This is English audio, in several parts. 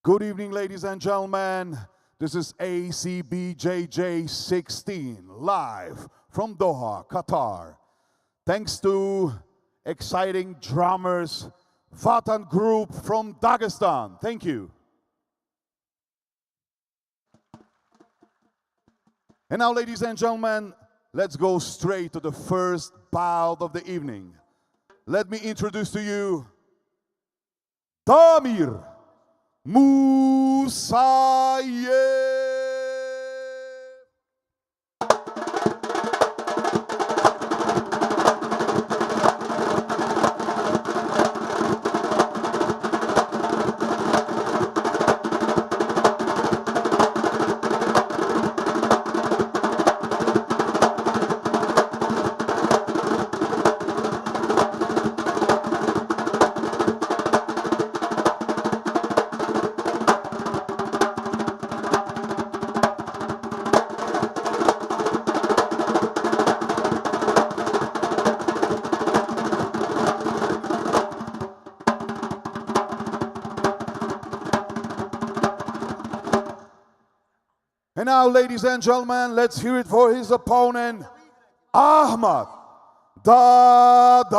Good evening, ladies and gentlemen. This is Acbjj 16, live from Doha, Qatar. Thanks to exciting drummers, Vatan Group from Dagestan. Thank you. And now, ladies and gentlemen, let's go straight to the first bout of the evening. Let me introduce to you Damir Musayev. And now, ladies and gentlemen, let's hear it for his opponent, Ahmad Dadagov.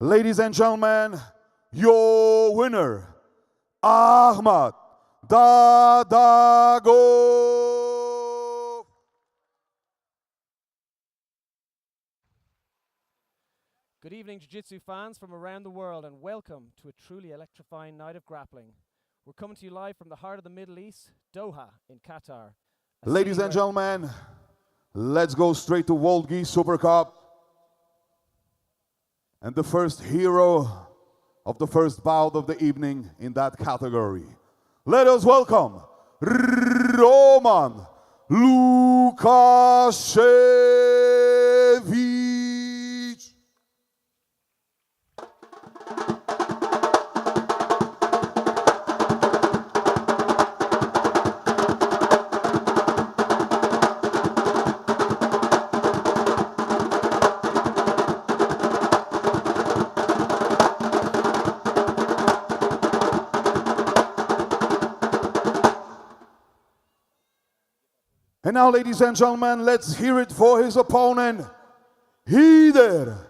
Ladies and gentlemen, your winner, Ahmad Dadago. Good evening, Jiu-Jitsu fans from around the world, and welcome to a truly electrifying night of grappling. We're coming to you live from the heart of the Middle East, Doha, in Qatar. Ladies and gentlemen, let's go straight to World Gi Super Cup. And the first hero of the first bout of the evening in that category. Let us welcome Roman Lukashevich. And now, ladies and gentlemen, let's hear it for his opponent, Hider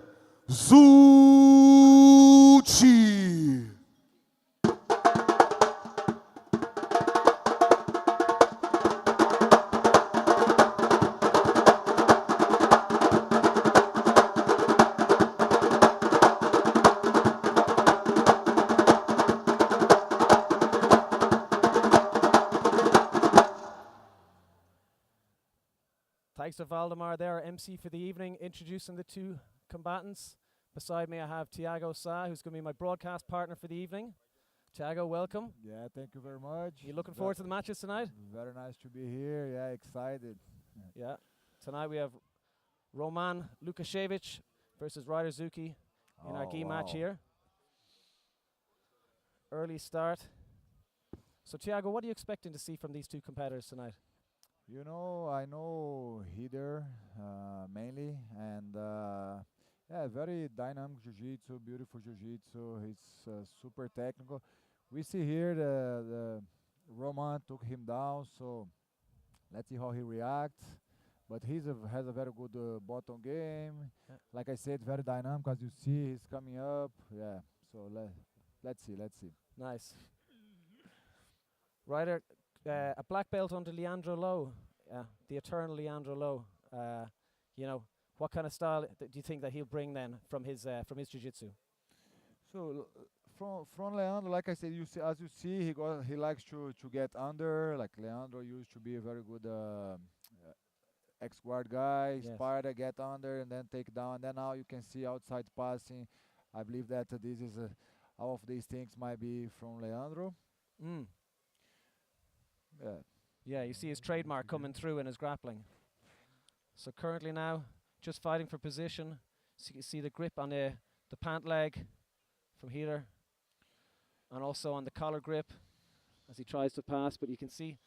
Zucchi. Thanks to Valdemar there, our MC for the evening, introducing the two combatants. Beside me I have Tiago Sa, who's going to be my broadcast partner for the evening. Tiago, welcome. Yeah, thank you very much. You looking forward to the matches tonight? Very nice to be here. Yeah, excited. Yeah. Tonight we have Roman Lukashevich versus Ryder Zucchi in our gi match here. Early start. So Tiago, what are you expecting to see from these two competitors tonight? You know, I know Hider mainly, and yeah, very dynamic jiu-jitsu, beautiful jiu-jitsu. He's super technical. We see here the Roman took him down, so let's see how he reacts. But he has a very good bottom game. Yeah. Like I said, very dynamic. As you see, he's coming up. Yeah, so let's see. Nice. Ryder, a black belt under Leandro Lo, the eternal Leandro Lo. You know, what kind of style do you think that he'll bring then from his jiu-jitsu? So from Leandro, like I said, as you see, he likes to get under. Like Leandro used to be a very good ex-guard guy, Yes. Sparta, get under and then take down. And then now you can see outside passing. I believe that this is all of these things might be from Leandro. Mm. Yeah. Yeah, you see his trademark coming through in his grappling. So currently now, just fighting for position. So you can see the grip on the pant leg from Hider, and also on the collar grip as he tries to pass. But you can see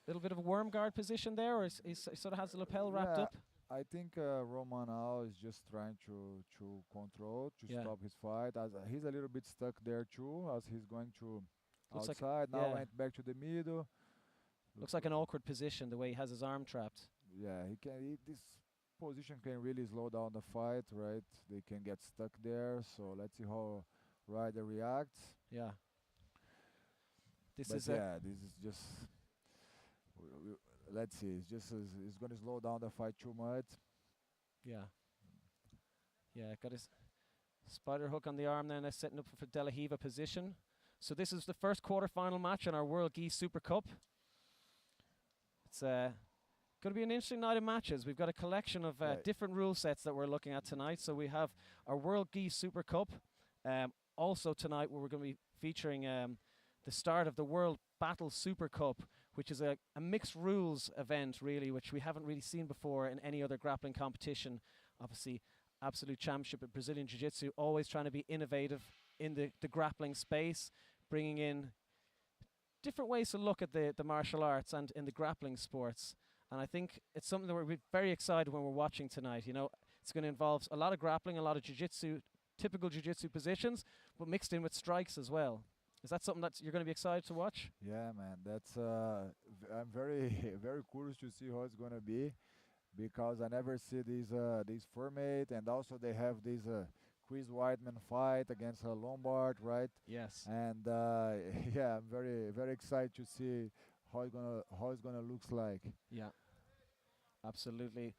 a little bit of a worm guard position there, or he sort of has the lapel wrapped Yeah, up. I think Roman now is just trying to control, to Yeah. stop his fight. As he's a little bit stuck there too, as he's going to Looks like- outside. Now yeah. went back to the middle. Looks like an awkward position the way he has his arm trapped. Yeah, this position can really slow down the fight, right? They can get stuck there. So let's see how Ryder reacts. Yeah. This But is yeah, this is just. Let's see. It's going to slow down the fight too much. yeah. Got his spider hook on the arm then, setting up for De La Hiva position. So this is the first quarterfinal match in our World Gi Super Cup. It's going to be an interesting night of matches. We've got a collection of Right. different rule sets that we're looking at tonight. So we have our World Gi Super Cup. Also tonight we're going to be featuring the start of the World Battle Super Cup, which is a mixed rules event really, which we haven't really seen before in any other grappling competition. Obviously, absolute championship at Brazilian Jiu-Jitsu, always trying to be innovative in the grappling space, bringing in different ways to look at the martial arts and in the grappling sports. And I think it's something that we're very excited when we're watching tonight. You know, it's going to involve a lot of grappling, a lot of jiu-jitsu, typical jiu-jitsu positions, but mixed in with strikes as well. Is that something that you're going to be excited to watch? Yeah, man. That's I'm very very curious to see how it's gonna be, because I never see these format, and also they have these Chris Weidman fight against Lombard, right? Yes. And yeah, I'm very excited to see how it's gonna looks like. Yeah. Absolutely.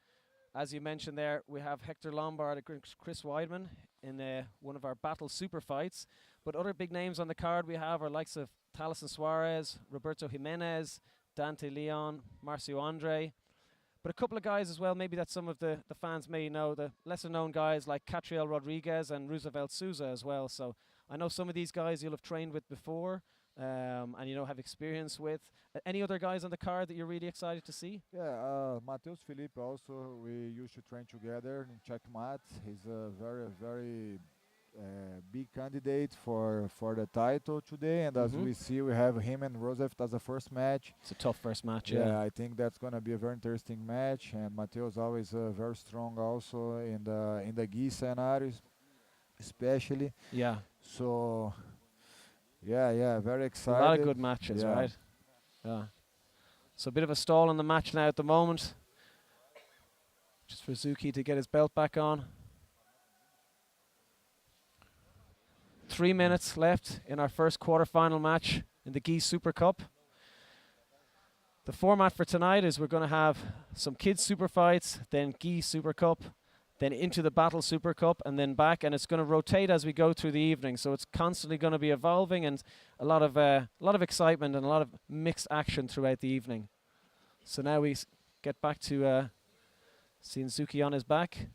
As you mentioned there, we have Hector Lombard and Chris Weidman in one of our battle super fights. But other big names on the card we have are likes of Taliesin Suarez, Roberto Jimenez, Dante Leon, Marcio Andre. But a couple of guys as well, maybe that some of the fans may know, the lesser known guys like Catriel Rodriguez and Roosevelt Souza as well. So I know some of these guys you'll have trained with before and have experience with. Any other guys on the card that you're really excited to see? Yeah, Matheus Felipe also, we used to train together in Checkmate. He's a very big candidate for the title today, and as we see, we have him and Roosevelt as a first match. It's a tough first match, Yeah, I think that's gonna be a very interesting match, and Matheus always very strong also in the gi scenarios, especially. Yeah. So yeah, very A excited. lot of good matches, Yeah. right? Yeah. So a bit of a stall in the match now at the moment. Just for Zuki to get his belt back on. 3 minutes left in our first quarterfinal match in the Gi Super Cup. The format for tonight is we're going to have some kids super fights, then Gi Super Cup, then into the Battle Super Cup, and then back, and it's going to rotate as we go through the evening. So it's constantly going to be evolving, and a lot of excitement and a lot of mixed action throughout the evening. So now we get back to seeing Zuki on his back.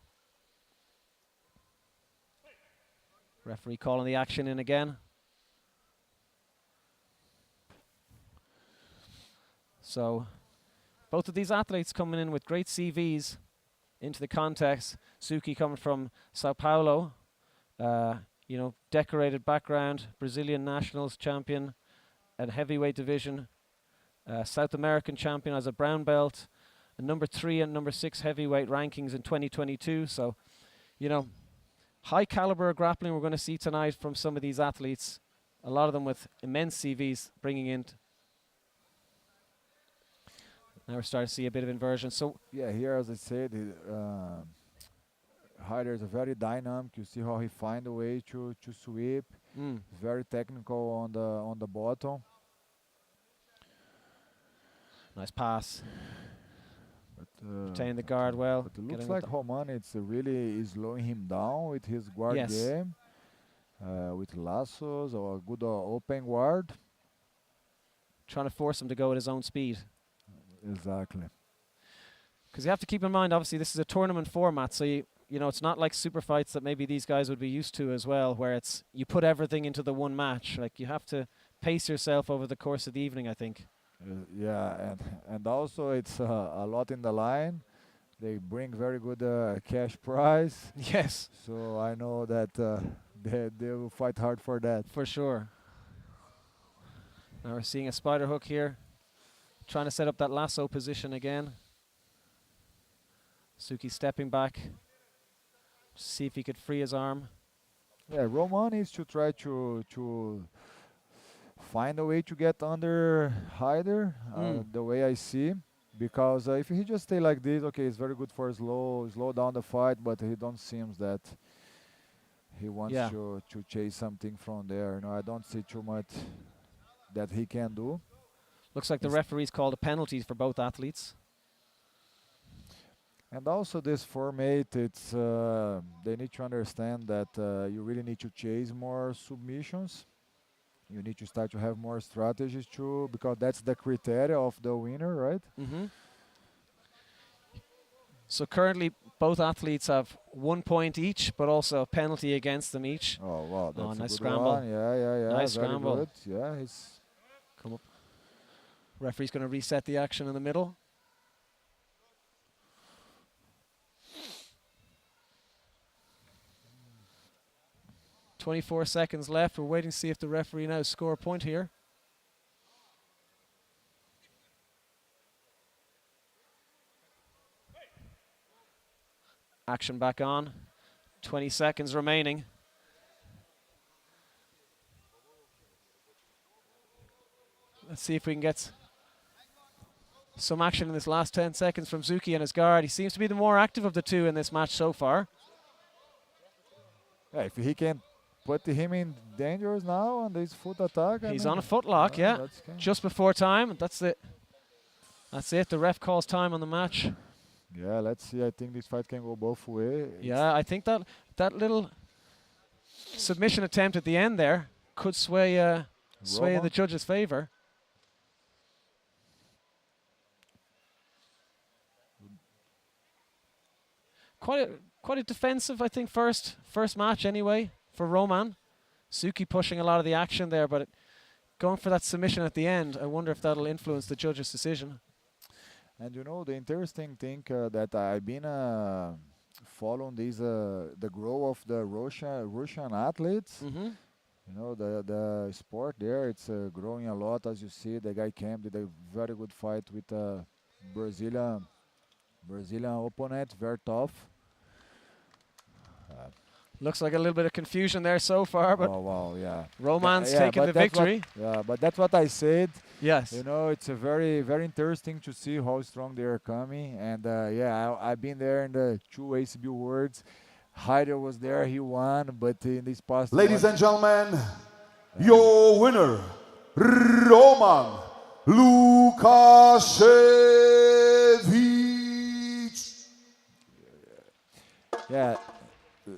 Referee calling the action in again. So both of these athletes coming in with great CVs into the contest. Zuki coming from Sao Paulo, decorated background, Brazilian nationals champion at heavyweight division, South American champion as a brown belt, and number 3 and number 6 heavyweight rankings in 2022. So, high caliber grappling we're going to see tonight from some of these athletes. A lot of them with immense CVs bringing in. Now we're starting to see a bit of inversion. So Yeah, here as I said, Hyder is a very dynamic. You see how he find a way to sweep. Very technical on the bottom. nice pass. But, Retain the guard well. But it Getting looks with like Roman it's really slowing him down with his guard Yes. game, with lassos or a good open guard. trying to force him to go at his own speed. Exactly. Because you have to keep in mind, obviously, this is a tournament format, so it's not like super fights that maybe these guys would be used to as well, where it's you put everything into the one match. Like you have to pace yourself over the course of the evening, I think. Yeah, and also it's a lot in the line. They bring very good cash prize, Yes, so I know that they will fight hard for that. for sure. Now we're seeing a spider hook here, trying to set up that lasso position again. Suki stepping back, see if he could free his arm. Yeah, Roman needs to try to find a way to get under Hyder, the way I see, because if he just stay like this, okay, it's very good for slow down the fight, but he don't seems that he wants to chase something from there. I don't see too much that he can do. Looks like the referee's called a penalty for both athletes. And also this format, it's they need to understand that you really need to chase more submissions. You need to start to have more strategies too, because that's the criteria of the winner, right? So currently, both athletes have 1 point each, but also a penalty against them each. Oh wow, that's a nice good scramble. one. Yeah. Nice very scramble. good. Yeah, it's Come up. Referee's going to reset the action in the middle. .24 seconds left. We're waiting to see if the referee now score a point here. Action back on. 20 seconds remaining. Let's see if we can get some action in this last 10 seconds from Zuki and his guard. He seems to be the more active of the two in this match so far. Yeah, if he can put him in dangers now on this foot attack. He's on a footlock, yeah. Just before time. That's it. That's it. The ref calls time on the match. Yeah, let's see. I think this fight can go both ways. Yeah, I think that little submission attempt at the end there could sway the judge's favor. Quite a defensive, I think, first match anyway for Roman. Suki pushing a lot of the action there, but going for that submission at the end, I wonder if that'll influence the judge's decision. And you know, the interesting thing that I've been following this the growth of the Russian athletes. Mm-hmm. You know, the sport there, it's growing a lot. As you see, the guy came did a very good fight with a Brazilian opponent, very tough. Looks like a little bit of confusion there so far, but oh wow, yeah. Roman's taking the victory. But that's what I said. Yes. You know, it's a very interesting to see how strong they are coming. And yeah, I've been there in the 2 ACB Worlds. Hyder was there, he won, but in this past... Ladies and gentlemen, your winner, Roman Lukashevich. Yeah,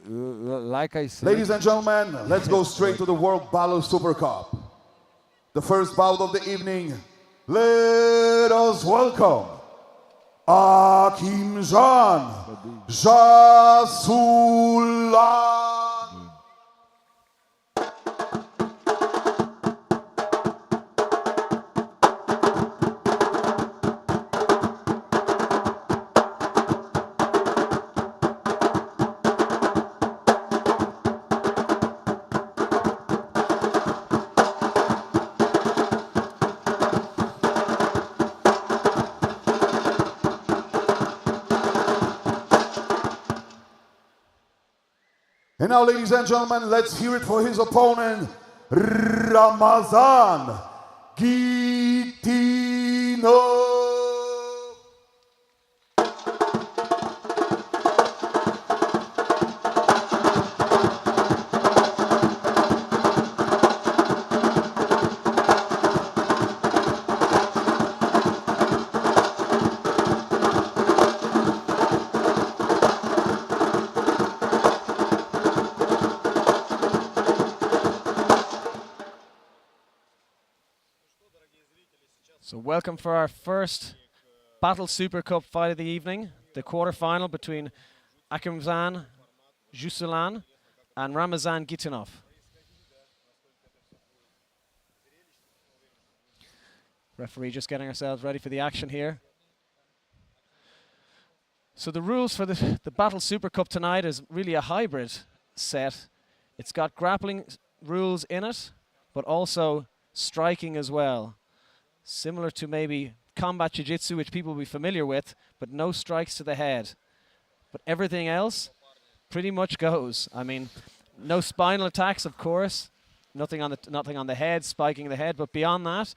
like I said... Ladies and gentlemen, let's go straight to the World Battle Super Cup. The first bout of the evening, let us welcome Acbjj Jasulan. And now, ladies and gentlemen, let's hear it for his opponent, Ramazan Gitino. So welcome for our first Battle Super Cup fight of the evening, the quarterfinal between Acbjj Jasulan and Ramazan Gitinov. Referee just getting ourselves ready for the action here. So the rules for the Battle Super Cup tonight is really a hybrid set. It's got grappling rules in it, but also striking as well. Similar to maybe combat jiu-jitsu, which people will be familiar with, but no strikes to the head. But everything else pretty much goes. I mean, no spinal attacks, of course. Nothing on the head, spiking the head. But beyond that,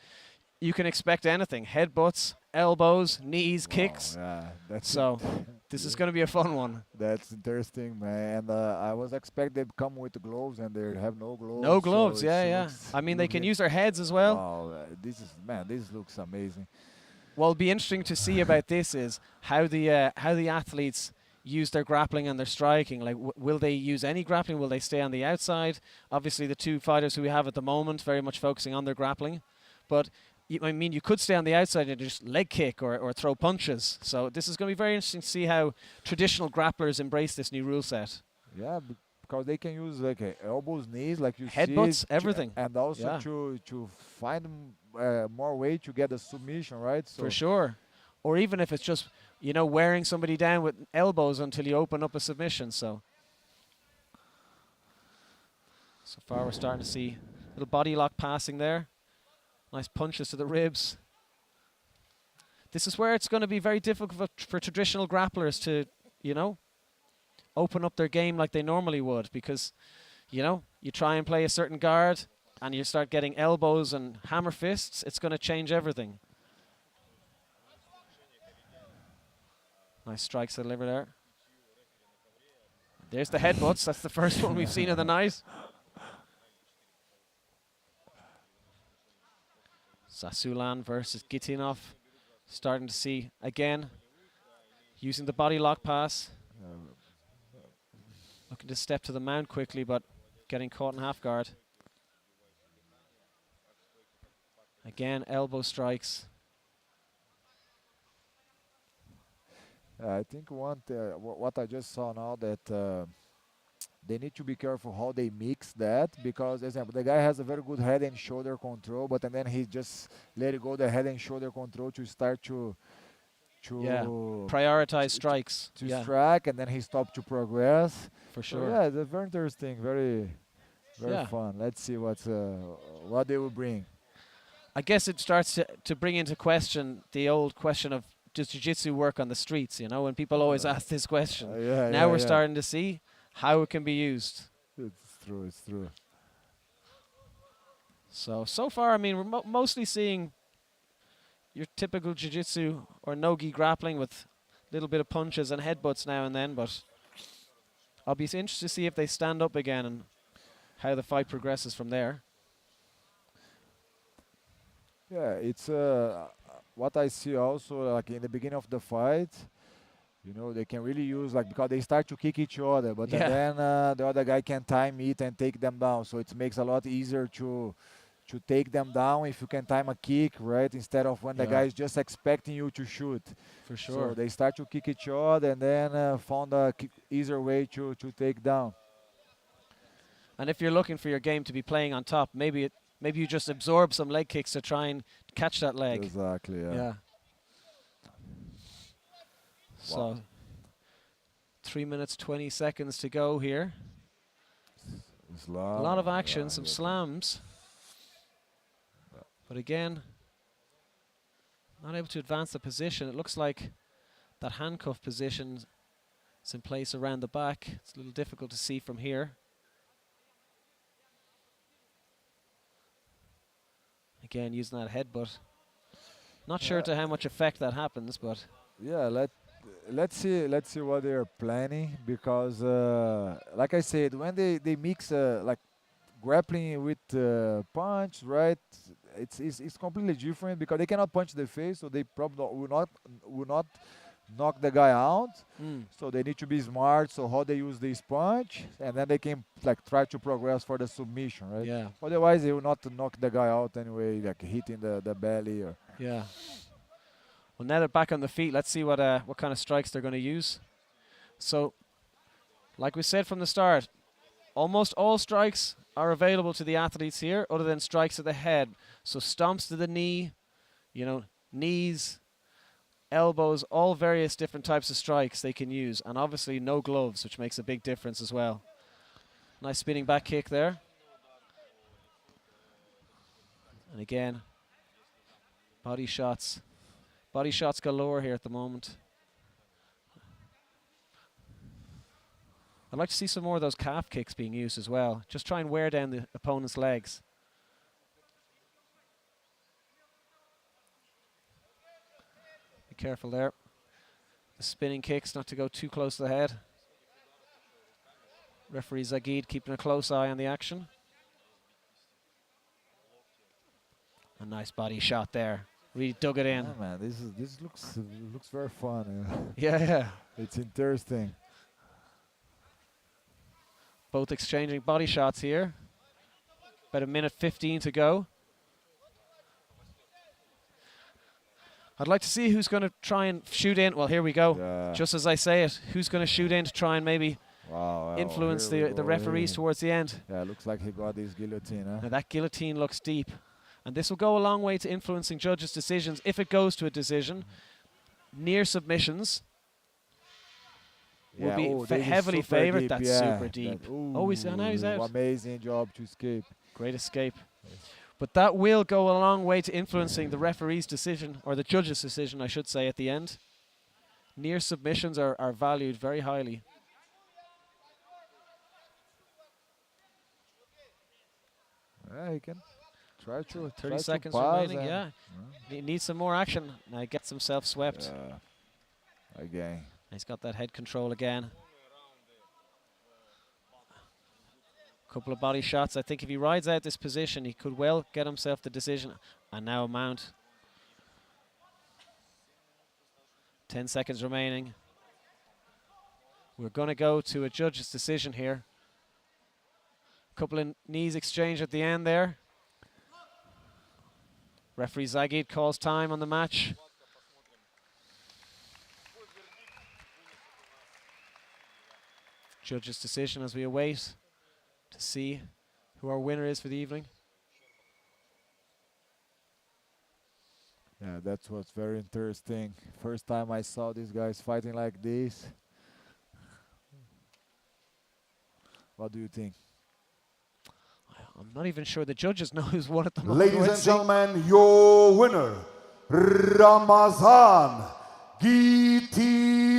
you can expect anything. Headbutts, elbows, knees, kicks. Yeah, so this is going to be a fun one. That's interesting, man. And I was expecting they'd come with gloves, and they have no gloves. No gloves, so yeah. I mean, they can use their heads as well. Wow, this looks amazing. What'll be interesting to see about this is how the athletes use their grappling and their striking. Like, will they use any grappling? Will they stay on the outside? Obviously, the two fighters who we have at the moment very much focusing on their grappling, but I mean, you could stay on the outside and just leg kick or throw punches. So this is going to be very interesting to see how traditional grapplers embrace this new rule set. Yeah, because they can use like elbows, knees, like you headbutts, see, everything, and also to find more way to get a submission, right? So for sure, or even if it's just wearing somebody down with elbows until you open up a submission. So far we're starting to see a little body lock passing there. Nice punches to the ribs. This is where it's going to be very difficult for traditional grapplers to, open up their game like they normally would, because, you try and play a certain guard and you start getting elbows and hammer fists, it's going to change everything. Nice strikes delivered there. There's the headbutts. That's the first one we've seen of the night. Sasulan versus Gitinov. Starting to see again. Using the body lock pass. Looking to step to the mount quickly, but getting caught in half guard. Again, elbow strikes. I think what I just saw now that they need to be careful how they mix that, because, example, the guy has a very good head and shoulder control, but and then he just let it go the head and shoulder control to start to prioritize strikes. To strike, and then he stopped to progress. For So sure. yeah, that's very interesting, very fun. Let's see what they will bring. I guess it starts to bring into question the old question of, does jiu-jitsu work on the streets? You know, when people always ask this question. Now we're starting to see how it can be used. It's true. So far, I mean, we're mostly seeing your typical jiu-jitsu or no-gi grappling with a little bit of punches and headbutts now and then, but I'll be interested to see if they stand up again and how the fight progresses from there. Yeah, it's what I see also, like in the beginning of the fight, you know, they can really use, like, because they start to kick each other, but then the other guy can time it and take them down, so it makes a lot easier to take them down if you can time a kick, right, instead of when the guy is just expecting you to shoot. For sure. So they start to kick each other and then found a easier way to take down. And if you're looking for your game to be playing on top, maybe you just absorb some leg kicks to try and catch that leg. Exactly, yeah. So 3 minutes, 20 seconds to go here. A lot of action, some slams. But again, not able to advance the position. It looks like that handcuff position is in place around the back. It's a little difficult to see from here. Again, using that headbutt. Not sure to how much effect that happens, but yeah, let's see what they are planning, because like I said, when they mix like grappling with punch, right, it's completely different, because they cannot punch the face, so they probably will not knock the guy out. So they need to be smart, so how they use this punch, and then they can like try to progress for the submission, right? yeah. Otherwise they will not knock the guy out anyway, like hitting the belly or Yeah. Well, now they're back on the feet. Let's see what kind of strikes they're going to use. So, like we said from the start, almost all strikes are available to the athletes here, other than strikes to the head. So stomps to the knee, you know, knees, elbows, all various different types of strikes they can use. And obviously no gloves, which makes a big difference as well. Nice spinning back kick there. And again, body shots. Body shots galore here at the moment. I'd like to see some more of those calf kicks being used as well. Just try and wear down the opponent's legs. Be careful there. The spinning kicks, not to go too close to the head. Referee Zagid keeping a close eye on the action. A nice body shot there. Really dug it in. yeah, man, this looks very fun. Yeah. It's interesting. Both exchanging body shots here. About a minute 15 to go. I'd like to see who's going to try and shoot in. Well, here we go. Yeah. Just as I say it, who's going to shoot in to try and maybe influence here we the go, referees towards the end. Yeah, looks like he got this guillotine, huh? Now that guillotine looks deep. And this will go a long way to influencing judges' decisions if it goes to a decision. Near submissions will be this is heavily super favoured. deep, That's yeah. super deep. That, Now he's out. Amazing job to escape. Great escape. But that will go a long way to influencing the referee's decision, or the judge's decision, I should say, at the end. Near submissions are valued very highly. Yeah, he can try to 30 seconds to pass remaining, yeah. He needs some more action. Now he gets himself swept. Yeah. Again. He's got that head control again. Couple of body shots. I think if he rides out this position, he could well get himself the decision. And now a mount. 10 seconds remaining. We're going to go to a judge's decision here. Couple of knees exchanged at the end there. Referee Zagid calls time on the match. Judge's decision as we await to see who our winner is for the evening. Yeah, that was very interesting. First time I saw these guys fighting like this. What do you think? I'm not even sure the judges know who's won at the moment. Ladies and gentlemen, your winner, Ramazan Gitinov.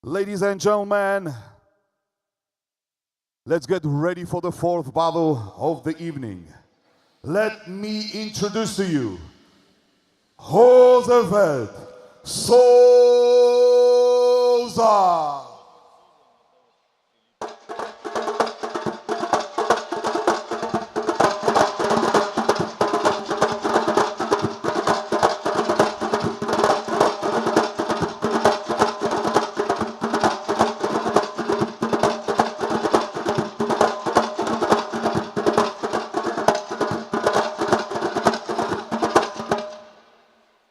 Ladies and gentlemen, let's get ready for the fourth battle of the evening. Let me introduce to you Josefet Souza.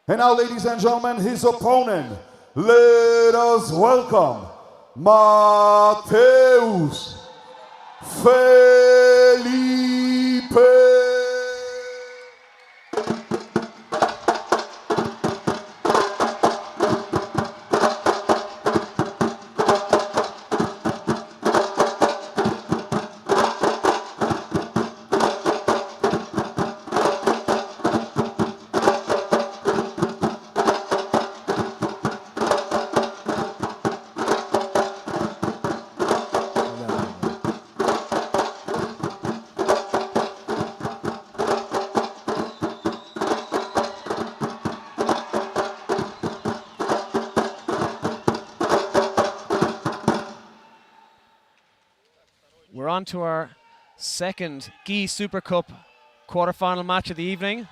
And now, ladies and gentlemen, his opponent. Let us welcome Mateus Felipe. We're on to our second Gi Super Cup quarterfinal match of the evening.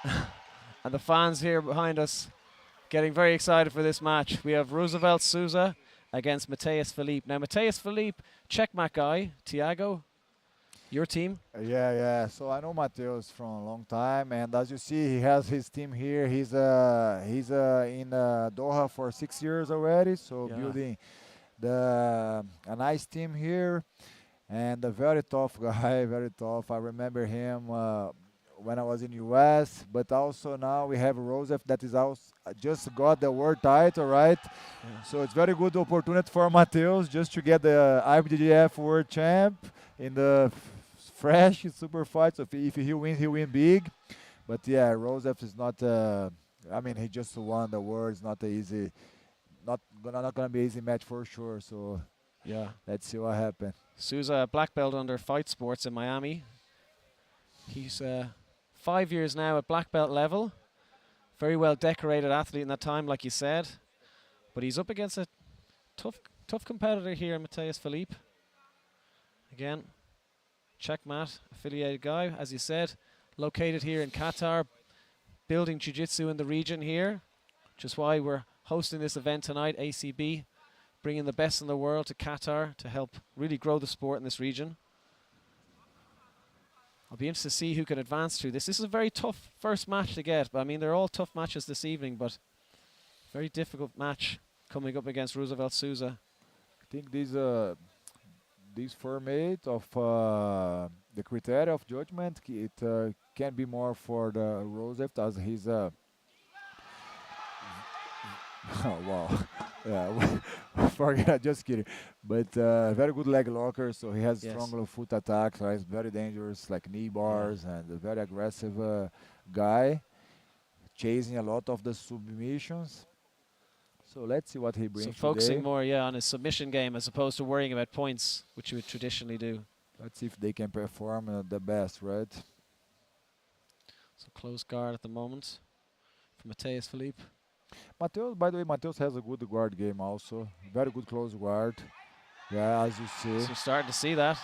And the fans here behind us getting very excited for this match. We have Roosevelt Souza against Mateus Felipe. Now, Mateus Felipe, checkmate guy. Tiago, your team? Yeah. So I know Mateus from a long time, and as you see, he has his team here. He's in Doha for 6 years already. So Yeah. building a nice team here, and a very tough guy, very tough. I remember him when I was in US, but also now we have Rosef that is also just got the world title, right? Yeah. So it's very good opportunity for Mateus just to get the IBJJF world champ in the fresh super fight. So if he wins, he win big. But yeah, Rosef is not. I mean, he just won the world. It's not easy. Not gonna be an easy match for sure. So Yeah. let's see what happens. Souza, black belt under Fight Sports in Miami. He's 5 years now at black belt level. Very well decorated athlete in that time, like you said. But he's up against a tough competitor here, Mateus Felipe. Again, checkmate affiliated guy, as you said, located here in Qatar, building jiu-jitsu in the region here, which is why we're hosting this event tonight, ACB, bringing the best in the world to Qatar to help really grow the sport in this region. I'll be interested to see who can advance through this. This is a very tough first match to get, but I mean, they're all tough matches this evening, but very difficult match coming up against Roosevelt Souza. I think this format of the criteria of judgment, it can be more for the Rosef as he's oh, wow. Yeah, forget, just kidding. But very good leg locker, so he has Yes. strong foot attacks. So he's very dangerous, like knee bars, and a very aggressive guy, chasing a lot of the submissions. So let's see what he brings So focusing today. more, on his submission game as opposed to worrying about points, which he would traditionally do. Let's see if they can perform the best, right? So close guard at the moment for Mateus Philippe. Mateus, by the way, Mateus has a good guard game also. Very good close guard. Yeah, as you see. So we're starting to see that.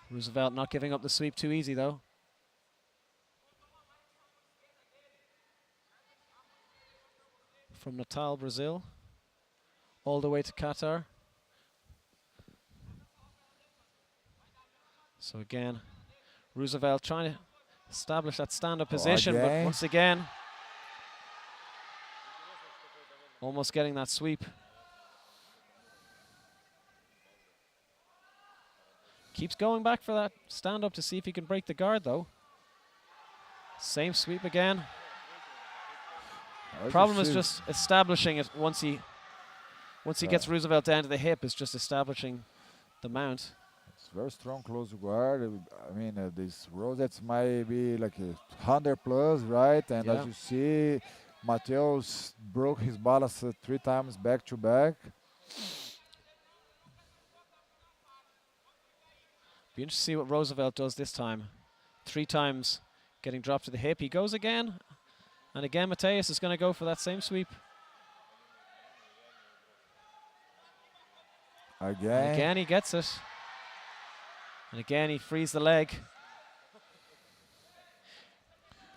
Roosevelt not giving up the sweep too easy though. From Natal, Brazil, all the way to Qatar. So again, Roosevelt trying to establish that stand-up position, but again. once again, almost getting that sweep. Keeps going back for that stand-up to see if he can break the guard though. Same sweep again. Problem is just establishing it once he gets Roosevelt down to the hip, is just establishing the mount. It's very strong close guard. I mean, this Rosettes might be like 100 plus, right? And as you see, Mateus broke his balance 3 times back to back. Be interesting to see what Roosevelt does this time. 3 times getting dropped to the hip. He goes again. And again, Mateus is going to go for that same sweep. Again. And again, he gets it. And again, he frees the leg.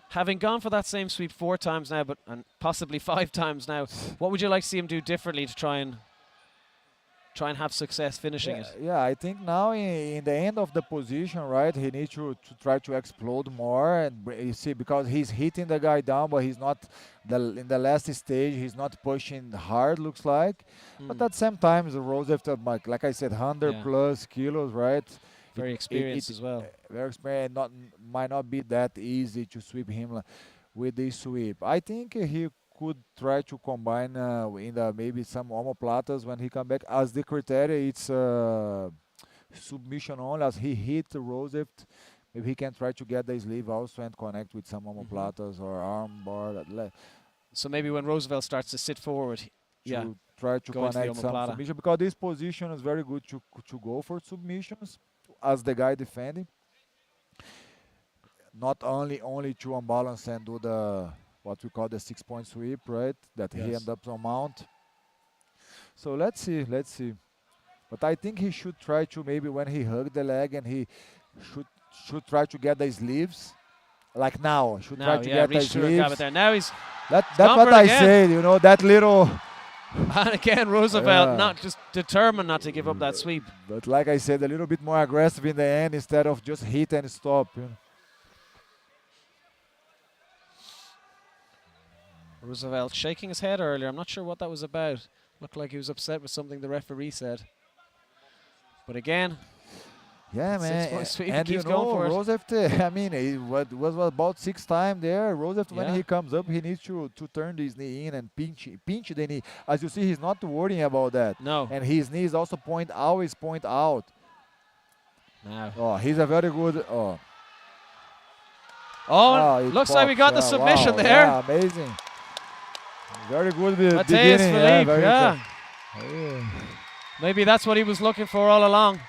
Having gone for that same sweep 4 times now, and possibly 5 times now, what would you like to see him do differently to try and have success finishing it? Yeah, I think now in the end of the position, right, he needs to try to explode more. And you see, because he's hitting the guy down, but he's not, in the last stage, he's not pushing hard, looks like. But at the same time, the Rose, after, like I said, 100 plus kilos, right? Very experienced as well. Very experienced, might not be that easy to sweep him with this sweep. I think he could try to combine in maybe some omoplatas when he come back. As the criteria, it's submission only. As he hit the Rosef, maybe he can try to get the sleeve also and connect with some omoplatas or arm bar. So maybe when Roosevelt starts to sit forward, try to connect some submission, because this position is very good to go for submissions as the guy defending. Not only to unbalance and do the what we call the 6-point sweep, right? That he ends up on mount. So let's see. But I think he should try to, maybe when he hug the leg, and he should try to get the sleeves. Like now, should try to get the sleeves. Now he's that's what I said, you know, that little. And again, Roosevelt not just determined not to give up that sweep. But like I said, a little bit more aggressive in the end instead of just hit and stop. You know? Roosevelt shaking his head earlier. I'm not sure what that was about. Looked like he was upset with something the referee said. But again, yeah, man. 6-point sweep, and keeps you know, going for Rosef, I mean, it was about 6 times there. Rosef, when he comes up, he needs to turn his knee in and pinch the knee. As you see, he's not worrying about that. No. And his knees also always point out. Now. Oh, he's a very good. Looks like we got the submission there. Yeah, amazing. Very good Mateus beginning. Philippe, Maybe that's what he was looking for all along.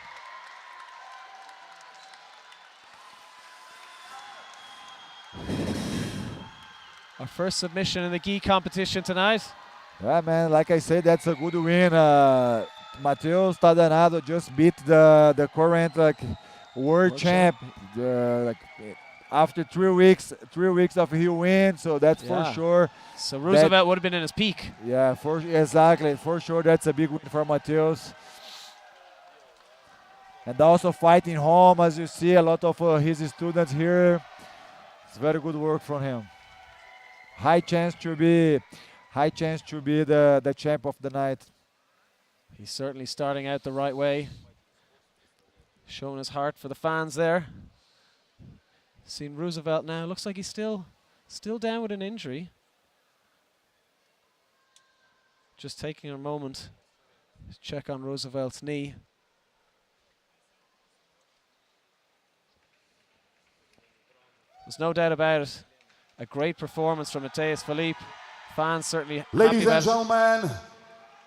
Our first submission in the gi competition tonight. Yeah, man, like I said, that's a good win. Mateus Tadanado just beat the current world champ. After 3 weeks of he win, so that's for sure. So Roosevelt would have been in his peak. Yeah, exactly. For sure, that's a big win for Mateus. And also fighting home, as you see, a lot of his students here. It's very good work from him. High chance to be the champ of the night. He's certainly starting out the right way. Showing his heart for the fans there. Seen Roosevelt now. Looks like he's still down with an injury. Just taking a moment to check on Roosevelt's knee. There's no doubt about it. A great performance from Mateus Philippe. fans certainly happy Ladies about and it. gentlemen,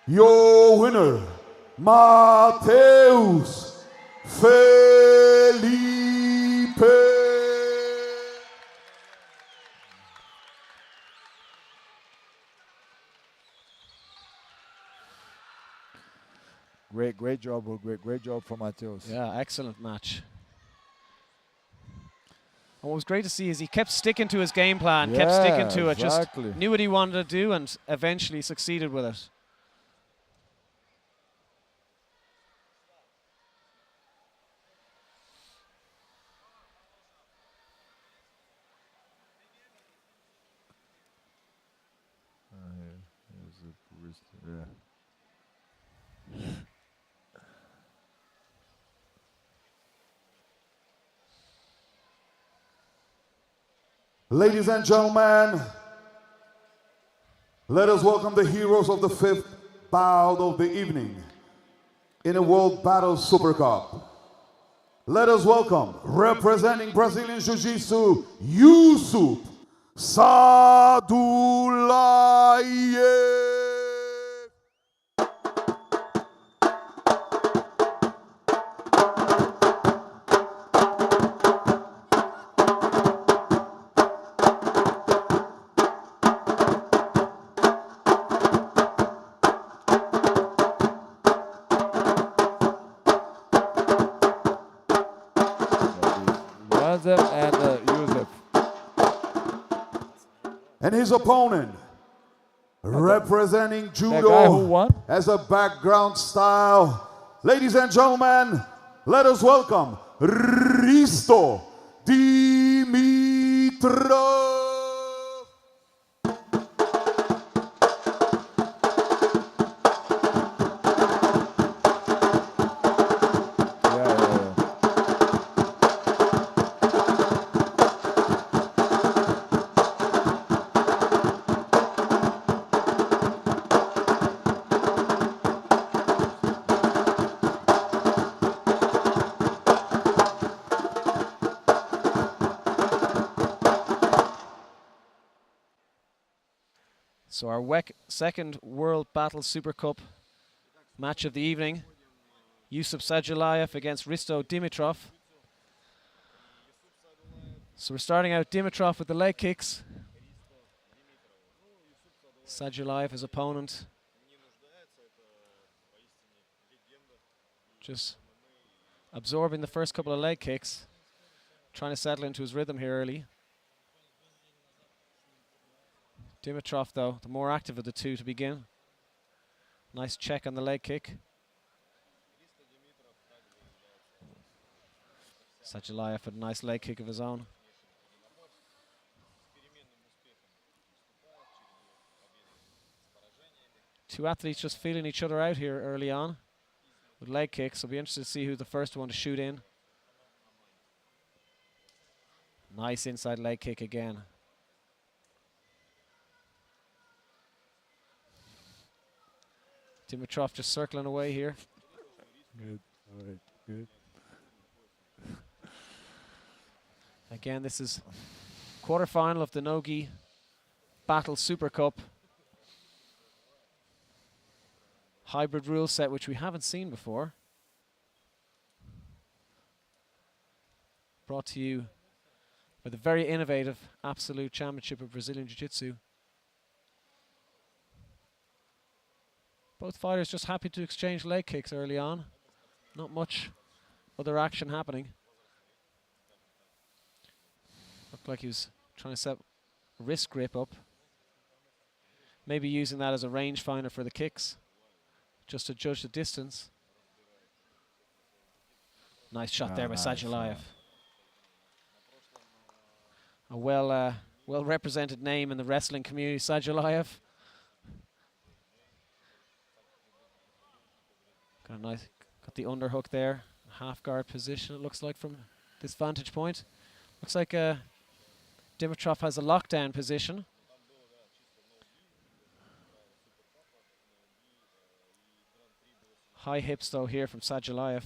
your winner, Mateus Felipe. Great job, great job for Mateus. Yeah, excellent match. And what was great to see is he kept sticking to his game plan, kept sticking to it, exactly. just knew what he wanted to do and eventually succeeded with it. Yeah. Ladies and gentlemen, let us welcome the heroes of the fifth bout of the evening in the World Battle Super Cup. Let us welcome, representing Brazilian Jiu-Jitsu, Yusuf Sadulaye. Razem and Yusuf. And his opponent, representing The guy who judo won? as a background style. Ladies and gentlemen, let us welcome Risto Dimitrov. Yeah. So our second World Battle Super Cup match of the evening. Yusuf Sadulayev against Risto Dimitrov. So we're starting out Dimitrov with the leg kicks. Sadulayev, his opponent, just absorbing the first couple of leg kicks, trying to settle into his rhythm here early. Dimitrov, though, the more active of the two to begin. Nice check on the leg kick. Sadulayev had a nice leg kick of his own. Two athletes just feeling each other out here early on with leg kicks. I'll be interested to see who's the first one to shoot in. Nice inside leg kick again. Dimitrov just circling away here. Good. All right. Good. Again, this is quarterfinal of the Nogi Battle Super Cup. Hybrid rule set, which we haven't seen before. Brought to you by the very innovative Absolute Championship of Brazilian Jiu-Jitsu. Both fighters just happy to exchange leg kicks early on. Not much other action happening. Looked like he was trying to set wrist grip up. Maybe using that as a rangefinder for the kicks, just to judge the distance. Nice shot there by Sadulayev. A well represented name in the wrestling community, Sadulayev. Got the underhook there, half guard position. It looks like from this vantage point. Looks like Dimitrov has a lockdown position. High hips though here from Sadulayev.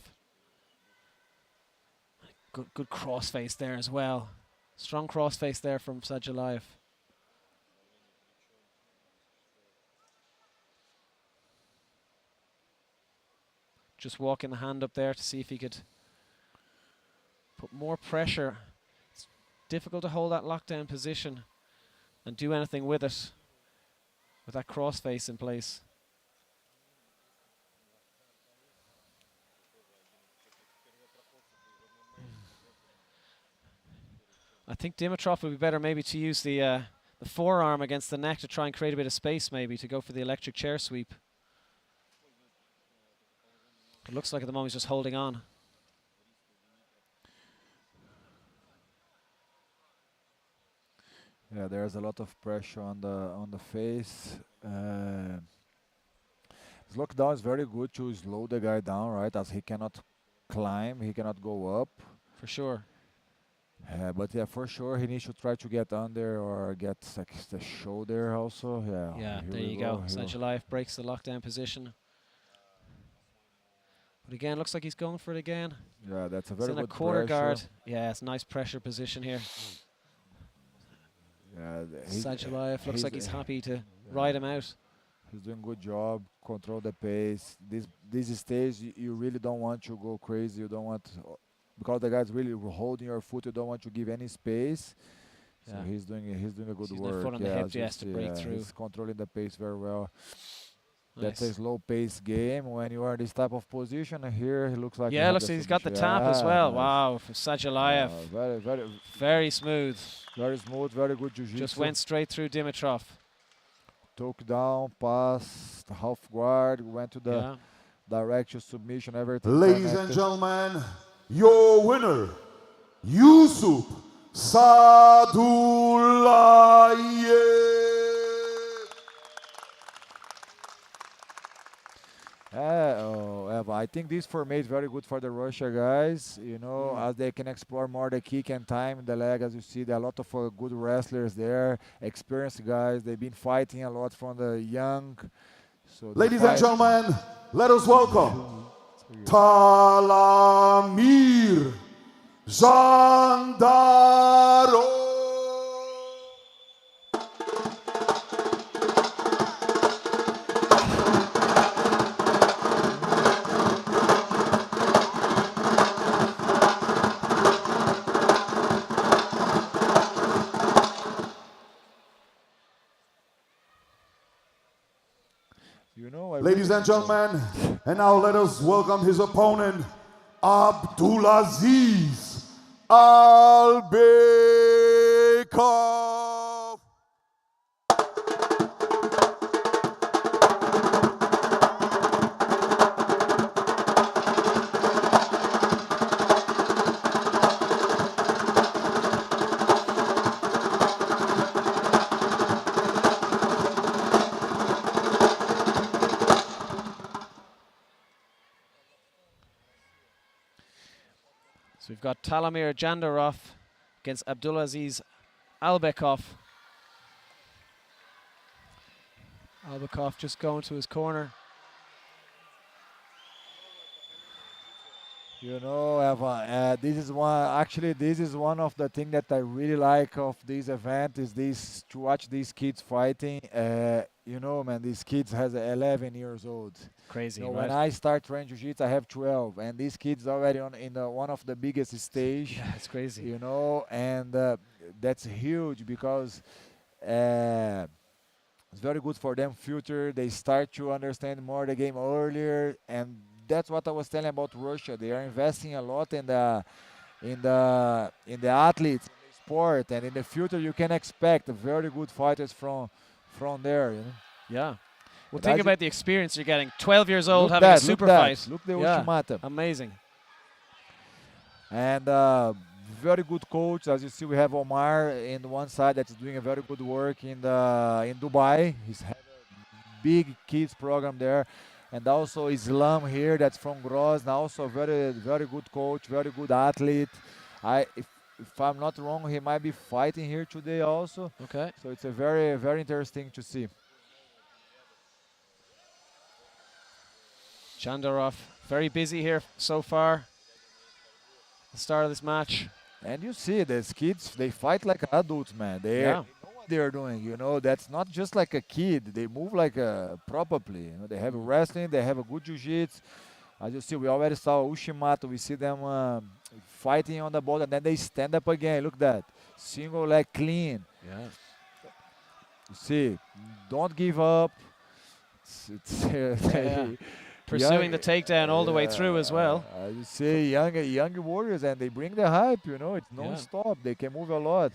Good crossface there as well. Strong crossface there from Sadulayev. just walking the hand up there to see if he could put more pressure. It's difficult to hold that lockdown position and do anything with it with that crossface in place. I think Dimitrov would be better maybe to use the forearm against the neck to try and create a bit of space, maybe to go for the electric chair sweep. It looks like at the moment he's just holding on. Yeah, there's a lot of pressure on the face. His lockdown is very good to slow the guy down, right? As he cannot climb, he cannot go up. For sure. But yeah, for sure he needs to try to get under or get like the shoulder also. Yeah, here there we you go. here we Sadulayev breaks the lockdown position. But again, looks like he's going for it again. Yeah, that's a He's very in a good quarter pressure. guard. Yeah, it's a nice pressure position here. Yeah, Sadulayev looks like he's happy to ride him out. He's doing good job, control the pace. This stage, you really don't want to go crazy. You don't want, because the guy's really holding your foot. You don't want to give any space. So Yeah. he's doing a good Using work. the foot on the hip, as yeah, you to see, break through. He's controlling the pace very well. That's a Nice. slow pace game. When you are in this type of position, here he looks like he Yeah, had looks the like he's got the submission. tap as Yeah, well. nice. Wow, for Sadulayev. Very smooth. Very smooth, very good jiu-jitsu. Just went straight through Dimitrov. Took down, passed, half guard, went to the Yeah. direct submission, everything. Ladies and connected. gentlemen, your winner, Yusuf Sadulayev. I think this format is very good for the Russia guys. You know, as they can explore more the kick and time in the leg. As you see, there are a lot of good wrestlers there, experienced guys. They've been fighting a lot from the young. So they Ladies and fight- gentlemen, let us welcome Talamir Zandaro. You know, I Ladies really- and gentlemen, and now let us welcome his opponent, Abdulaziz Albekov. So we've got Talamir Jandarov against Abdulaziz Albekov. Albekov just going to his corner. You know, Evan, this is one. Actually, this is one of the things that I really like of this event is this to watch these kids fighting. You know, man, these kids has 11 years old. Crazy, You know, right? when I start training jiu-jitsu, I have 12, and these kids already in one of the biggest stage. Yeah, it's crazy. You know, and that's huge because it's very good for them future. They start to understand more the game earlier, and that's what I was telling about Russia. They are investing a lot in the athletes, in the sport, and in the future you can expect very good fighters from there. You know? Yeah. Well, And think as about the experience you're getting. 12 years old, Look having that, a super look that. fight. Look the Yeah. ultimatum. Amazing. And very good coach. As you see, we have Omar in one side that's doing a very good work in Dubai. He's had a big kids program there, and also Islam here that's from Grozny. Also very very good coach, very good athlete. If I'm not wrong, he might be fighting here today also. Okay. So it's a very very interesting to see. Jandarov, very busy here so far. The start of this match. And you see, these kids, they fight like adults, man. They Yeah. know what they're doing. You know, that's not just like a kid. They move like properly. You know, they have wrestling, they have a good jiu-jitsu. As you see, we already saw Ushimato. We see them fighting on the ball, and then they stand up again. Look at that. Single leg clean. Yeah. You see, don't give up. Yeah. Pursuing the takedown all the way through as well. You see, young warriors, and they bring the hype, you know. It's non-stop. They can move a lot.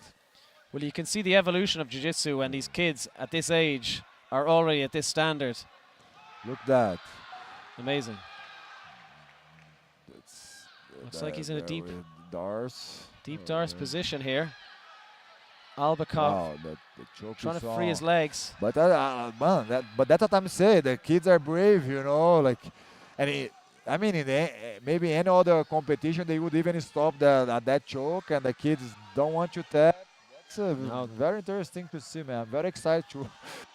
Well, you can see the evolution of jiu-jitsu, and these kids at this age are already at this standard. Look at that. Amazing. Looks like he's in a deep Darce position here. Albakov wow, the choke trying is to free on. his legs. But that's what I'm saying. The kids are brave, you know. Like, I mean, maybe any other competition they would even stop that choke, and the kids don't want to tap. That's very interesting to see, man. I'm very excited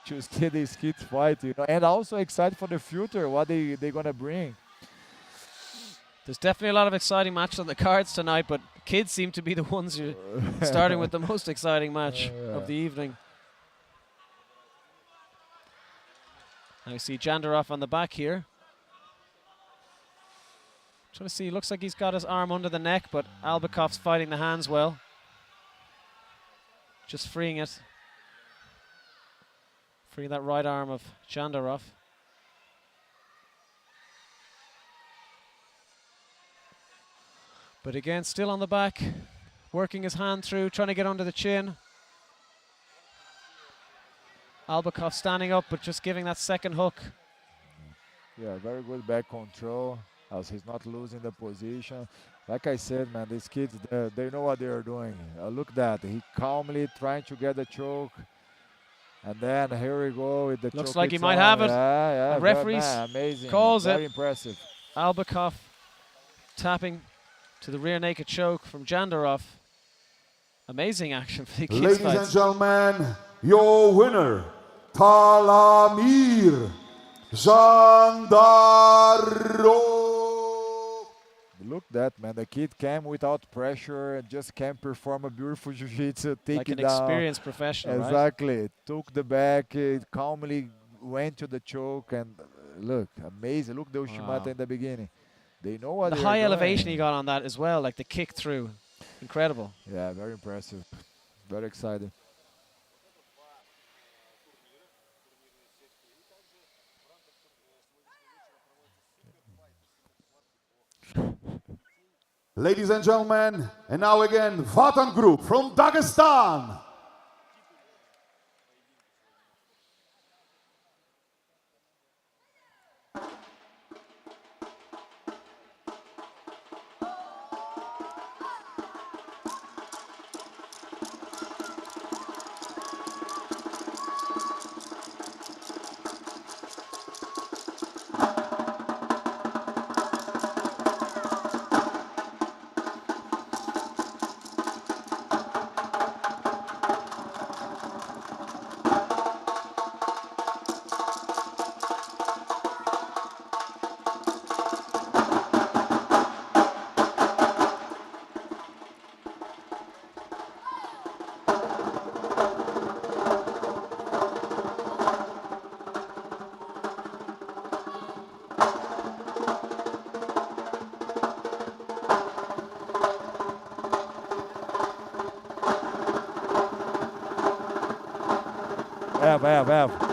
to see these kids fight, you know, and also excited for the future, what they're gonna bring. There's definitely a lot of exciting matches on the cards tonight, but kids seem to be the ones who starting with the most exciting match of the evening. Now you see Jandarov on the back here. Trying to see, looks like he's got his arm under the neck, but Albakov's fighting the hands well. Just freeing it. Freeing that right arm of Jandarov. But again, still on the back, working his hand through, trying to get under the chin. Albakov standing up, but just giving that second hook. Yeah, very good back control, as he's not losing the position. Like I said, man, these kids, they know what they are doing. Look at that, he calmly trying to get the choke. And then here we go with the choke. Looks like he might have it. Yeah, the referee amazing. calls very it. Impressive. Albakov tapping to the rear naked choke from Jandarov. Amazing action for the kids. Ladies and gentlemen, your winner, Talamir Jandarov. Look at that, man. The kid came without pressure and just can perform a beautiful jiu-jitsu, take like it an down. experienced professional, Exactly. right? Took the back, calmly went to the choke, and look, amazing. Look the Ushimato in the beginning. They know what the they high are elevation doing. he got on that as well, like the kick through. Incredible. Yeah, very impressive. Very excited. Ladies and gentlemen, and now again, Vatan Group from Dagestan. Have.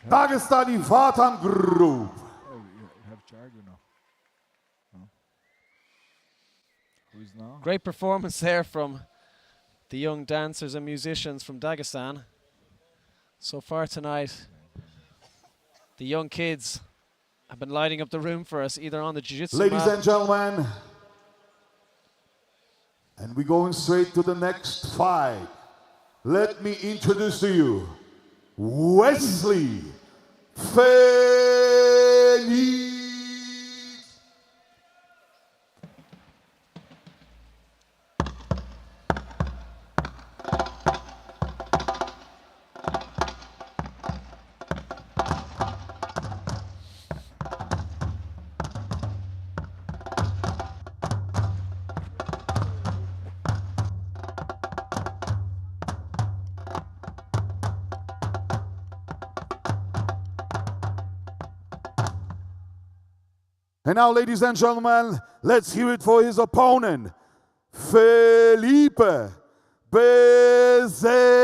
Dagestani Vatan Group. Oh, you have charge or no? No. Who is now? Great performance there from the young dancers and musicians from Dagestan. So far tonight, the young kids have been lighting up the room for us, either on the jiu-jitsu Ladies mat. and gentlemen, and we're going straight to the next fight. Let me introduce to you Wesley Felix. And now, ladies and gentlemen, let's hear it for his opponent, Felipe Bezerra.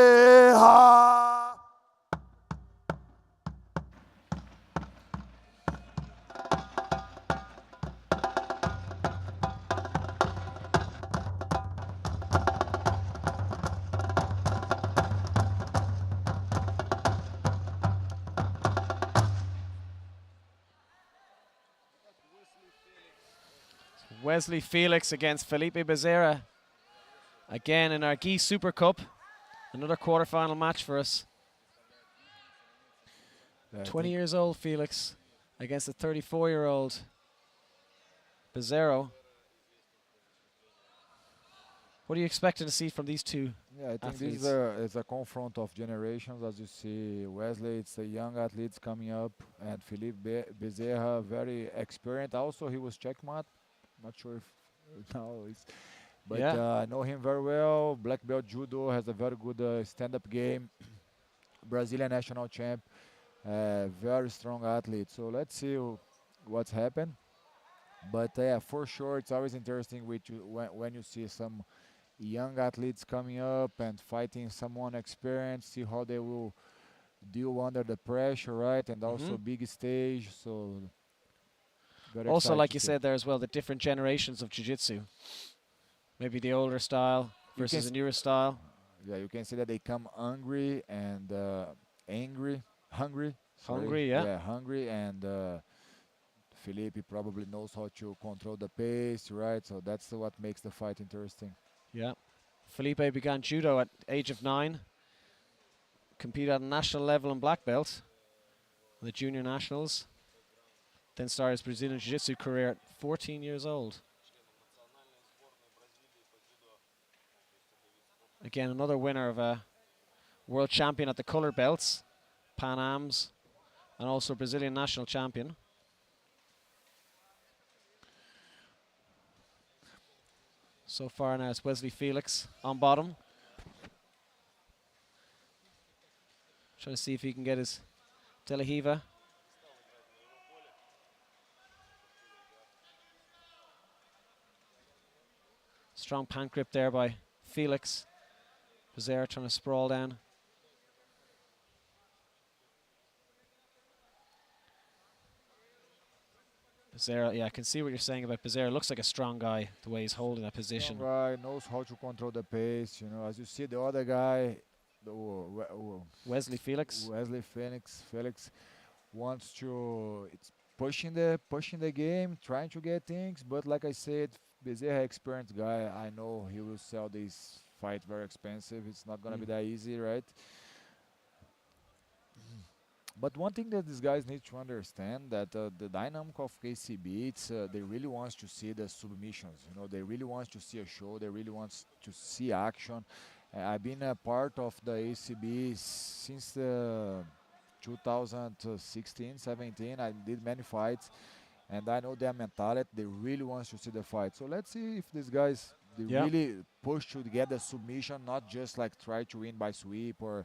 Wesley Felix against Felipe Bezerra. Again in our Gi Super Cup. Another quarterfinal match for us. 20 years old Felix against a 34-year-old Bezerra. What are you expecting to see from these two Yeah, I think athletes? this is a confront of generations. As you see, Wesley, it's a young athletes coming up, and Felipe Bezerra, very experienced. Also, he was checkmate. Not sure if now is, but Yeah. I know him very well. Black belt judo, has a very good stand-up game. Brazilian national champ, very strong athlete. So let's see what's happened. But yeah, for sure, it's always interesting when you see some young athletes coming up and fighting someone experienced, see how they will deal under the pressure, right? And also big stage. So very Also, excited like to you see. said there as well, the different generations of jiu-jitsu. Maybe the older style You versus can the newer style. Yeah, you can see that they come hungry and hungry. Sorry. Hungry, yeah. Yeah, hungry, and Felipe probably knows how to control the pace, right? So that's what makes the fight interesting. Yeah. Felipe began judo at age of 9. Competed at a national level in black belt, the junior nationals. Then started his Brazilian jiu-jitsu career at 14 years old. Again, another winner of a world champion at the color belts, Pan Ams, and also Brazilian national champion. So far now it's Wesley Felix on bottom. Trying to see if he can get his De La Hiva. Strong pant grip there by Felix. Bezerra trying to sprawl down. Bezerra, yeah, I can see what you're saying about Bezerra. Looks like a strong guy, the way he's holding that position. Strong guy, knows how to control the pace. You know, as you see the other guy, Wesley Felix. Wesley Felix wants to. It's pushing the game, trying to get things. But like I said, Bezerra, experienced guy. I know he will sell this fight very expensive. It's not gonna be that easy, right? But one thing that these guys need to understand that the dynamic of KCB, it's they really wants to see the submissions. You know, they really wants to see a show. They really wants to see action. I've been a part of the ACB since 2016, 17. I did many fights, and I know their mentality. They really wants to see the fight. So let's see if these guys they really push to get the submission, not just like try to win by sweep or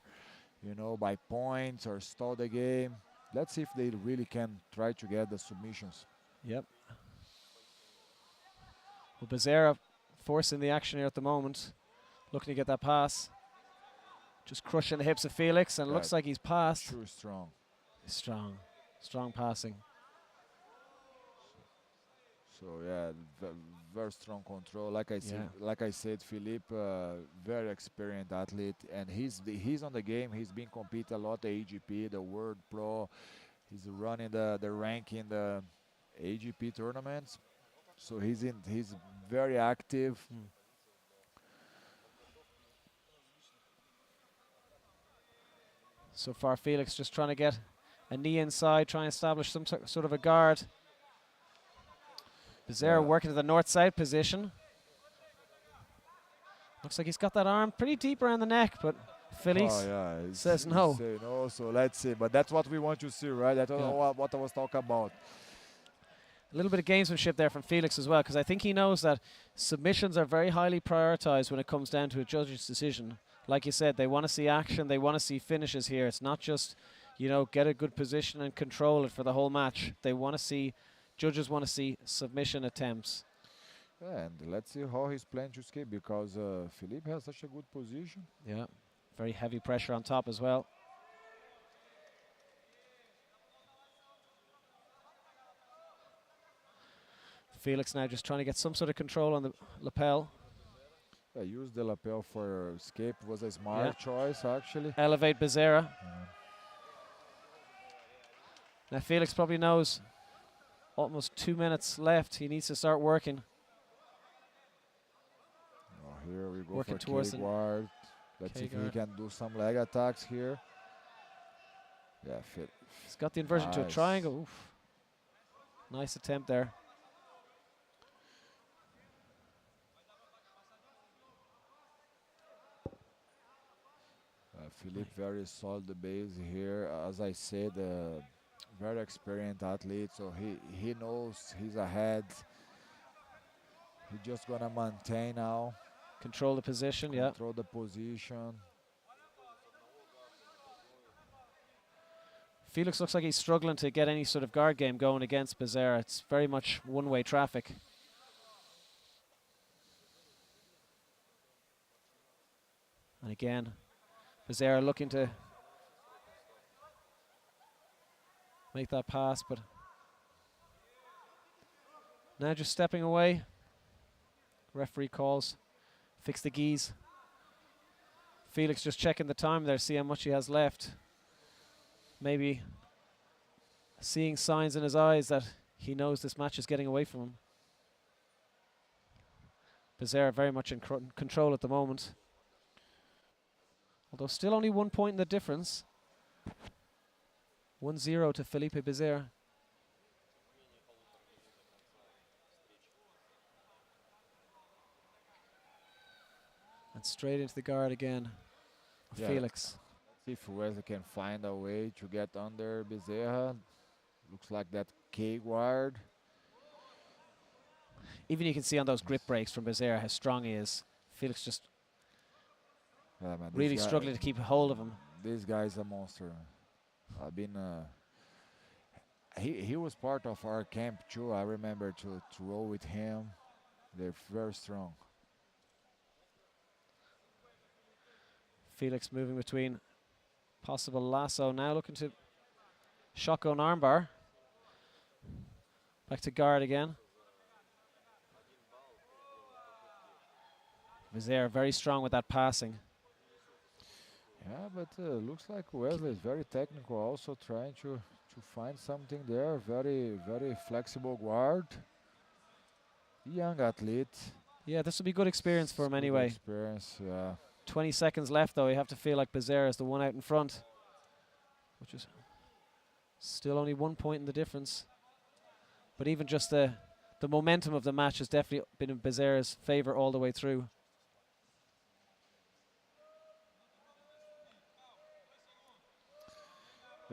by points or stall the game. Let's see if they really can try to get the submissions. Yep. Well, Bezerra forcing the action here at the moment. Looking to get that pass. Just crushing the hips of Felix, and it looks like he's passed. Sure strong. Strong. Strong passing. So yeah, very strong control. Like I said, Philippe, very experienced athlete, and he's on the game. He's been competing a lot at AGP, the World Pro. He's running the rank in the AGP tournaments. So he's very active. So far, Felix just trying to get a knee inside, trying to establish some sort of a guard. Becerra working to the north-south position. Looks like he's got that arm pretty deep around the neck, but Felix says no. Say no. So let's see. But that's what we want to see, right? That's what I was talking about. A little bit of gamesmanship there from Felix as well, because I think he knows that submissions are very highly prioritized when it comes down to a judge's decision. Like you said, they want to see action, they want to see finishes here. It's not just, you know, get a good position and control it for the whole match. They want to see, judges want to see submission attempts. Yeah, and let's see how he's planning to escape, because Philippe has such a good position. Yeah, very heavy pressure on top as well. Felix now just trying to get some sort of control on the lapel. Yeah, use the lapel for escape was a smart choice, actually. Elevate Becerra. Now Felix probably knows almost 2 minutes left. He needs to start working. Oh, here we go Working for towards K-guard. Let's see if he can do some leg attacks here. Yeah, he's got the inversion to a triangle. Oof. Nice attempt there. Philippe very solid base here. As I said, very experienced athlete, so he knows he's ahead. He's just gonna maintain now. Control the position, Control the position. Felix looks like he's struggling to get any sort of guard game going against Becerra. It's very much one-way traffic. And again, Becerra looking to make that pass, but now just stepping away. Referee calls, fix the geese. Felix just checking the time there, see how much he has left. Maybe seeing signs in his eyes that he knows this match is getting away from him. Becerra very much in control at the moment. Although still only 1 point in the difference. 1-0 to Felipe Becerra. And straight into the guard again. Felix. See if Wesley can find a way to get under Becerra. Looks like that K-guard. Even you can see on those grip breaks from Becerra how strong he is. Felix just really struggling to keep a hold of him. This guy's a monster. I've been. He was part of our camp too. I remember to roll with him. They're very strong. Felix moving between possible lasso now, looking to shotgun armbar. Back to guard again. Becerra very strong with that passing. Yeah, but looks like Wesley is very technical, also trying to find something there. Very, very flexible guard. Young athlete. Yeah, this will be good experience for him anyway. Experience, yeah. 20 seconds left though. You have to feel like Becerra is the one out in front, which is still only 1 point in the difference. But even just the momentum of the match has definitely been in Becerra's favor all the way through.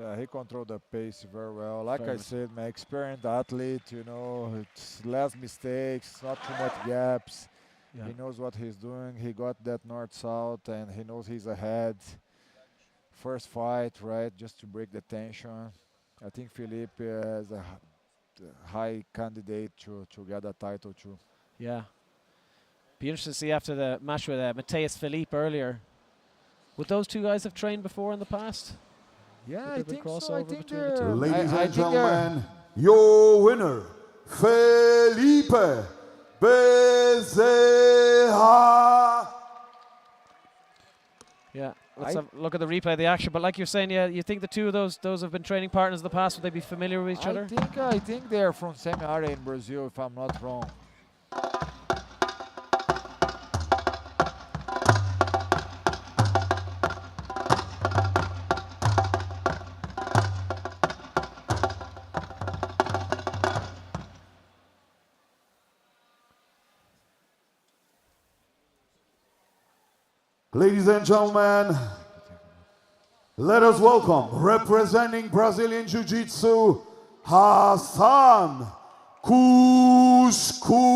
Yeah, he controlled the pace very well. Like I said, my experienced athlete, you know, it's less mistakes, not too much gaps. Yeah. He knows what he's doing. He got that north-south, and he knows he's ahead. First fight, right, just to break the tension. I think Felipe is a high candidate to get a title too. Yeah. Be interesting to see after the match with Mateus Felipe earlier. Would those two guys have trained before in the past? Yeah, A I bit of a think so. I crossover think between the they're. two. Ladies I and think they're. gentlemen, your winner, Felipe Bezerra. Yeah, let's I- have a look at the replay of the action. But like you're saying, yeah, you think the two of those have been training partners in the past? Would they be familiar with each other? I think they're from same area in Brazil, if I'm not wrong. Ladies and gentlemen, let us welcome, representing Brazilian Jiu-Jitsu, Hassan Couscous.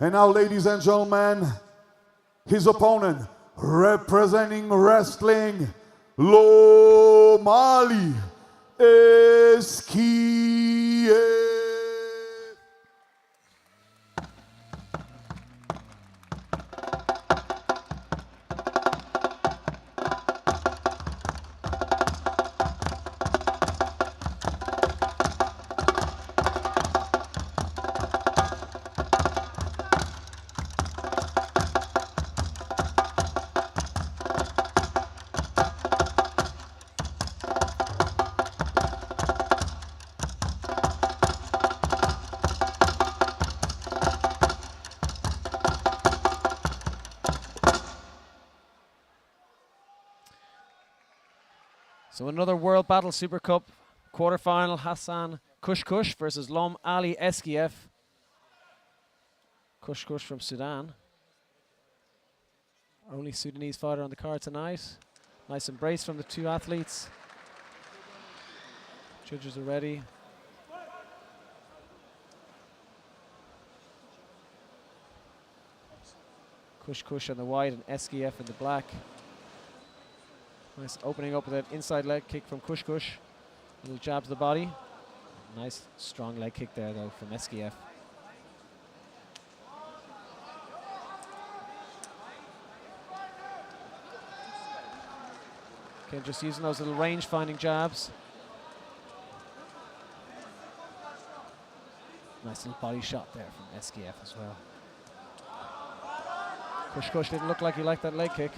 And now, ladies and gentlemen, his opponent, representing wrestling, Lomali Esquie. So another World Battle Super Cup quarterfinal, Hassan Couscous versus Lom Ali Eskiev. Couscous from Sudan. Only Sudanese fighter on the card tonight. Nice embrace from the two athletes. Judges are ready. Couscous on the white and Eskiev in the black. Nice opening up with an inside leg kick from Couscous. Little jab to the body. Nice strong leg kick there though from Eskiev. Okay, just using those little range finding jabs. Nice little body shot there from Eskiev as well. Couscous didn't look like he liked that leg kick.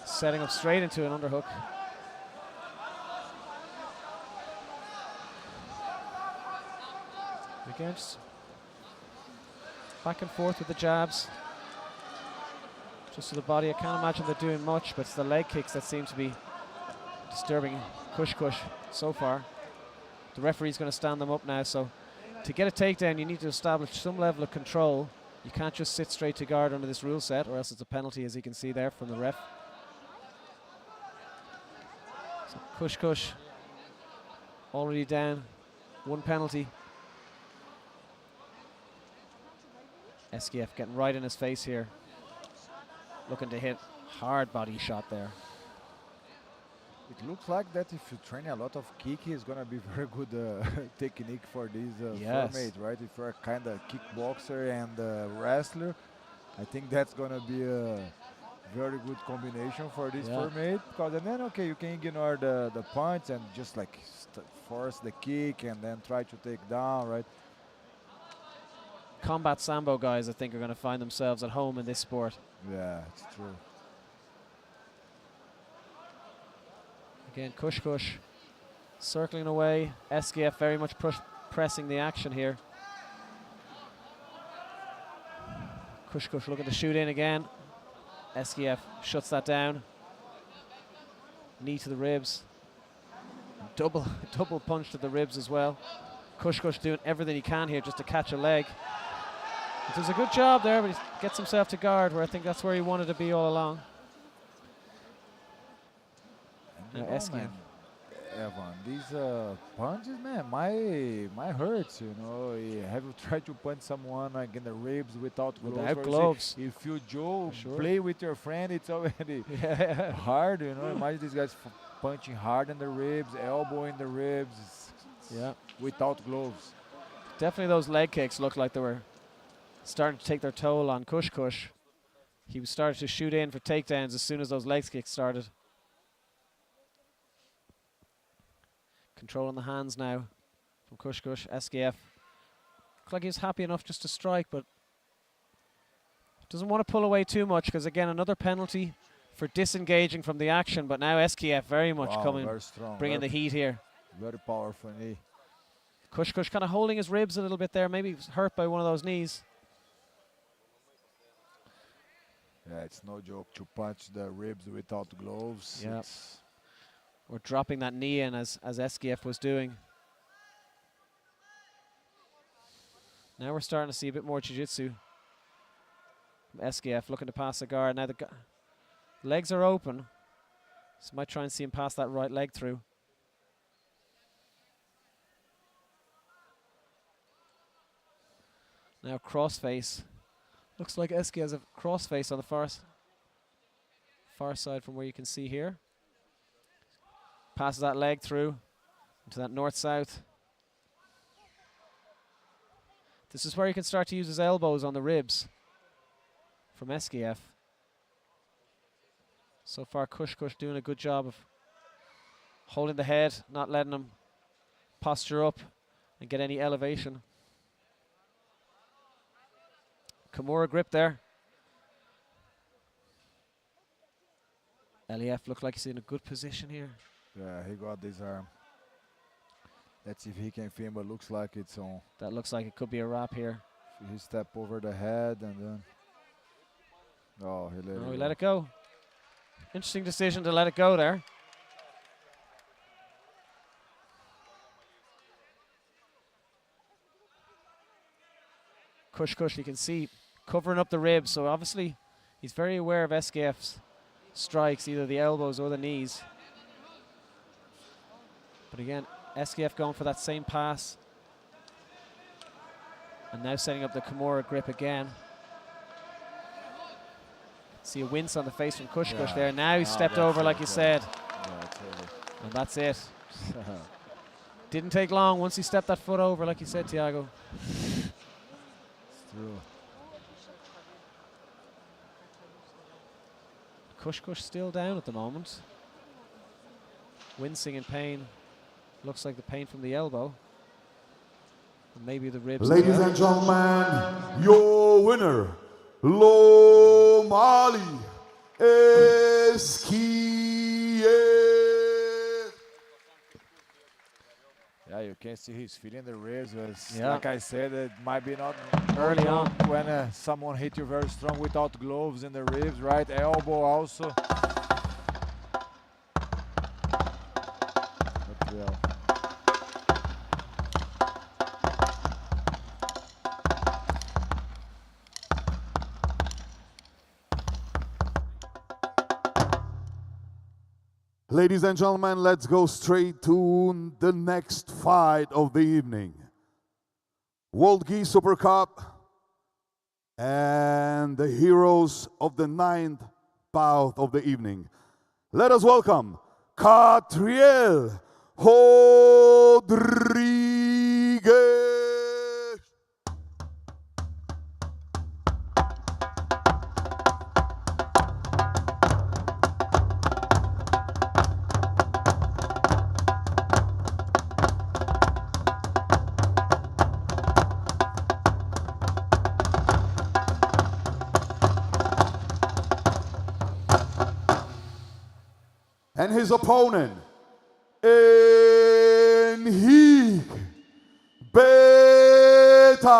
Setting up straight into an underhook. Again, just back and forth with the jabs. Just to the body. I can't imagine they're doing much, but it's the leg kicks that seem to be disturbing Couscous so far. The referee's going to stand them up now, so to get a takedown you need to establish some level of control. You can't just sit straight to guard under this rule set, or else it's a penalty, as you can see there from the ref. So Couscous already down, one penalty. Eskiev getting right in his face here, looking to hit hard body shot there. It looks like that if you train a lot of kick, it's gonna be very good technique for this Yes. format, right? If you're a kind of kickboxer and wrestler, I think that's gonna be a very good combination for this format. Because and then you can ignore the punch and just like force the kick and then try to take down, right? Combat Sambo guys, I think, are going to find themselves at home in this sport. Yeah, it's true. Again, Couscous circling away. Eskiev very much pressing the action here. Couscous looking to shoot in again. Eskiev shuts that down. Knee to the ribs. Double punch to the ribs as well. Couscous doing everything he can here just to catch a leg. He does a good job there, but he gets himself to guard, where I think that's where he wanted to be all along. Now Eskiev. Evan, these punches, man, my hurts. You know, have you tried to punch someone like in the ribs without gloves? Without Or gloves. if you Joe Sure. play with your friend, it's already hard. You know, imagine these guys punching hard in the ribs, elbow in the ribs, Yeah. without gloves. Definitely those leg kicks looked like they were starting to take their toll on Kush. He was starting to shoot in for takedowns as soon as those leg kicks started. Controlling the hands now from Kush. SKF. Looks like he's happy enough just to strike, but doesn't want to pull away too much because, again, another penalty for disengaging from the action. But now SKF very much coming, very strong, bringing the heat here. Very powerful knee. Kush kind of holding his ribs a little bit there. Maybe he was hurt by one of those knees. Yeah, it's no joke to punch the ribs without gloves. Yeah. It's Or dropping that knee in as SKF was doing. Now we're starting to see a bit more jiu-jitsu. SKF looking to pass the guard. Now the legs are open. So might try and see him pass that right leg through. Now crossface. Looks like SKF has a crossface on the far side from where you can see here. Passes that leg through into that north-south. This is where he can start to use his elbows on the ribs from SKF. So far, Kush doing a good job of holding the head, not letting him posture up and get any elevation. Kimura grip there. LEF looked like he's in a good position here. yeah, he got this arm. Let's see if he can film, but looks like it's on. That looks like it could be a wrap here. He step over the head and then. Oh, he let it Oh, he go. let it go. Interesting decision to let it go there. Kush, you can see covering up the ribs. So obviously he's very aware of SKF's strikes, either the elbows or the knees. But again, SKF going for that same pass. And now setting up the Kimura grip again. See a wince on the face from Kush there. Now he stepped over, like you said. Yeah, totally. And that's it. Didn't take long once he stepped that foot over, like you said, Thiago. It's true. Kush still down at the moment. Wincing in pain. Looks like the pain from the elbow. And maybe the ribs. Ladies and gentlemen, your winner, Lomali Esquie. Yeah, you can see he's feeling the ribs. Yeah. Like I said, it might be not Early on. when someone hit you very strong without gloves in the ribs, right? Elbow also. But, yeah. Ladies and gentlemen, let's go straight to the next fight of the evening. World Gi Super Cup and the heroes of the ninth bout of the evening. Let us welcome Catriel Rodriguez. And his opponent, Enrique Beta.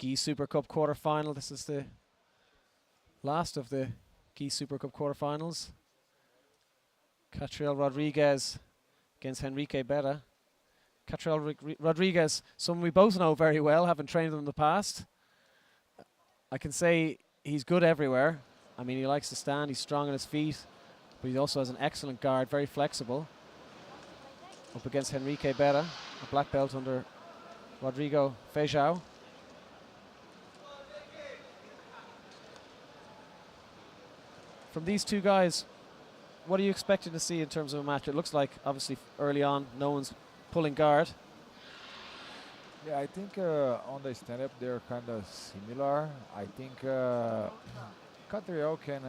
Gi Super Cup quarter-final. This is the last of the Gi Super Cup quarter-finals. Catriel Rodriguez against Henrique Berra. Catriel Rodriguez, someone we both know very well, having trained him in the past. I can say he's good everywhere. I mean, he likes to stand, he's strong on his feet, but he also has an excellent guard, very flexible. Up against Henrique Berra, a black belt under Rodrigo Feijão. From these two guys, what are you expecting to see in terms of a match? It looks like, obviously, early on, no one's pulling guard. Yeah, I think on the stand-up they're kind of similar. I think Catriel can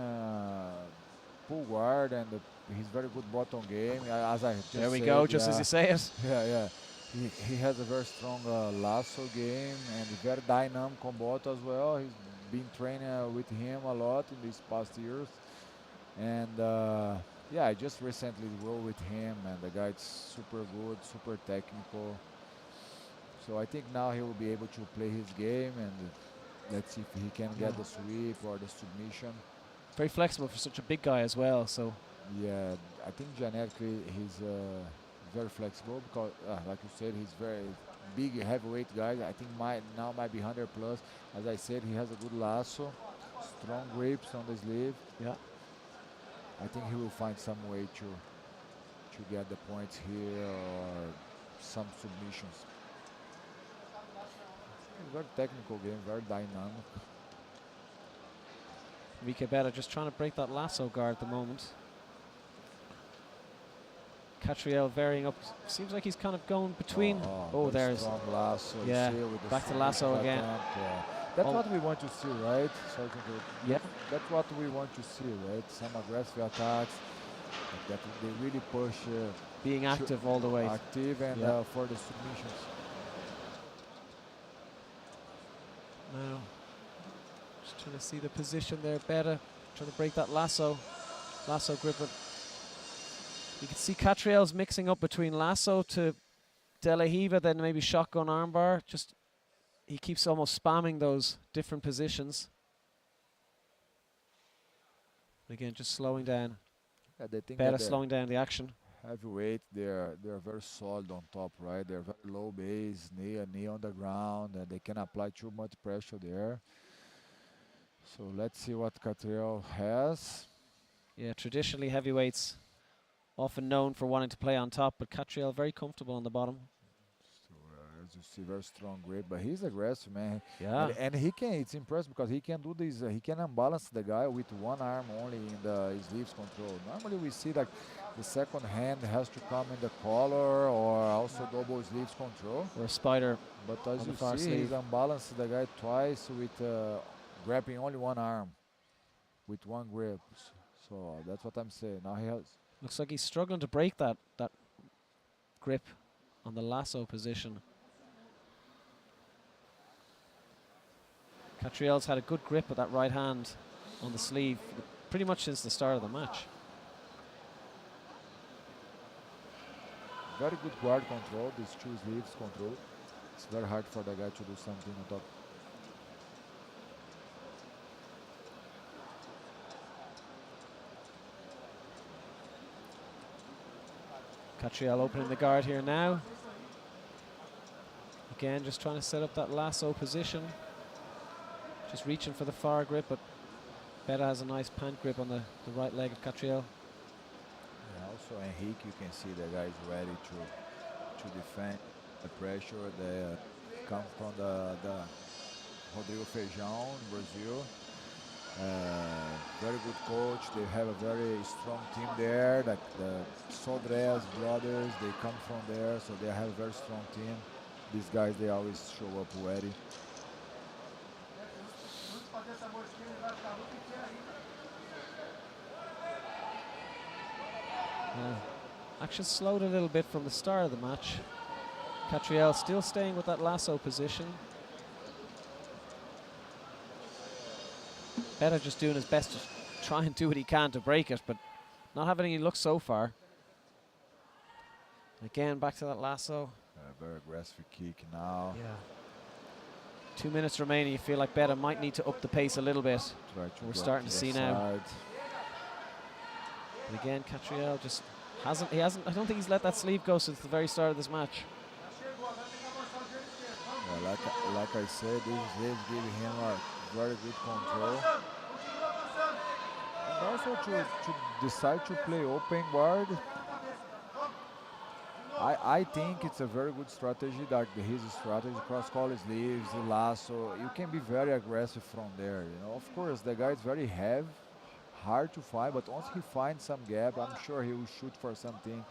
pull guard, and he's very good bottom game. As I just there we said, go, just as you say it. Yeah. He has a very strong lasso game and very dynamic on bot as well. He's been training with him a lot in these past years. And yeah, I just recently rolled with him, and the guy is super good, super technical. So I think now he will be able to play his game, and let's see if he can get the sweep or the submission. Very flexible for such a big guy as well. So yeah, I think genetically he's very flexible because, like you said, he's very big, heavyweight guy. I think now might be 100 plus. As I said, he has a good lasso, strong grips on the sleeve. Yeah. I think he will find some way to get the points here or some submissions. Very technical game, very dynamic. Henrique Berra just trying to break that lasso guard at the moment. Catriel varying up. Seems like he's kind of going between. Oh, there's strong lasso. Yeah, back to lasso again. Yeah. That's what we want to see, right? Yeah. That's what we want to see, right? Some aggressive attacks that they really push. Being active all the way. Active and for the submissions. Now, just trying to see the position there. Berra trying to break that lasso grip. You can see Catriel's mixing up between lasso to De La Hiva, then maybe shotgun armbar. Just he keeps almost spamming those different positions. Again, just slowing down. Yeah, they think Berra slowing down the action. Heavyweight, they're very solid on top, right? They're very low base, knee on the ground, and they can apply too much pressure there. So let's see what Catriel has. Yeah, traditionally heavyweights often known for wanting to play on top, but Catriel very comfortable on the bottom. So as you see, very strong grip, but he's aggressive, man. Yeah. And he can, it's impressive because he can do this, he can unbalance the guy with one arm only in the sleeves control. Normally we see like the second hand has to come in the collar or also double sleeves control. Or a spider. But as you far see, sleeve. he's unbalanced the guy twice with grabbing only one arm with one grip. So that's what I'm saying. Now he has. Looks like he's struggling to break that grip on the lasso position. Catriel's had a good grip with that right hand on the sleeve pretty much since the start of the match. Very good guard control, these two sleeves control. It's very hard for the guy to do something on top. Catriel opening the guard here now. Again, just trying to set up that lasso position. Just reaching for the far grip, but Berra has a nice pant grip on the right leg of Catriel. Yeah, also Henrique, you can see the guy is ready to defend the pressure. They come from the Rodrigo Feijão in Brazil. Very good coach. They have a very strong team there. Like the Sodrés brothers, they come from there, so they have a very strong team. These guys, they always show up ready. Action slowed a little bit from the start of the match. Catriel still staying with that lasso position. Berra just doing his best to try and do what he can to break it, but not having any luck so far. Again, back to that lasso. Very aggressive kick now. Yeah. 2 minutes remaining. You feel like Beta might need to up the pace a little bit. We're starting to see now. But again, Catriel just hasn't. I don't think he's let that sleeve go since the very start of this match. Yeah, like I said, this is giving him a very good control. And also to decide to play open guard. I think it's a very good strategy, like his strategy, cross-collar sleeves, lasso. You can be very aggressive from there. You know, of course, the guy is very heavy, hard to find, but once he finds some gap, I'm sure he will shoot for something,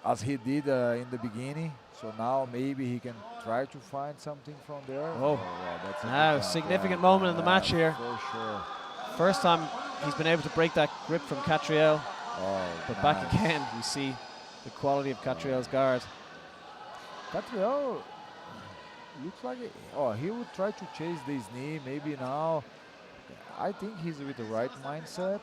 as he did in the beginning. So now maybe he can try to find something from there. Oh, wow, that's a now significant moment in the match here. For sure. First time he's been able to break that grip from Catriel. Oh, But nice. back again, you see the quality of Catriel's guard. Catriel looks like he would try to chase this knee maybe now. I think he's with the right mindset.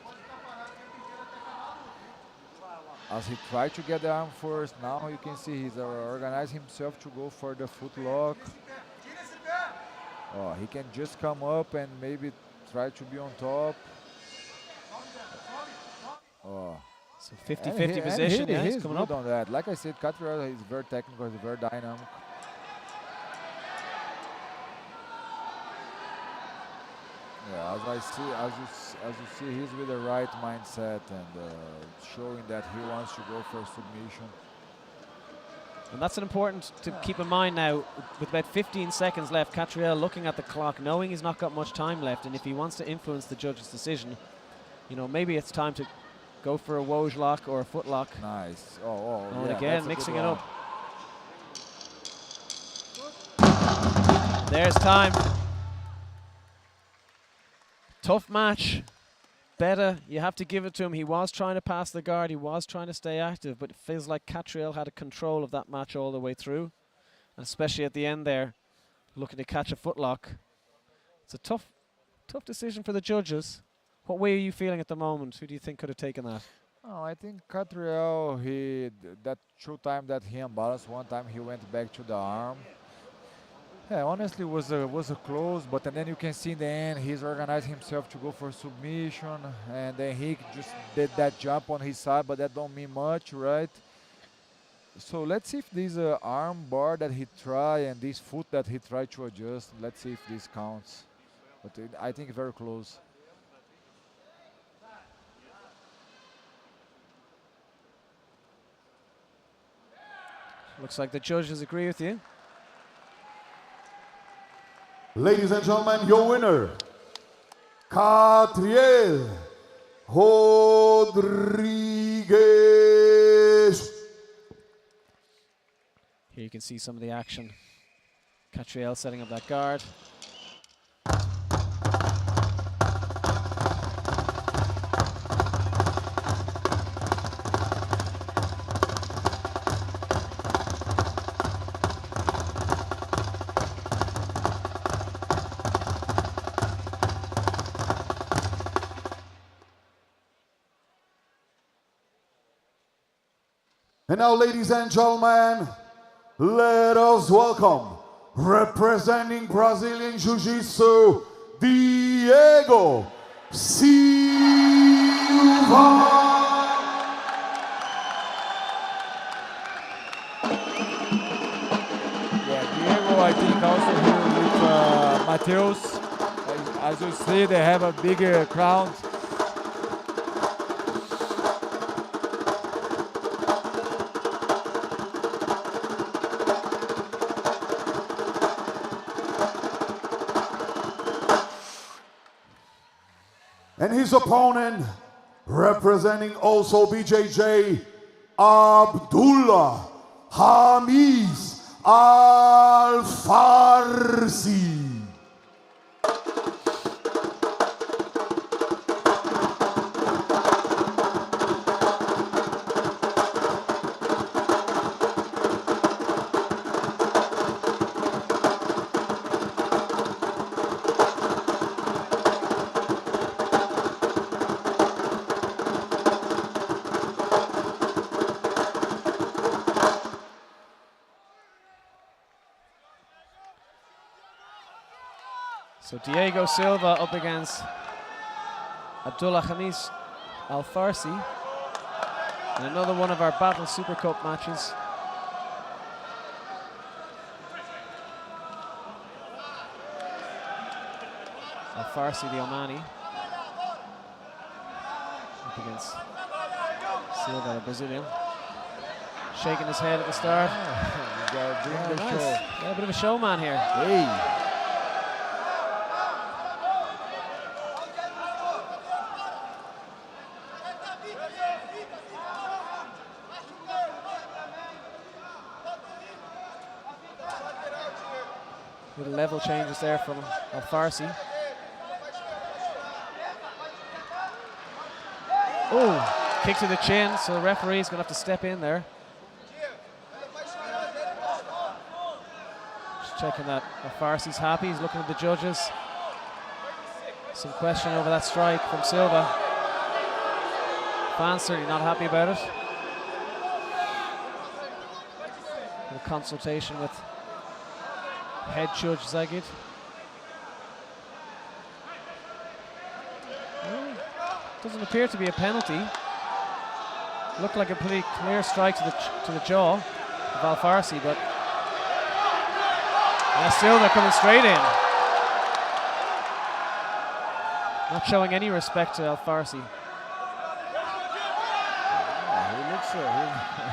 As he tried to get the arm first, now you can see he's organized himself to go for the foot lock. Oh, he can just come up and maybe try to be on top. Oh. So 50-50 position, yeah, he's he's coming good up. on that. Like I said, Catriel is very technical, he's very dynamic. Yeah, as you see, he's with the right mindset and showing that he wants to go for submission. And that's an important to keep in mind now. With about 15 seconds left, Catriel looking at the clock, knowing he's not got much time left, and if he wants to influence the judge's decision, you know, maybe it's time to go for a Woj lock or a foot lock. Nice. And Yeah, again, that's a mixing good it one. up. There's time. Tough match. Beta, you have to give it to him. He was trying to pass the guard. He was trying to stay active, but it feels like Catriel had a control of that match all the way through, and especially at the end there, looking to catch a footlock. It's a tough decision for the judges. What way are you feeling at the moment? Who do you think could have taken that? Oh, I think Catriel, that 2 times that he unbalanced, 1 time he went back to the arm. Yeah, honestly, was a close, but then you can see in the end he's organized himself to go for submission, and then he just did that jump on his side, but that don't mean much, right? So let's see if this arm bar that he tried and this foot that he tried to adjust, let's see if this counts. But I think very close. Looks like the judges agree with you. Ladies and gentlemen, your winner, Catriel Rodriguez. Here you can see some of the action. Catriel setting up that guard. And now, ladies and gentlemen, let us welcome, representing Brazilian Jiu-Jitsu, Diego Silva. Yeah, Diego, I think also here with Mateus. As you see, they have a bigger crowd. And his opponent, representing also BJJ, Abdullah Hamis Al-Farsi. So Diego Silva up against Abdullah Khamis Al Farsi in another one of our Battle Super Cup matches. Al Farsi, the Omani, up against Silva, the Brazilian. Shaking his head at the start. Nice. Yeah, a bit of a showman here. Hey. Little level changes there from Al Farsi. Oh, kick to the chin, so the referee's going to have to step in there. Just checking that Al Farsi's happy. He's looking at the judges. Some question over that strike from Silva. Fans certainly not happy about it. A consultation with head judge Zagid. Doesn't appear to be a penalty. Looked like a pretty clear strike to the jaw of Al Farsi, but still they're coming straight in. Not showing any respect to Al Farsi.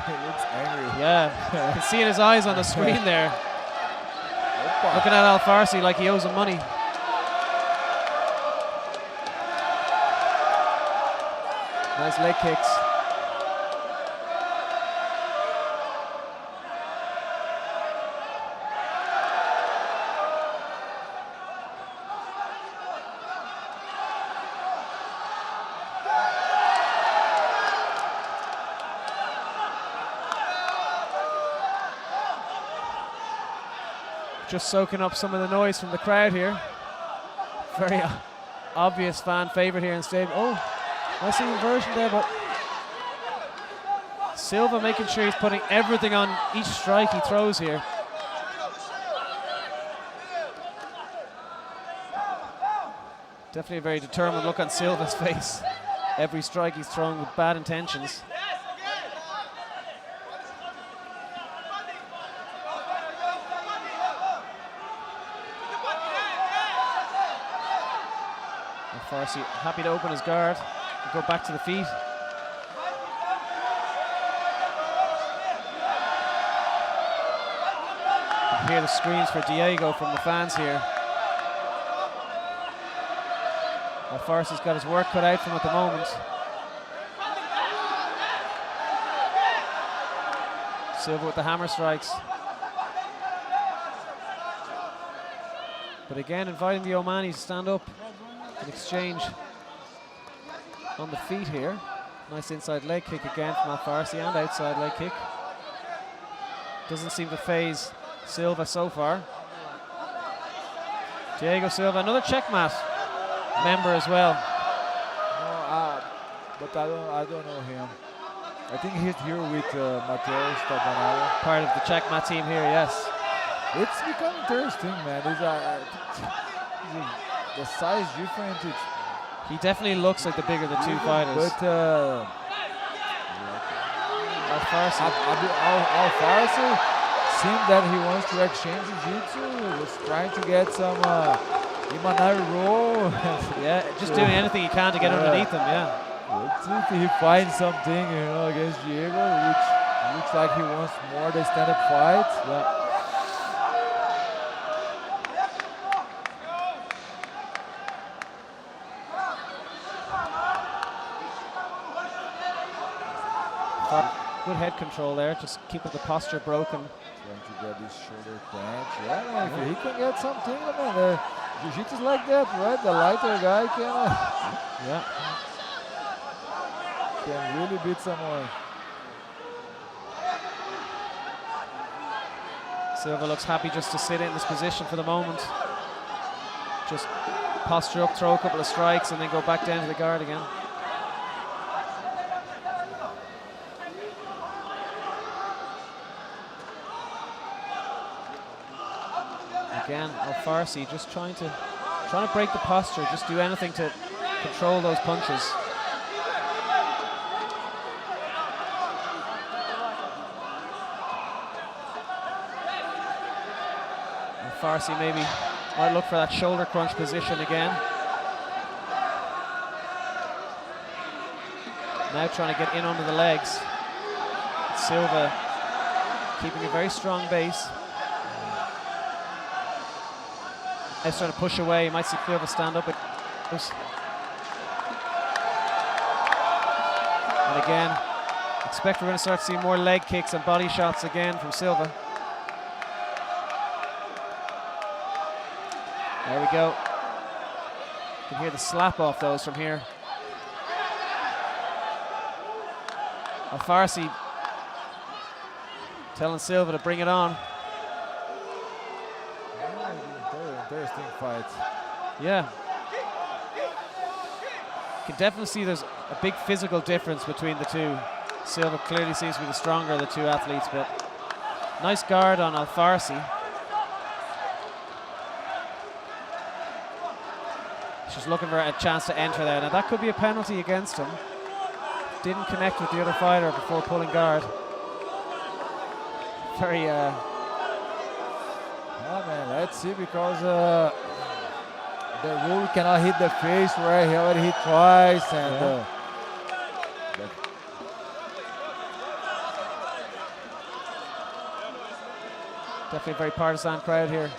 He looks angry. Yeah, you can see in his eyes on the screen there. Looking at Al Farsi like he owes him money. Nice leg kicks. Just soaking up some of the noise from the crowd here. Very obvious fan favorite here in stadium. Oh, nice inversion there, but Silva making sure he's putting everything on each strike he throws here. Definitely a very determined look on Silva's face. Every strike he's throwing with bad intentions. Farsi happy to open his guard and go back to the feet. You can hear the screams for Diego from the fans here. Al Farsi's got his work cut out for him at the moment. Silva with the hammer strikes. But again, inviting the Omanis to stand up. An exchange on the feet here. Nice inside leg kick again from Al Farsi and outside leg kick. Doesn't seem to phase Silva so far. Diego Silva, another checkmat member as well. No, but I don't know him. I think he's here with Mateus Tabanado. Part of the checkmat team here, yes. It's become interesting, man. The size different. He definitely looks like the bigger the two fighters. But Al Farsi. Al Farsi seemed that he wants to exchange jiu-jitsu. He was trying to get some Imanari roll. Yeah, just doing anything he can to get underneath him. Yeah. Let's see if he finds something, against Diego, which looks like he wants more than stand-up fights. Yeah. Good head control there, just keeping the posture broken. Trying to get this shoulder clench. Yeah, man, if he can get something, man, jiu-jitsu is like that, right? The lighter guy can really beat someone. Silva looks happy just to sit in this position for the moment. Just posture up, throw a couple of strikes, and then go back down to the guard again. Again, Al Farsi just trying to Trying to break the posture, just do anything to control those punches. And Farsi maybe might look for that shoulder crunch position again. Now trying to get in under the legs. Silva keeping a very strong base. Now trying to push away. You might see Silva stand up. And again, expect we're going to start seeing more leg kicks and body shots again from Silva. There we go. You can hear the slap off those from here. Farsi telling Silva to bring it on. Interesting fight. Yeah. You can definitely see there's a big physical difference between the two. Silva clearly seems to be the stronger of the two athletes, but nice guard on Farsi. She's looking for a chance to enter there. Now that could be a penalty against him. Didn't connect with the other fighter before pulling guard. Very yeah, man, let's see, because the rule cannot hit the face where he already hit twice, and definitely a very partisan crowd here.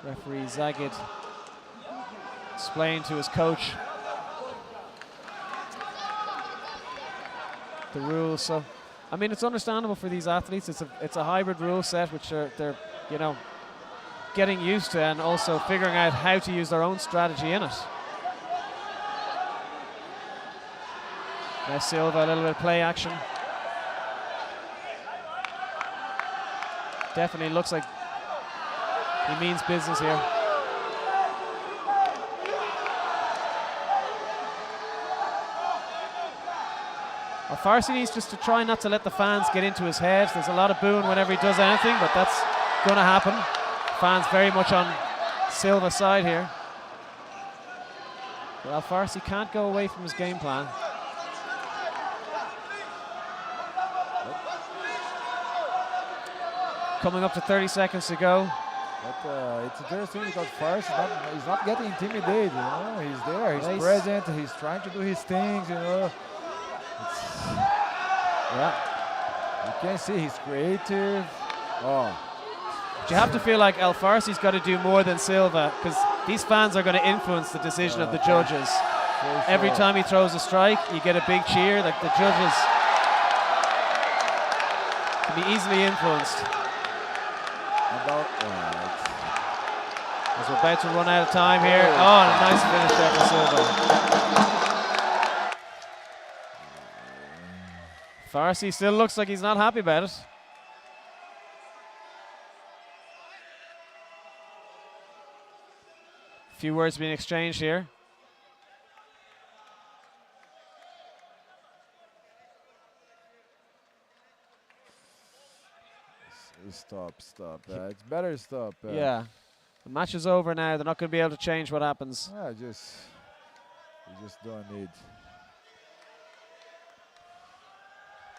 Referee Zagid explained to his coach the rules. So, I mean, it's understandable for these athletes. It's a hybrid rule set, which they're you know, getting used to, and also figuring out how to use their own strategy in it. Now Silva, a little bit of play action. Definitely looks like he means business here. Farsi needs just to try not to let the fans get into his head. There's a lot of booing whenever he does anything, but that's going to happen. Fans very much on Silva's side here. But Farsi can't go away from his game plan. Coming up to 30 seconds to go. But it's interesting because Farsi he's not getting intimidated. You know, he's there, he's present, he's trying to do his things. You know. Yeah, you can see he's creative. Oh, but you have to feel like Farsi's got to do more than Silva, because these fans are going to influence the decision of the judges. Sure. Every time he throws a strike, you get a big cheer. Like, the judges can be easily influenced. As we're about to run out of time here. Oh, and a nice finish there for Silva. Farsi still looks like he's not happy about it. A few words being exchanged here. Stop. It's better stop. Yeah. The match is over now. They're not going to be able to change what happens. Yeah, you just don't need.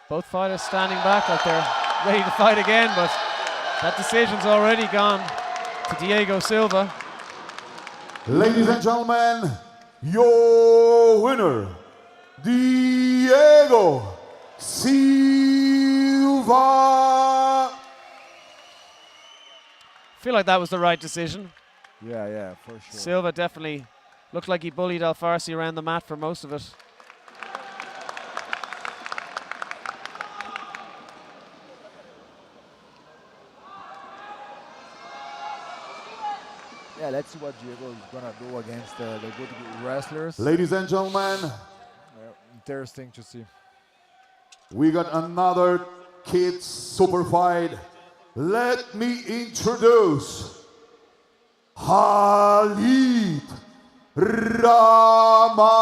Both fighters standing back like they're ready to fight again, but that decision's already gone to Diego Silva. Ladies and gentlemen, your winner, Diego Silva. I feel like that was the right decision. Yeah, for sure. Silva definitely looked like he bullied Farsi around the mat for most of it. Yeah, let's see what Diego is gonna do against the good wrestlers. Ladies and gentlemen, interesting to see. we got another kids super fight. Let me introduce Khalid Ramazanov.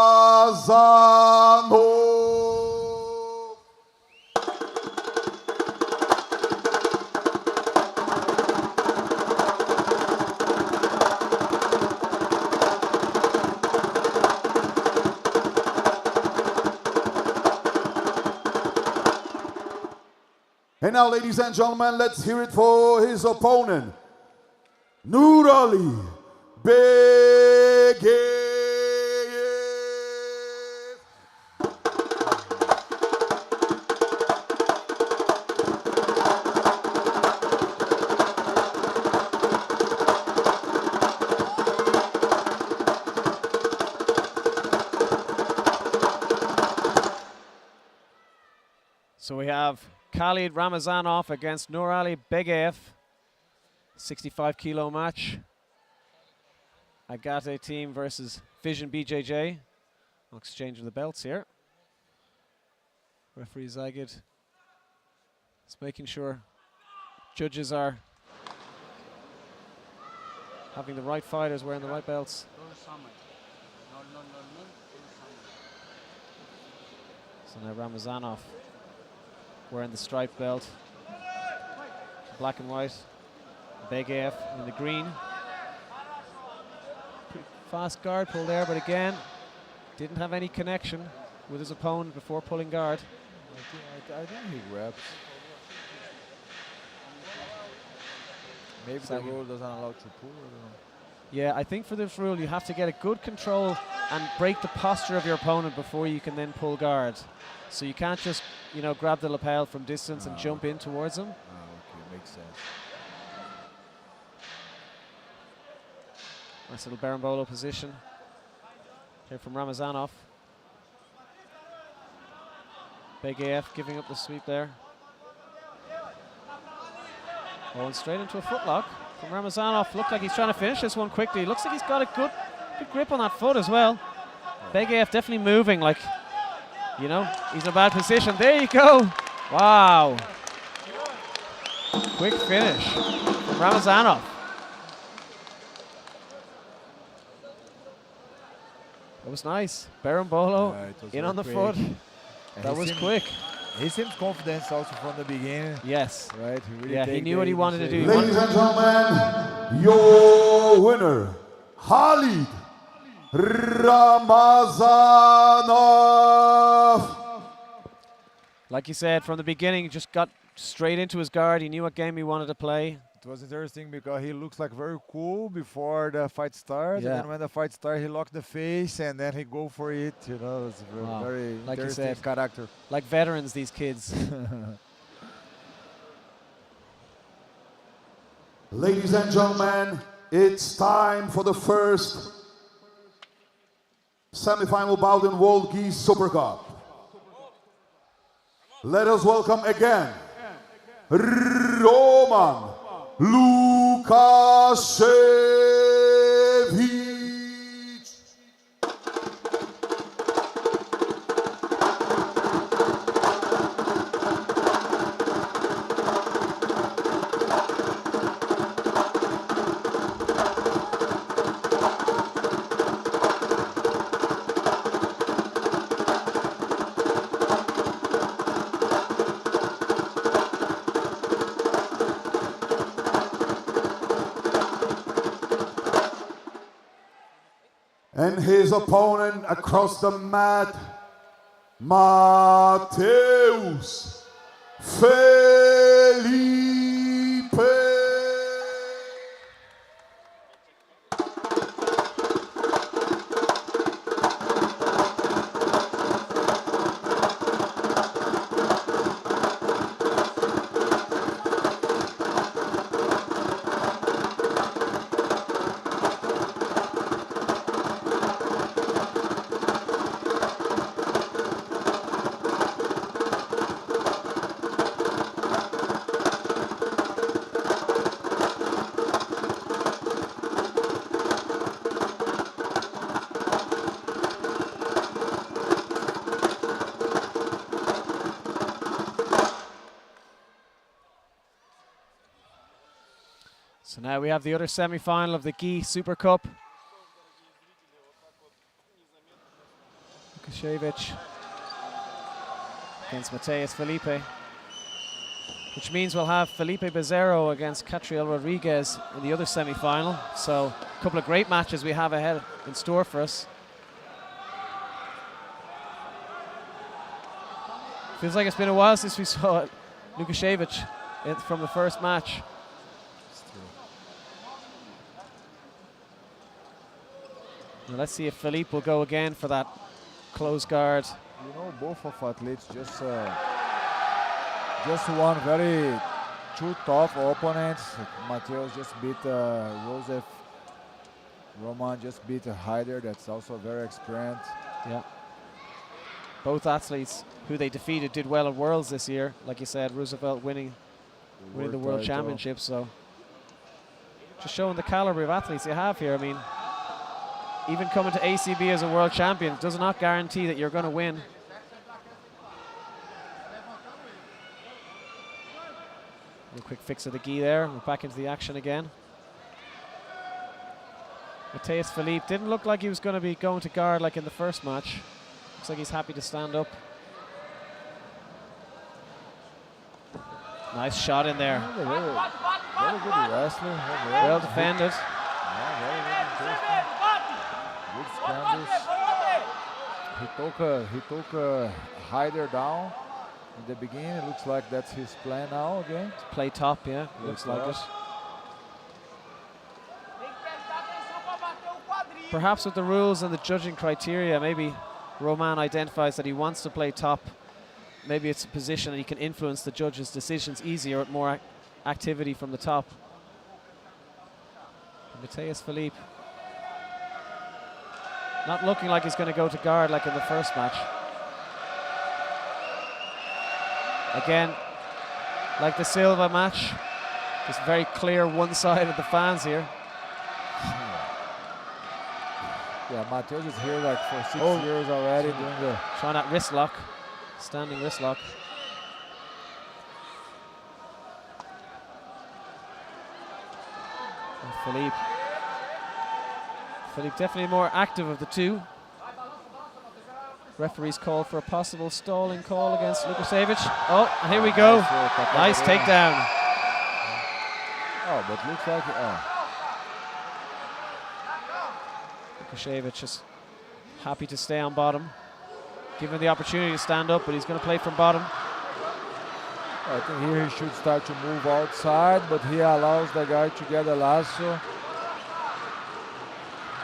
And now, ladies and gentlemen, let's hear it for his opponent, Nurali Big. So we have Khalid Ramazanov against Nurali Begayev, 65 kilo match. Acbjj team versus Vision BJJ. I'll exchange the belts here. Referee Zagid is making sure judges are having the right fighters wearing the right belts. So now Ramazanov wearing the striped belt, black and white. Begayev in the green. Pretty fast guard pull there, but again, didn't have any connection with his opponent before pulling guard. I think he grabs. Maybe the Second. rule doesn't allow to pull. I don't know. Yeah, I think for this rule you have to get a good control and break the posture of your opponent before you can then pull guard. So you can't just, you know, grab the lapel from distance and jump in towards him. Okay, makes sense. Nice little berimbolo position here from Ramazanov. Begayev giving up the sweep there. Going straight into a footlock from Ramazanov. Looked like he's trying to finish this one quickly. Looks like he's got a good grip on that foot as well. Begayev definitely moving, like, you know, he's in a bad position. There you go. Wow. Quick finish from Ramazanov. That was nice. Berimbolo in on the foot. That was quick. He seems confident also from the beginning. Yes. Right. He knew what he wanted to do. Ladies and gentlemen, your winner, Khalid Ramazanov. Like you said, from the beginning, just got straight into his guard. He knew what game he wanted to play. It was interesting because he looks like very cool before the fight starts. Yeah. And when the fight starts, he locked the face and then he go for it. You know, it's very Like you interesting said, character. like veterans, these kids. Ladies and gentlemen, it's time for the first semi-final bout in World Gi Super Cup. Let us welcome again Roman Lukashevich. And his opponent across the mat, Mateus Felipe. So now we have the other semi-final of the Gi Super Cup. Lukashevich against Mateus Felipe, which means we'll have Felipe Becerro against Catriel Rodriguez in the other semi-final. So a couple of great matches we have ahead in store for us. Feels like it's been a while since we saw Lukashevich from the first match. Now let's see if Philippe will go again for that close guard. You know, both of athletes just won very two tough opponents. Mateus just beat Joseph. Roman just beat Hyder, that's also very experienced. Yeah. Both athletes who they defeated did well at Worlds this year. Like you said, Roosevelt winning the World Championship. So just showing the caliber of athletes you have here. I mean, even coming to ACB as a world champion does not guarantee that you're going to win. A quick fix of the gi there. We're back into the action again. Mateus Philippe didn't look like he was going to be going to guard like in the first match. Looks like he's happy to stand up. Nice shot in there. Very good wrestler. Well defended. Good scrambles. He took Hyder down in the beginning. It looks like that's his plan now again. To play top, yeah. Looks like it. Perhaps with the rules and the judging criteria, maybe Roman identifies that he wants to play top. Maybe it's a position that he can influence the judges' decisions easier with more activity from the top. Mateus Philippe not looking like he's going to go to guard like in the first match. Again, like the Silva match, just very clear one side of the fans here. Yeah, Mateus is here like for 6 years already doing the... Trying that wrist lock, standing wrist lock. And Philippe definitely more active of the two. Referee's called for a possible stalling call against Lukashevich. Oh, here we go. Nice takedown. Oh, but looks like... Lukashevich is happy to stay on bottom. Given the opportunity to stand up, but he's going to play from bottom. I think here he should start to move outside, but he allows the guy to get a lasso.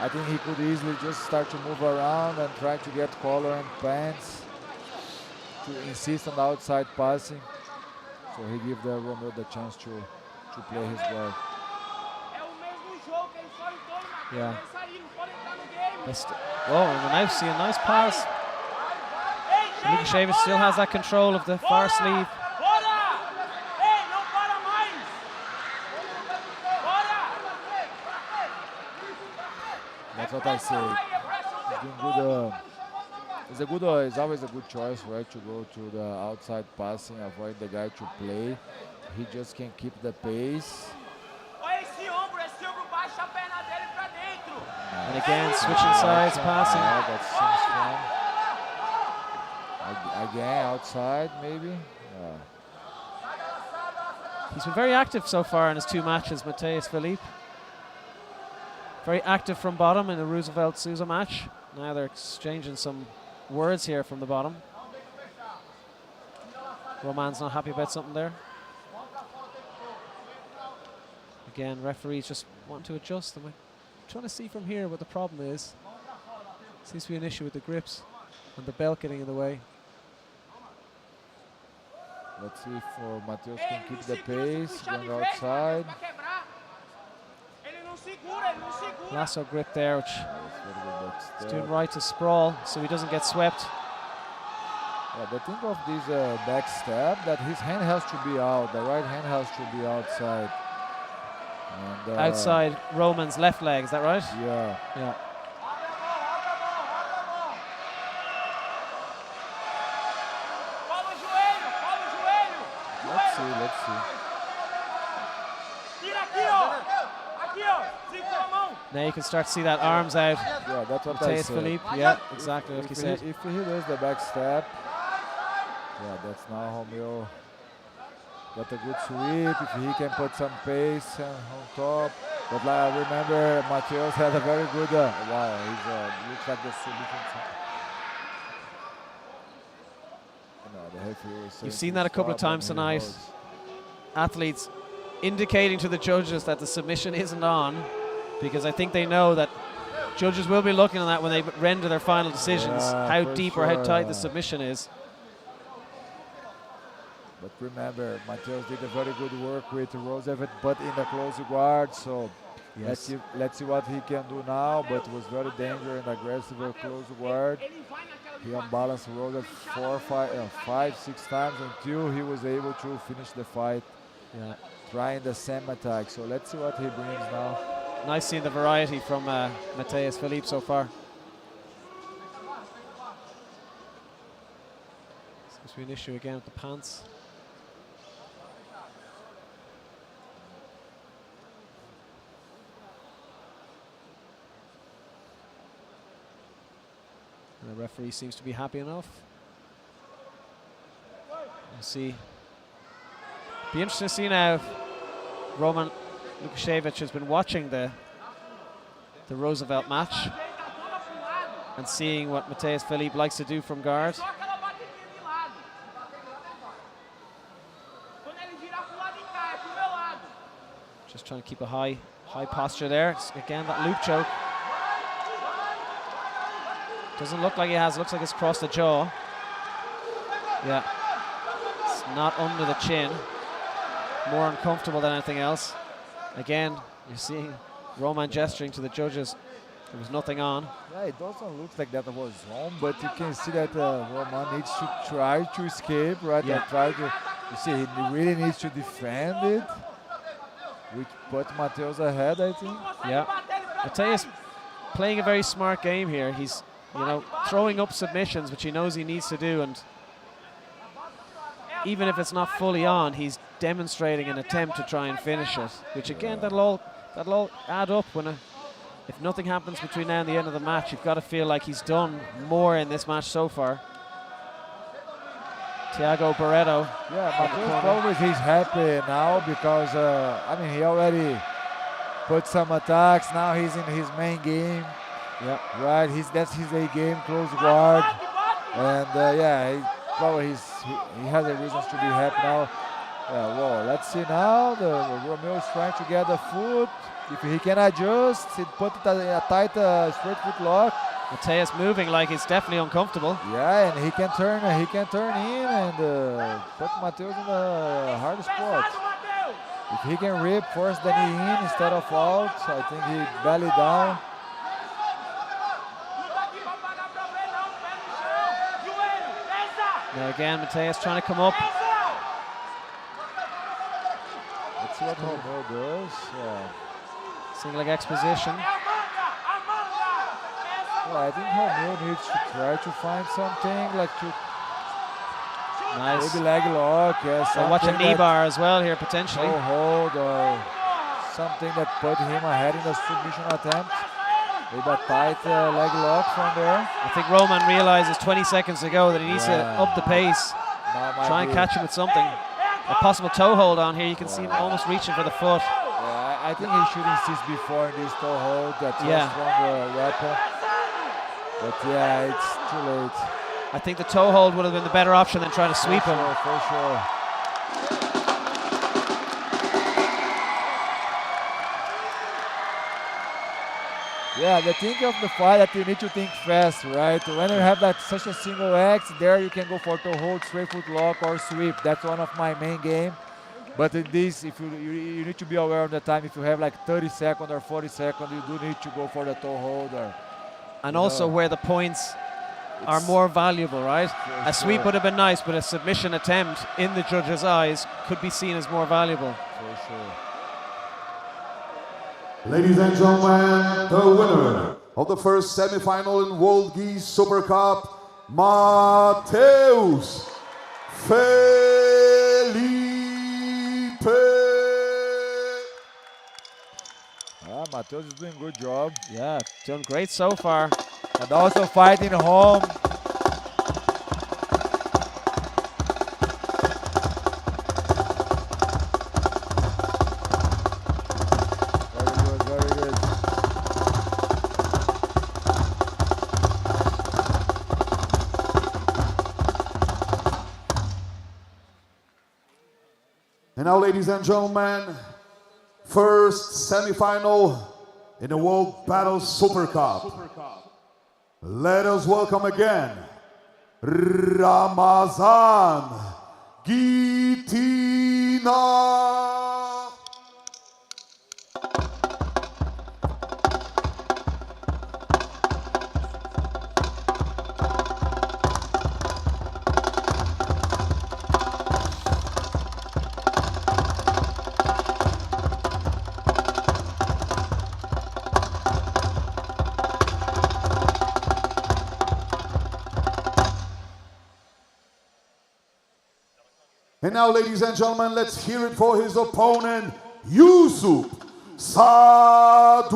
I think he could easily just start to move around and try to get collar and pants to insist on the outside passing. So he gives the Romeo the chance to play his guard. Yeah. Oh, and we're now seeing a nice pass. Lukashevich still has that control of the far sleeve. That's what I say. He's doing good. It's always a good choice, right, to go to the outside passing, avoid the guy to play. He just can keep the pace. And again, switching sides, passing. Yeah, that seems strong. Again, outside, maybe. He's been very active so far in his two matches, Mateus Philippe. Very active from bottom in the Roosevelt-Souza match. Now they're exchanging some words here from the bottom. Roman's not happy about something there. Again, referees just want to adjust them. I'm trying to see from here what the problem is. Seems to be an issue with the grips and the belt getting in the way. Let's see if Mateus can keep the pace, going outside. Lasso grip there, which is doing right to sprawl so he doesn't get swept. Yeah, but think of this back step, that his hand has to be out, the right hand has to be outside. And, outside Roman's left leg, is that right? Yeah. Yeah. Let's see. Now you can start to see that arms out. Yeah, that's what I Mateus said. Philippe, yeah, exactly like you said. If he does the back step, yeah, that's now Romeo got a good sweep. If he can put some pace on top. But like, remember, Mateus had a very good, wow, he's looks like the solution. No, You've seen that a couple of times tonight. Athletes indicating to the judges that the submission isn't on, because I think they know that judges will be looking at that when they render their final decisions, how deep or how tight the submission is. But remember, Mateus did a very good work with Roosevelt, but in the close guard. So Yes. let's see what he can do now. But it was very dangerous and aggressive close guard. He unbalanced Roosevelt 5, 6 times until he was able to finish the fight. Yeah. Trying the same attack. So let's see what he brings now. Nice seeing the variety from Matheus Felipe so far. Seems to be an issue again with the pants. And the referee seems to be happy enough. We'll see. Be interesting to see now if Roman Lukashevich has been watching the Roosevelt match and seeing what Matheus Felipe likes to do from guard. Just trying to keep a high posture there. Again, that loop choke. Doesn't look like he has, looks like it's across the jaw. Yeah, it's not under the chin. More uncomfortable than anything else. Again, you're seeing Roman gesturing to the judges. There was nothing on. Yeah, it doesn't look like that was on, but you can see that Roman needs to try to escape, right? Yeah. And try to, you see, he really needs to defend it, which put Mateus ahead, I think. Yeah, Matheus playing a very smart game here. He's, you know, throwing up submissions, which he knows he needs to do, and even if it's not fully on, he's demonstrating an attempt to try and finish it, which again, that'll all add up when if nothing happens between now and the end of the match. You've got to feel like he's done more in this match so far. Thiago Barreto. Yeah, Mateus probably he's happy now because, I mean, he already put some attacks. Now he's in his main game. Yeah. Right, that's his A game, close guard. And yeah, he has a reason to be happy now. Yeah, well, let's see now. Romeo is trying to get the foot. If he can adjust, he put it a tight straight foot lock. Matheus moving like he's definitely uncomfortable. Yeah, and he can turn in and put Mateus in the hard spot. If he can rip, force the knee in instead of out, I think he belly down. Now again, Matheus trying to come up. Let's see what Romeo does. Yeah. Single leg exposition. Yeah, I think Romeo needs to try to find something like to Nice. maybe leg lock. Yeah, So watch a knee bar as well here potentially. No hold or something that put him ahead in the submission attempt. Maybe a tight leg lock from there. I think Roman realizes 20 seconds ago that he needs to up the pace. Try and catch him with something. A possible toe hold on here. You can see him almost reaching for the foot. Yeah, I think he should insist before in this toe hold. That's a strong weapon. But yeah, it's too late. I think the toe hold would have been the better option than trying to sweep him. For sure. Yeah, the thing of the fight that you need to think fast, right? When you have that such a single X, there you can go for toe hold, straight foot lock, or sweep. That's one of my main game. But in this, if you need to be aware of the time. If you have like 30 seconds or 40 seconds, you do need to go for the toe hold. And also where the points are more valuable, right? A sweep would have been nice, but a submission attempt in the judge's eyes could be seen as more valuable. For sure. Ladies and gentlemen, the winner of the first semifinal in World Gi Super Cup, Matheus Felipe. Mateus is doing a good job. Yeah, doing great so far. And also fighting home. Very good. now, ladies and gentlemen, first semifinal in the World Battle Super Cup. Let us welcome again Ramazan Gitina. And now, ladies and gentlemen, let's hear it for his opponent, Yusuf Sadulaye.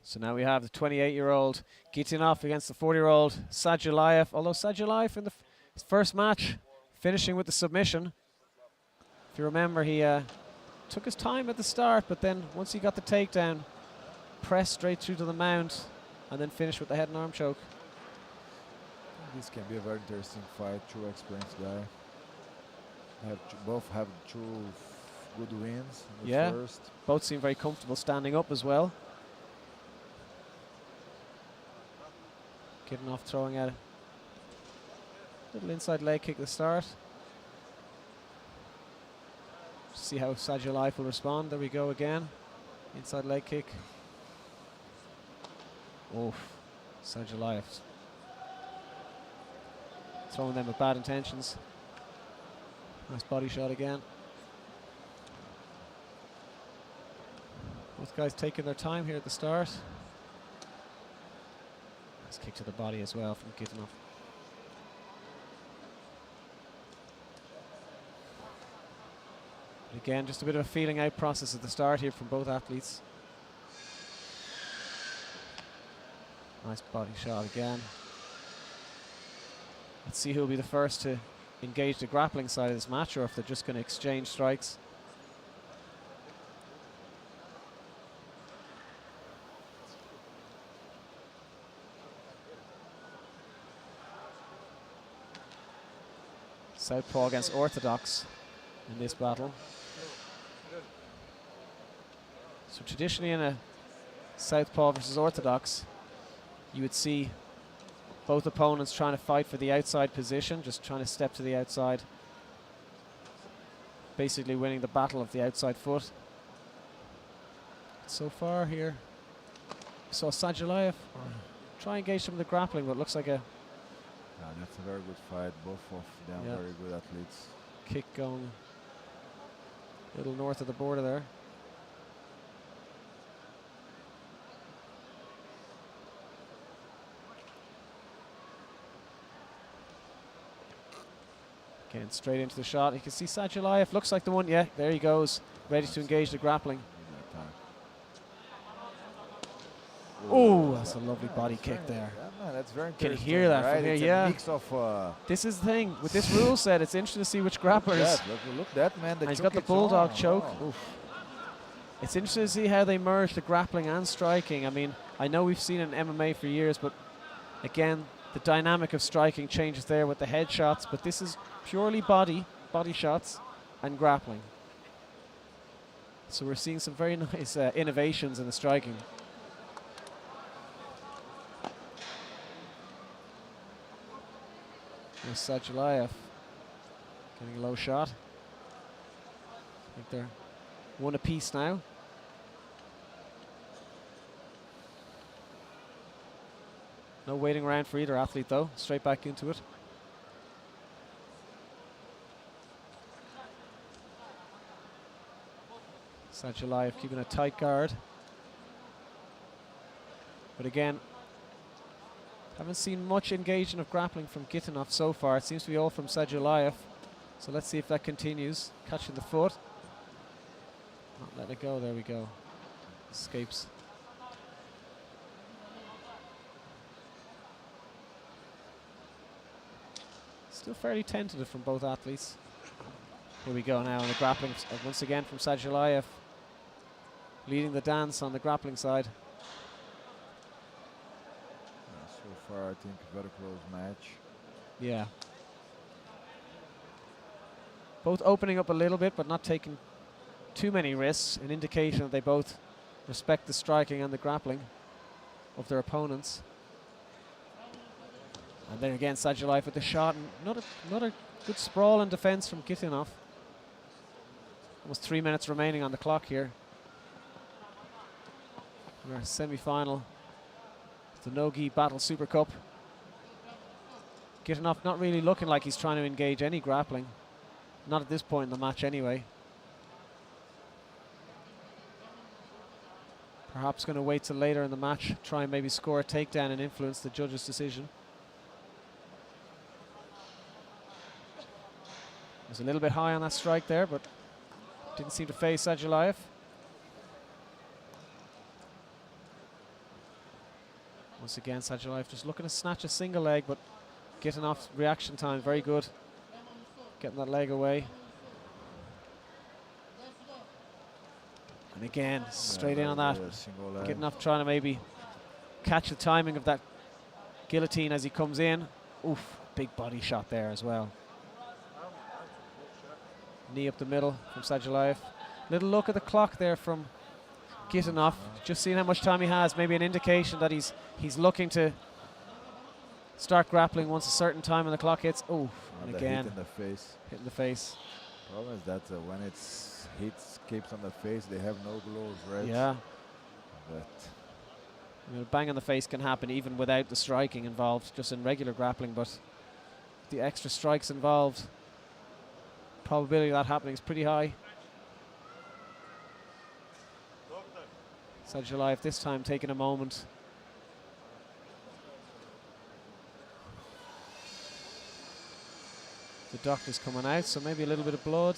So now we have the 28-year-old Gitinov against the 40-year-old Sadulayev. Although Sadulayev in his first match, finishing with the submission. If you remember, he took his time at the start, but then once he got the takedown, pressed straight through to the mount, and then finished with the head and arm choke. This can be a very interesting fight. Two experienced guys. Both have two good wins. Yeah, first. Both seem very comfortable standing up as well. Gitinov throwing out a little inside leg kick at the start. See how Sadulayev will respond. There we go again. Inside leg kick. Oof. Sadulayev throwing them with bad intentions. Nice body shot again. Both guys taking their time here at the start. Nice kick to the body as well from Gitinov. Again, just a bit of a feeling out process at the start here from both athletes. Nice body shot again. Let's see who'll be the first to engage the grappling side of this match, or if they're just going to exchange strikes. Southpaw against orthodox in this battle. So traditionally in a southpaw versus orthodox, you would see both opponents trying to fight for the outside position, just trying to step to the outside, basically winning the battle of the outside foot. So far here, we saw Sadulayev try and engage some of the grappling, but it looks like a That's a very good fight. Both of them very good athletes. kick going a little north of the border there. Again, straight into the shot. You can see Sadulayev looks like the one. Yeah, there he goes, ready to engage the grappling. Oh, that's a lovely body kick there. Yeah, man, that's very Can you interesting. hear that right? from here? It's Yeah. a mix of. This is the thing with this rule set. It's interesting to see which grapplers. Look that man. And he's got the bulldog choke. Oh. Oof. It's interesting to see how they merge the grappling and striking. I mean, I know we've seen it in MMA for years, but again, the dynamic of striking changes there with the head shots. But this is purely body shots, and grappling. So we're seeing some very nice innovations in the striking. There's Sadulayev getting a low shot. I think they're one apiece now. No waiting around for either athlete though, straight back into it. Sadulayev keeping a tight guard. But again, haven't seen much engagement of grappling from Gitinov so far. It seems to be all from Sadulayev. So let's see if that continues. Catching the foot. Not letting it go. There we go. Escapes. Still fairly tentative from both athletes. Here we go now on the grappling once again from Sadulayev. Leading the dance on the grappling side. So far, I think very close match. Yeah. Both opening up a little bit, but not taking too many risks. An indication that they both respect the striking and the grappling of their opponents. And then again, Sadulayev with the shot. And another good sprawl and defense from Gitinov. Almost 3 minutes remaining on the clock here. Our semi-final, the No-Gi Battle Super Cup. Gitinov not really looking like he's trying to engage any grappling. Not at this point in the match anyway. Perhaps going to wait till later in the match, try and maybe score a takedown and influence the judge's decision. Was a little bit high on that strike there, but didn't seem to phase Sadulayev. Once again, Sadulayev just looking to snatch a single leg, but Gitinov's reaction time very good. Getting that leg away. And again, straight in on that. Gitinov trying to maybe catch the timing of that guillotine as he comes in. Oof, big body shot there as well. Knee up the middle from Sadulayev. Little look at the clock there from Gitinov. Just seeing how much time he has, maybe an indication that he's looking to start grappling once a certain time on the clock hits. Oh, and again, hit in the face. Hit in the face. Problem is that when it's escapes on the face, they have no gloves, right? Yeah. But a bang on the face can happen even without the striking involved, just in regular grappling, but the extra strikes involved, probability of that happening is pretty high. Sadulayev this time taking a moment. The doctor's coming out, so maybe a little bit of blood.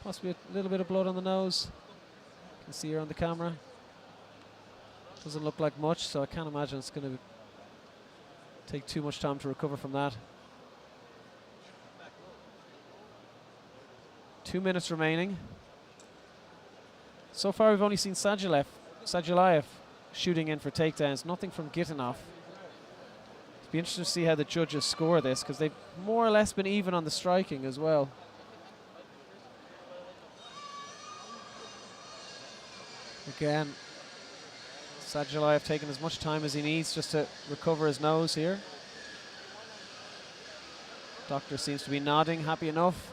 Possibly a little bit of blood on the nose. You can see here on the camera. Doesn't look like much, so I can't imagine it's going to take too much time to recover from that. 2 minutes remaining. So far we've only seen Sadulayev shooting in for takedowns, nothing from Gitinov. It'll be interesting to see how the judges score this, because they've more or less been even on the striking as well. Again, Sadulayev taking as much time as he needs just to recover his nose here. Doctor seems to be nodding, happy enough.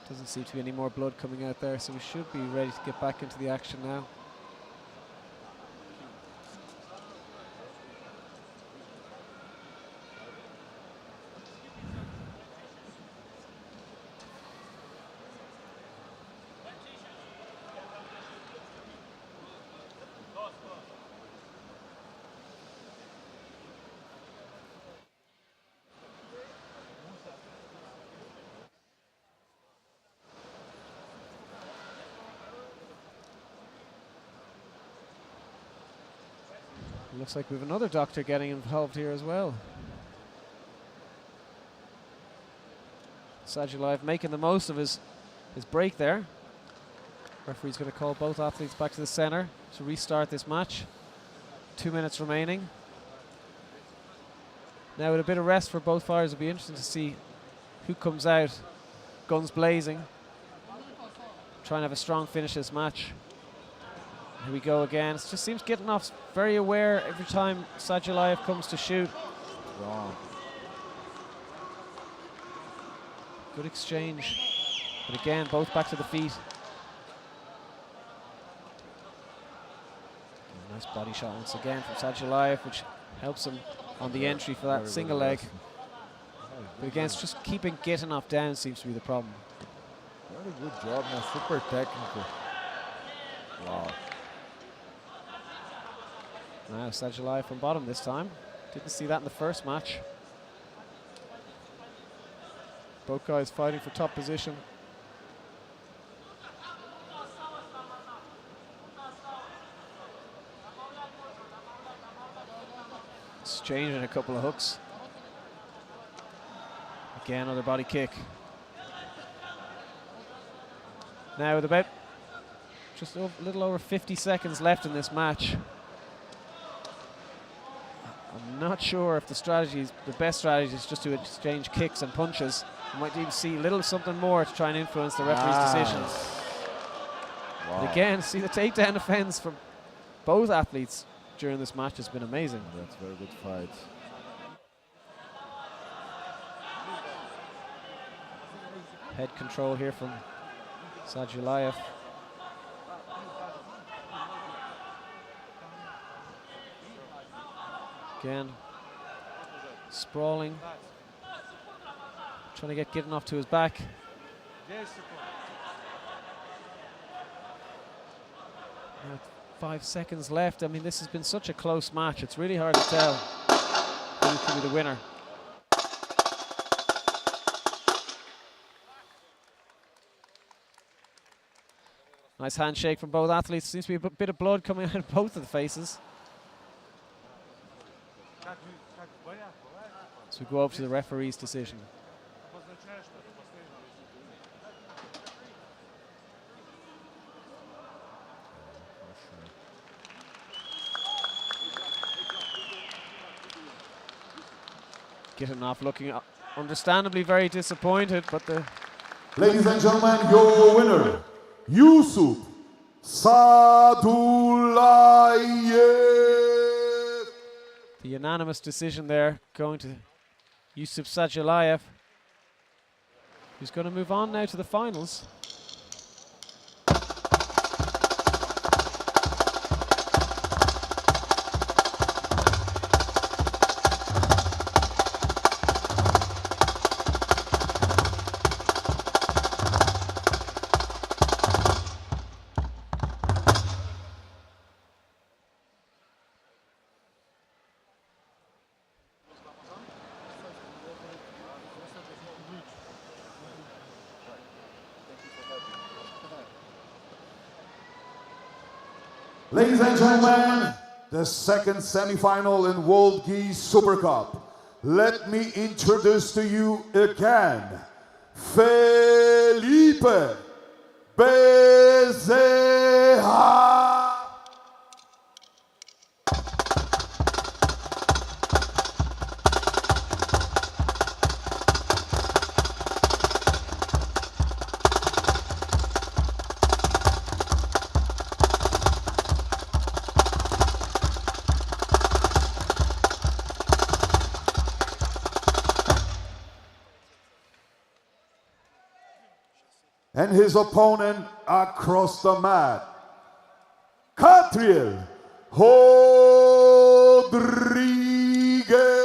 Doesn't seem to be any more blood coming out there, so we should be ready to get back into the action now. Looks like we have another doctor getting involved here as well. Sadulayev making the most of his break there. Referee's going to call both athletes back to the center to restart this match. 2 minutes remaining. Now with a bit of rest for both fighters, it'll be interesting to see who comes out guns blazing. Trying to have a strong finish this match. Here we go again. It just seems Gitinov's very aware every time Sadulayev comes to shoot. wrong. Good exchange. But again, both back to the feet. Nice body shot once again from Sadulayev, which helps him on the entry for that single leg. But again, it's just keeping Gitanov down seems to be the problem. Very good job, man. Super technical. Wow. Now Sajalayev from bottom this time. Didn't see that in the first match. Both guys fighting for top position. Exchanging a couple of hooks. Again, another body kick. Now with about just a little over 50 seconds left in this match. I'm not sure if the best strategy is just to exchange kicks and punches. You might even see a little something more to try and influence the referee's decisions. Wow. And again, see the takedown defense from both athletes during this match has been amazing. That's a very good fight. Head control here from Sajalayev. Again, sprawling, trying to get Gitanov to his back. 5 seconds left. I mean, this has been such a close match. It's really hard to tell who could be the winner. Nice handshake from both athletes. Seems to be a bit of blood coming out of both of the faces. So we go over to the referee's decision. Gitanov looking understandably very disappointed, but the... Ladies and gentlemen, your winner, Yusuf Sadulayev. The unanimous decision there going to Yusuf Sajalayev, who's going to move on now to the finals. Ladies and gentlemen, the second semi-final in World Gi Super Cup. Let me introduce to you again, Felipe Bezerra. And his opponent across the mat, Catriel Rodriguez.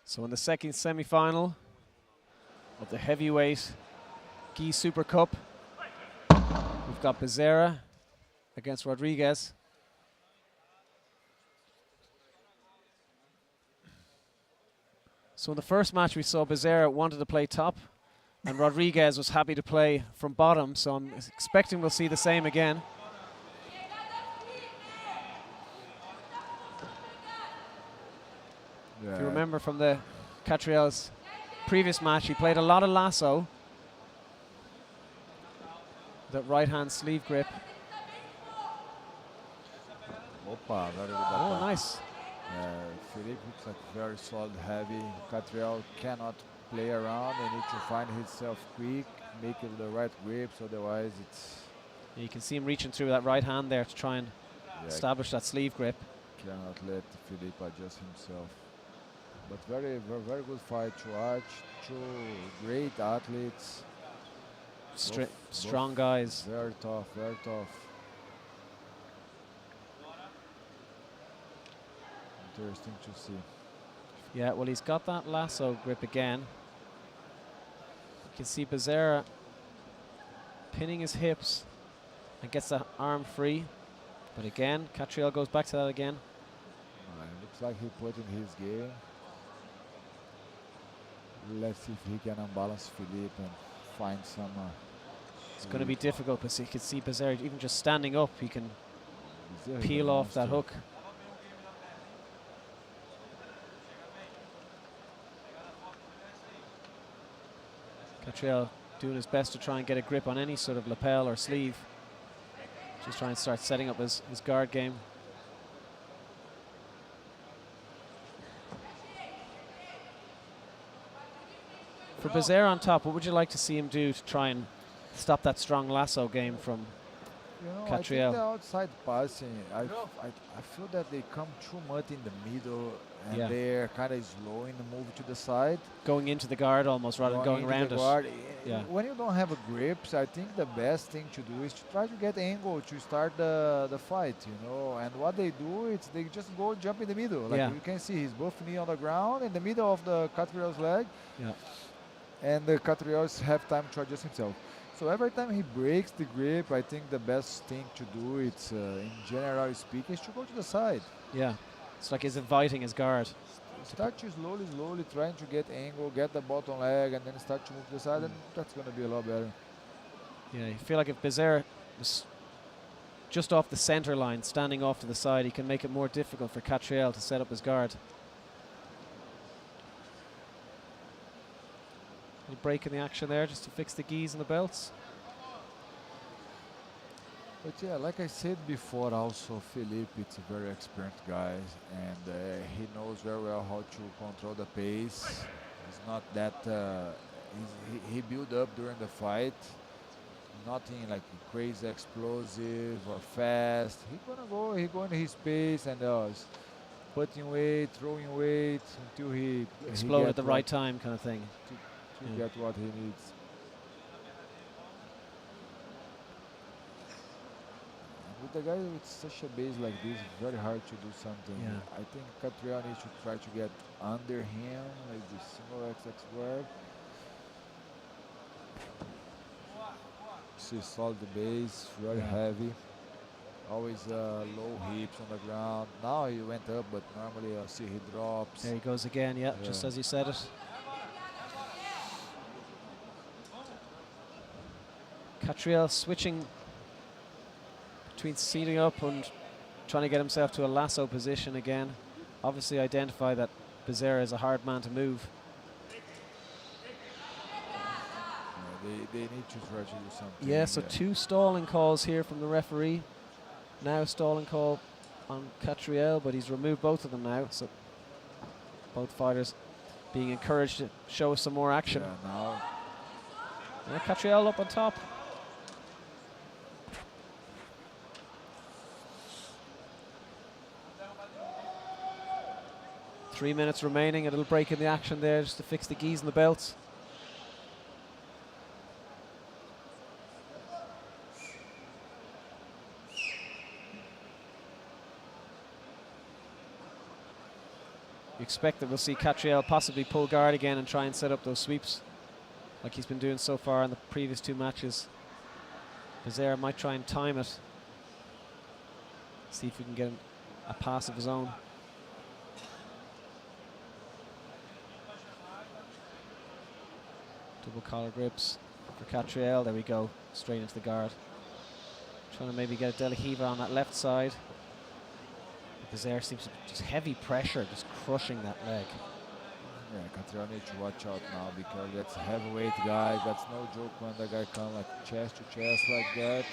So in the second semi-final of the heavyweight Gi Super Cup, we've got Bezerra against Rodriguez. So in the first match we saw Bezerra wanted to play top and Rodriguez was happy to play from bottom, so I'm expecting we'll see the same again. If you remember from the Catriel's previous match, he played a lot of lasso. That right-hand sleeve grip. Opa, very good attack. Oh, nice. Felipe looks like very solid, heavy. Catriel cannot play around. They need to find himself quick, make it the right grips, otherwise it's You can see him reaching through that right hand there to try and establish that sleeve grip. Cannot let Philippe adjust himself. But very, very, very good fight to watch. Two great athletes. Strong guys. Very tough, very tough. Interesting to see. Yeah, well, he's got that lasso grip again. You can see Becerra pinning his hips and gets the arm free. But again, Catriel goes back to that again. Looks like he put in his game. Let's see if he can unbalance Philippe and find some. It's going to be difficult, but you can see Becerra even just standing up, he can peel off that hook. Catriel doing his best to try and get a grip on any sort of lapel or sleeve. Just trying to start setting up his guard game. For Becerra on top, what would you like to see him do to try and stop that strong lasso game from Catriel? I think the outside passing, I feel that they come too much in the middle and they're kind of slow in the move to the side. Going into the guard almost rather than going around it. Yeah. When you don't have a grips, I think the best thing to do is to try to get angle to start the fight, you know. And what they do is they just go jump in the middle. Like you can see his both knee on the ground in the middle of the Catriel's leg. Yeah. And the Catriel have time to adjust himself. So every time he breaks the grip, I think the best thing to do, it's in general speaking, is to go to the side. Yeah, it's like he's inviting his guard. Start to slowly trying to get angle, get the bottom leg, and then start to move to the side, and that's going to be a lot better. Yeah, you feel like if Becerra was just off the center line, standing off to the side, he can make it more difficult for Catriel to set up his guard. A break in the action there just to fix the gis and the belts. But yeah, like I said before, also Philippe, it's a very experienced guy, and he knows very well how to control the pace. It's not that he built up during the fight, nothing like crazy explosive or fast. He go in his pace and putting weight, throwing weight until he explode at the right time, kind of thing. To get what he needs. With the guy with such a base like this, it's very hard to do something. Yeah. I think Catriel needs to try to get under him, like the single XX work. See, solid the base, very heavy. Always low hips on the ground. Now he went up, but normally I see he drops. There he goes again, just as he said it. Catriel switching between seating up and trying to get himself to a lasso position again. Obviously identify that Becerra is a hard man to move. They need to try to do something. Yeah, so 2 stalling calls here from the referee. Now a stalling call on Catriel, but he's removed both of them now. So both fighters being encouraged to show us some more action. Yeah, now. Yeah, Catriel up on top. 3 minutes remaining, a little break in the action there just to fix the gis and the belts. You expect that we'll see Catriel possibly pull guard again and try and set up those sweeps like he's been doing so far in the previous 2 matches. Becerra might try and time it. See if we can get a pass of his own. Double collar grips for Catriel. There we go, straight into the guard. Trying to maybe get a De La Riva on that left side. Becerra seems to just heavy pressure, just crushing that leg. Yeah, Catriel needs to watch out now because that's a heavyweight guy. That's no joke when the guy comes like chest to chest like that.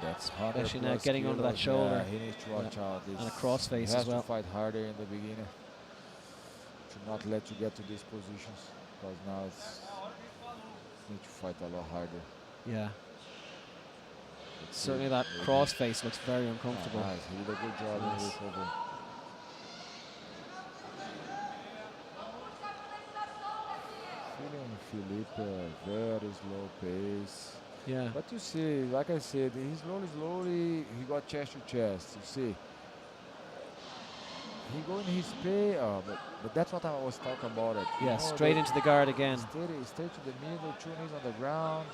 That's especially now getting onto that shoulder. Yeah, he needs to watch out. And a crossface as well. He has to fight harder in the beginning to not let you get to these positions, because now it's need to fight a lot harder. Yeah. Certainly that cross face looks very uncomfortable. Nice, he did a good job in recovery. Feeling Felipe, very slow pace. Yeah. But you see, like I said, he slowly, he got chest to chest. You see, he go in his pace, but that's what I was talking about. It. Yeah, straight into the guard again. Straight to the middle, 2 knees on the ground.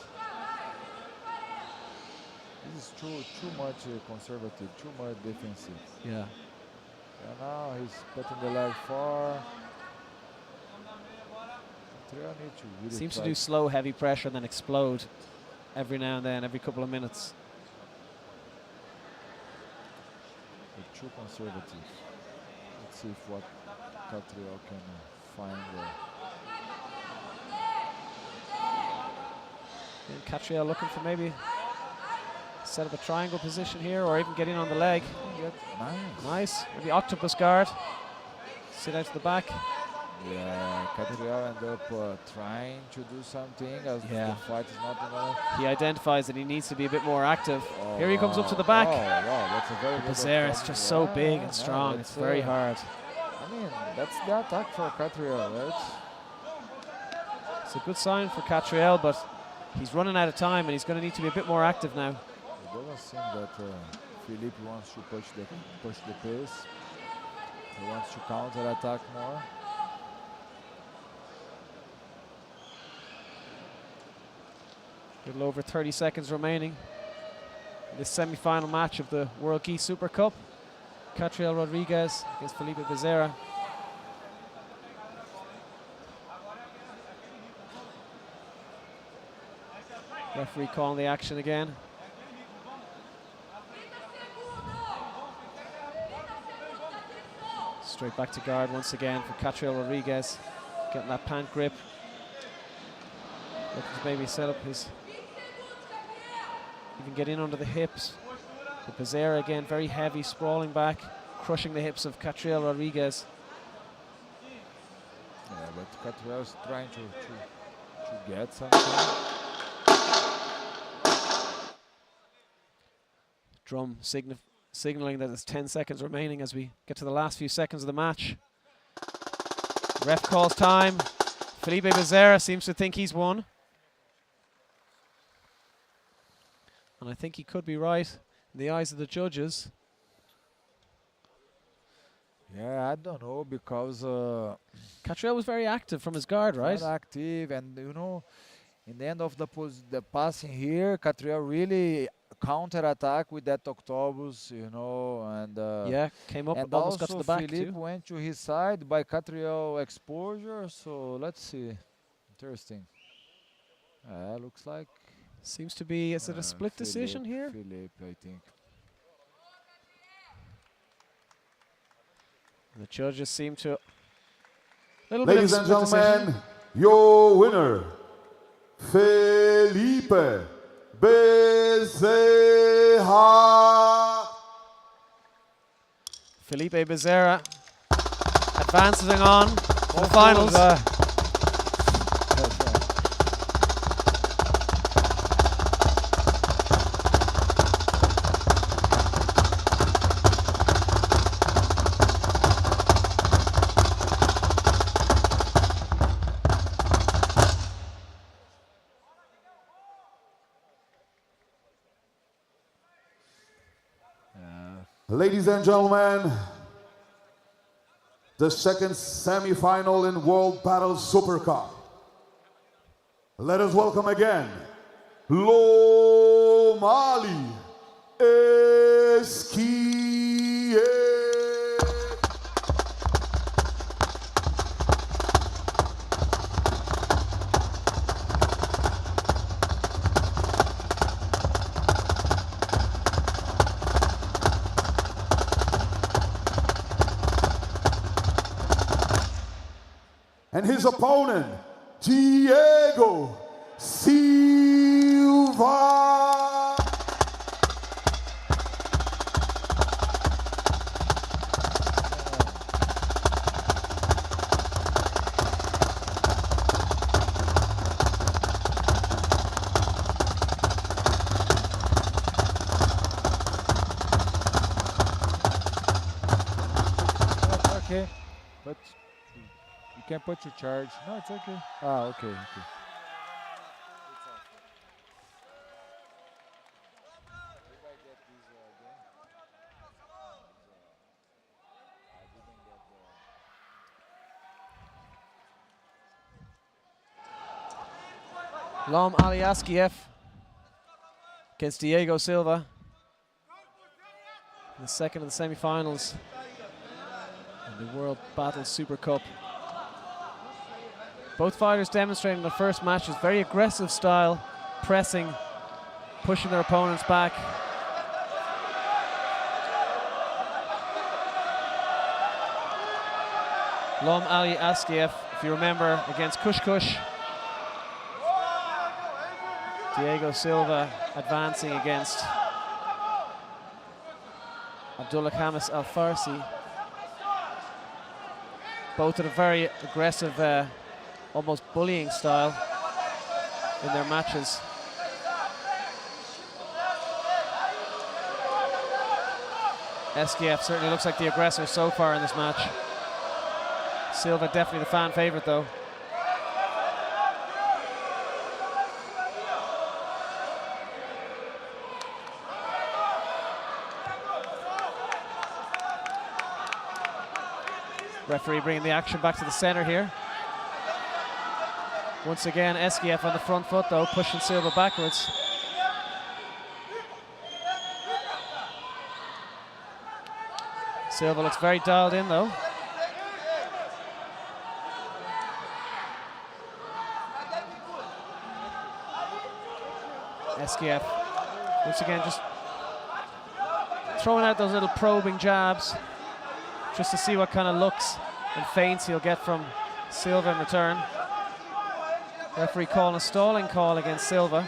This is too much conservative, too much defensive. Yeah. And now he's putting the leg far. Need to really Seems to do slow, heavy pressure, then explode every now and then, every couple of minutes. They're too conservative. Let's see if what Catriel can find there. And Catriel looking for maybe set up a triangle position here, or even get in on the leg. Nice. Nice. Maybe octopus guard. Sit out to the back. Yeah, Catriel ended up trying to do something as the fight is not enough. He identifies that he needs to be a bit more active. Here he comes up to the back. Oh, wow, that's a very good Becerra is just so big and strong. It's very hard. I mean, that's the attack for Catriel, right? It's a good sign for Catriel, but he's running out of time and he's going to need to be a bit more active now. It doesn't seem that Felipe wants to push the pace. He wants to counter attack more. A little over 30 seconds remaining in this semi-final match of the World Gi Super Cup. Catriel Rodriguez against Felipe Becerra. Referee calling the action again. Straight back to guard once again for Catriel Rodriguez. Getting that pant grip. Looking to maybe set up his... Even get in under the hips. But Becerra again, very heavy, sprawling back, crushing the hips of Catriel Rodriguez. Yeah, but Catriel is trying to get something. Drum signaling that there's 10 seconds remaining as we get to the last few seconds of the match. Ref calls time. Felipe Becerra seems to think he's won. And I think he could be right in the eyes of the judges. Yeah, I don't know, because Catriel was very active from his guard, right? Very active, and you know, in the end of the passing here, Catriel really counter-attack with that octopus, you know, and yeah, came up and almost got to also the back Felipe too. went to his side by Catriel exposure, so let's see. Interesting. Looks like Seems to be, is it a split decision here? Felipe, I think. The judges seem to... Ladies and gentlemen, your winner, Felipe Becerra. Felipe Becerra advancing on to the finals. Ladies and gentlemen, the second semi-final in World Battle Super Cup. Let us welcome again, Lomali Esquie. And his opponent, Diego Silva. okay. But you can put your charge. No, it's okay. Ah, okay, okay. Lom Ali Acbjj against Diego Silva. The second of the semi-finals in the World Battle Super Cup. Both fighters demonstrating the first matches very aggressive style, pressing, pushing their opponents back. Lom Ali Acbjj, if you remember, against Kush Kush. Diego Silva advancing against Abdullah Khamis Al Farsi. Both at a very aggressive, almost bullying style in their matches. Acbjj certainly looks like the aggressor so far in this match. Silva definitely the fan favorite though. Referee bringing the action back to the center here. Once again, Acbjj on the front foot though, pushing Silva backwards. Silva looks very dialed in though. Acbjj once again just throwing out those little probing jabs just to see what kind of looks and feints he'll get from Silva in return. Referee calling a stalling call against Silva,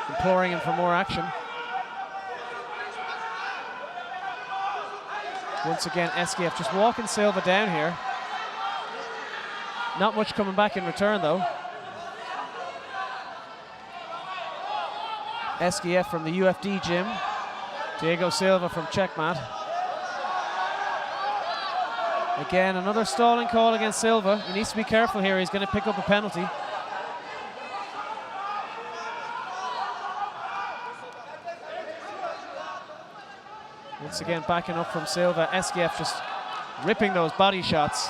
imploring him for more action. Once again, Acbjj just walking Silva down here. Not much coming back in return though. Acbjj from the UFD gym. Diego Silva from Checkmat. Again, another stalling call against Silva. He needs to be careful here. He's going to pick up a penalty. Once again, backing up from Silva. Acbjj just ripping those body shots.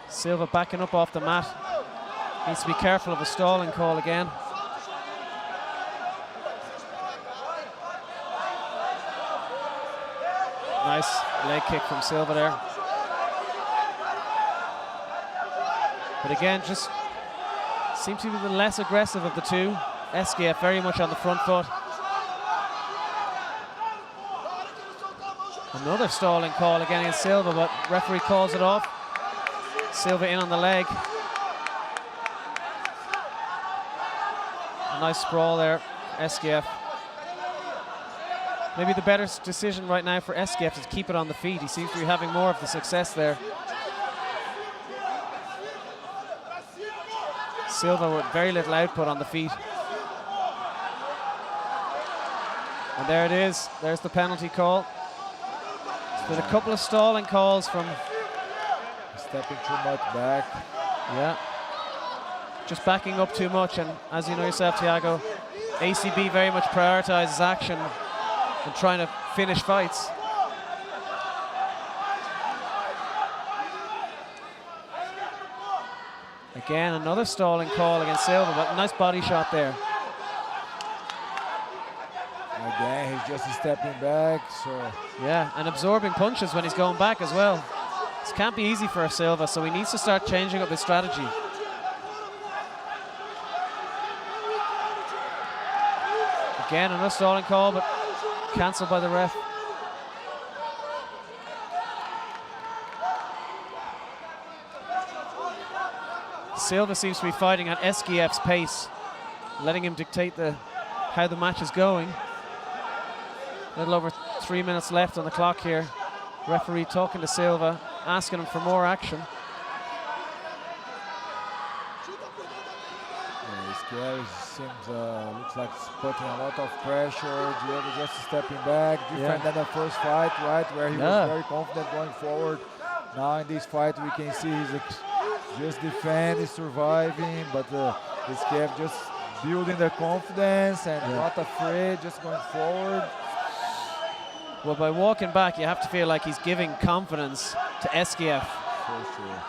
Silva backing up off the mat. Needs to be careful of a stalling call again. Nice leg kick from Silva there. But again, just seems to be the less aggressive of the two. Acbjj very much on the front foot. Another stalling call again against Silva, but referee calls it off. Silva in on the leg. A nice sprawl there, Acbjj. Maybe the better decision right now for Acbjj is to keep it on the feet. He seems to be having more of the success there. Silva with very little output on the feet. And there it is. There's the penalty call. There's been a couple of stalling calls from... Stepping too much back. Yeah. Just backing up too much, and as you know yourself, Thiago, ACB very much prioritizes action and trying to finish fights. Again, another stalling call against Silva, but nice body shot there. Again, he's just stepping back, so... Yeah, and absorbing punches when he's going back as well. This can't be easy for Silva, so he needs to start changing up his strategy. Again, another stalling call, but cancelled by the ref. Silva seems to be fighting at Acbjj's pace, letting him dictate how the match is going. A little over 3 minutes left on the clock here. Referee talking to Silva, asking him for more action. Yeah, he's SKF seems looks like it's putting a lot of pressure. Diego just stepping back, different than the first fight, right, where he was very confident going forward. Now in this fight we can see he's just defending, surviving, but SKF just building the confidence and not afraid, just going forward. Well, by walking back, you have to feel like he's giving confidence to SKF. For sure.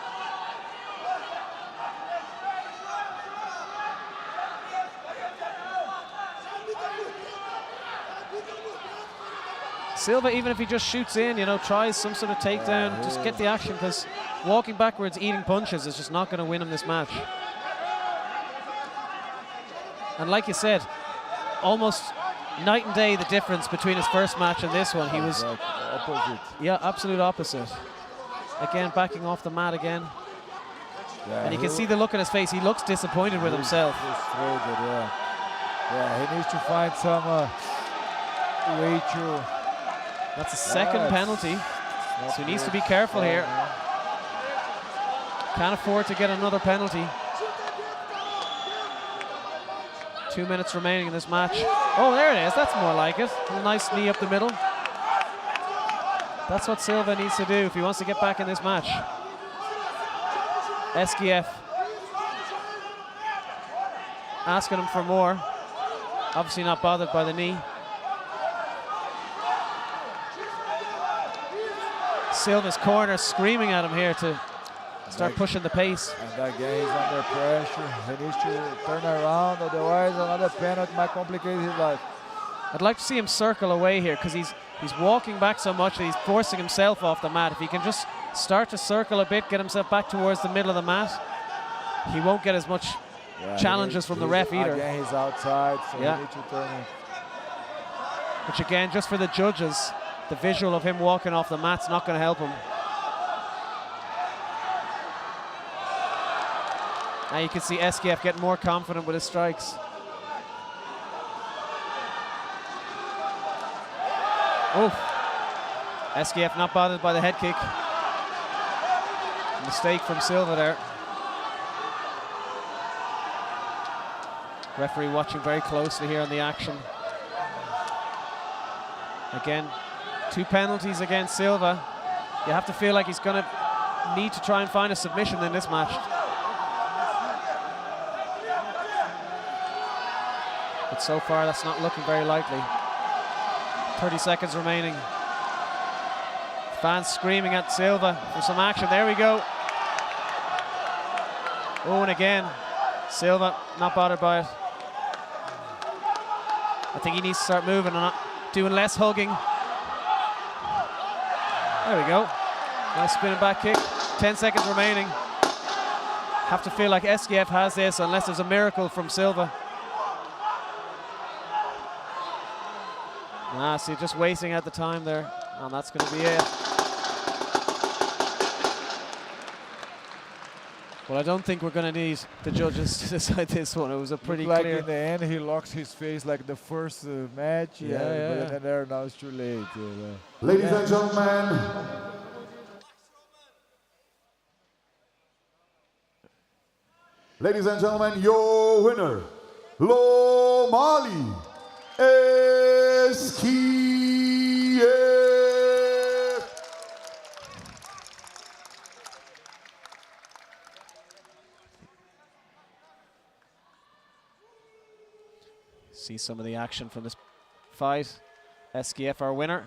Silva, even if he just shoots in, you know, tries some sort of takedown, just get the action, because walking backwards, eating punches is just not going to win him this match. And like you said, almost night and day the difference between his first match and this one. He was opposite. Yeah, absolute opposite. Again, backing off the mat again. Yeah, and you can see the look on his face. He looks disappointed with himself. Frustrated, yeah, he needs to find some way to... That's a second penalty, so he needs to be careful here. Can't afford to get another penalty. 2 minutes remaining in this match. Oh, there it is. That's more like it. A nice knee up the middle. That's what Silva needs to do if he wants to get back in this match. SKF asking him for more. Obviously not bothered by the knee. Silva's corner screaming at him here to start pushing the pace. And again, he's under pressure. He needs to turn around, otherwise another penalty might complicate his life. I'd like to see him circle away here, because he's walking back so much that he's forcing himself off the mat. If he can just start to circle a bit, get himself back towards the middle of the mat, he won't get as much challenges from the ref either. Again, he's outside, so he needs to turn in. Which again, just for the judges, the visual of him walking off the mat's not going to help him. Now you can see SKF getting more confident with his strikes. Oof. SKF not bothered by the head kick. Mistake from Silva there. Referee watching very closely here on the action. Again, 2 penalties against Silva. You have to feel like he's going to need to try and find a submission in this match. But so far, that's not looking very likely. 30 seconds remaining. Fans screaming at Silva for some action. There we go. Oh, and again, Silva not bothered by it. I think he needs to start moving and not doing less hugging. There we go. Nice spinning back kick. 10 seconds remaining. Have to feel like SKF has this unless there's a miracle from Silva. See, just wasting out the time there. And that's going to be it. Well, I don't think we're going to need the judges to decide this one. It was a pretty like clear... in the end, he locks his face like the first match. But then there, now it's too late. Ladies and gentlemen. Ladies and gentlemen, your winner, Lomali SKF. See some of the action from this fight. SKF our winner.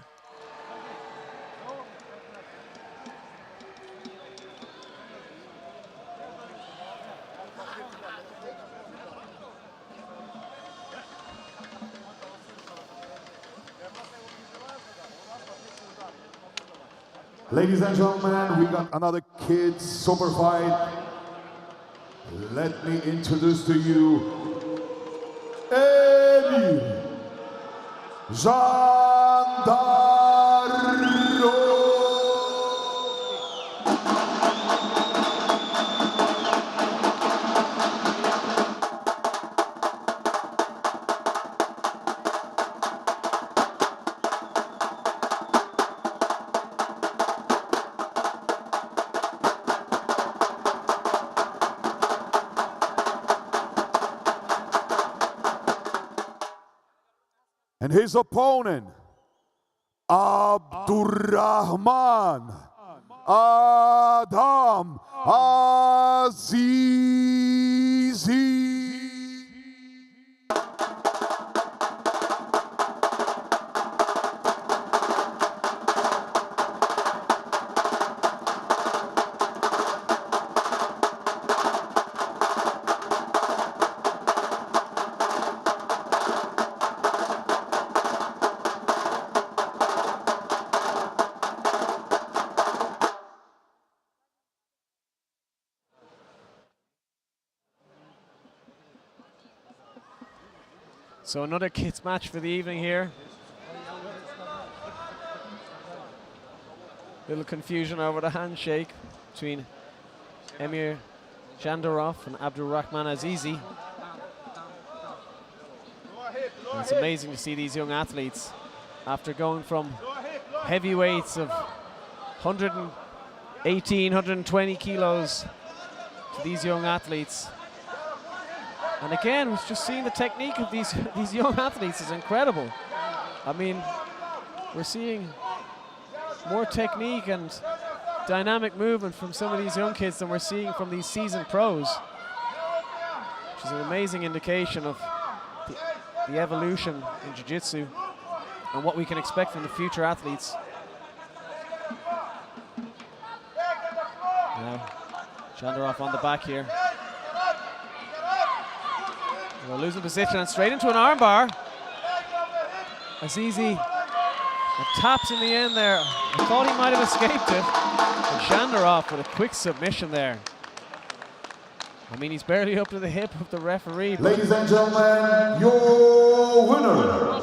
Ladies and gentlemen, we got another kids super fight. Let me introduce to you Gendarme. And his opponent, Abdurrahman Adam Azizi. So another kids match for the evening here. Little confusion over the handshake between Emir Jandarov and Abdurrahman Azizi. And it's amazing to see these young athletes, after going from heavyweights of 118, 120 kilos to these young athletes. And again, we're just seeing the technique of these young athletes is incredible. I mean, we're seeing more technique and dynamic movement from some of these young kids than we're seeing from these seasoned pros, which is an amazing indication of the evolution in jiu-jitsu and what we can expect from the future athletes. Now, Jandarov on the back here. We're losing position and straight into an armbar. Azizi taps in the end there. I thought he might have escaped it. And Jandarov with a quick submission there. I mean, he's barely up to the hip of the referee. Ladies and gentlemen, your winner,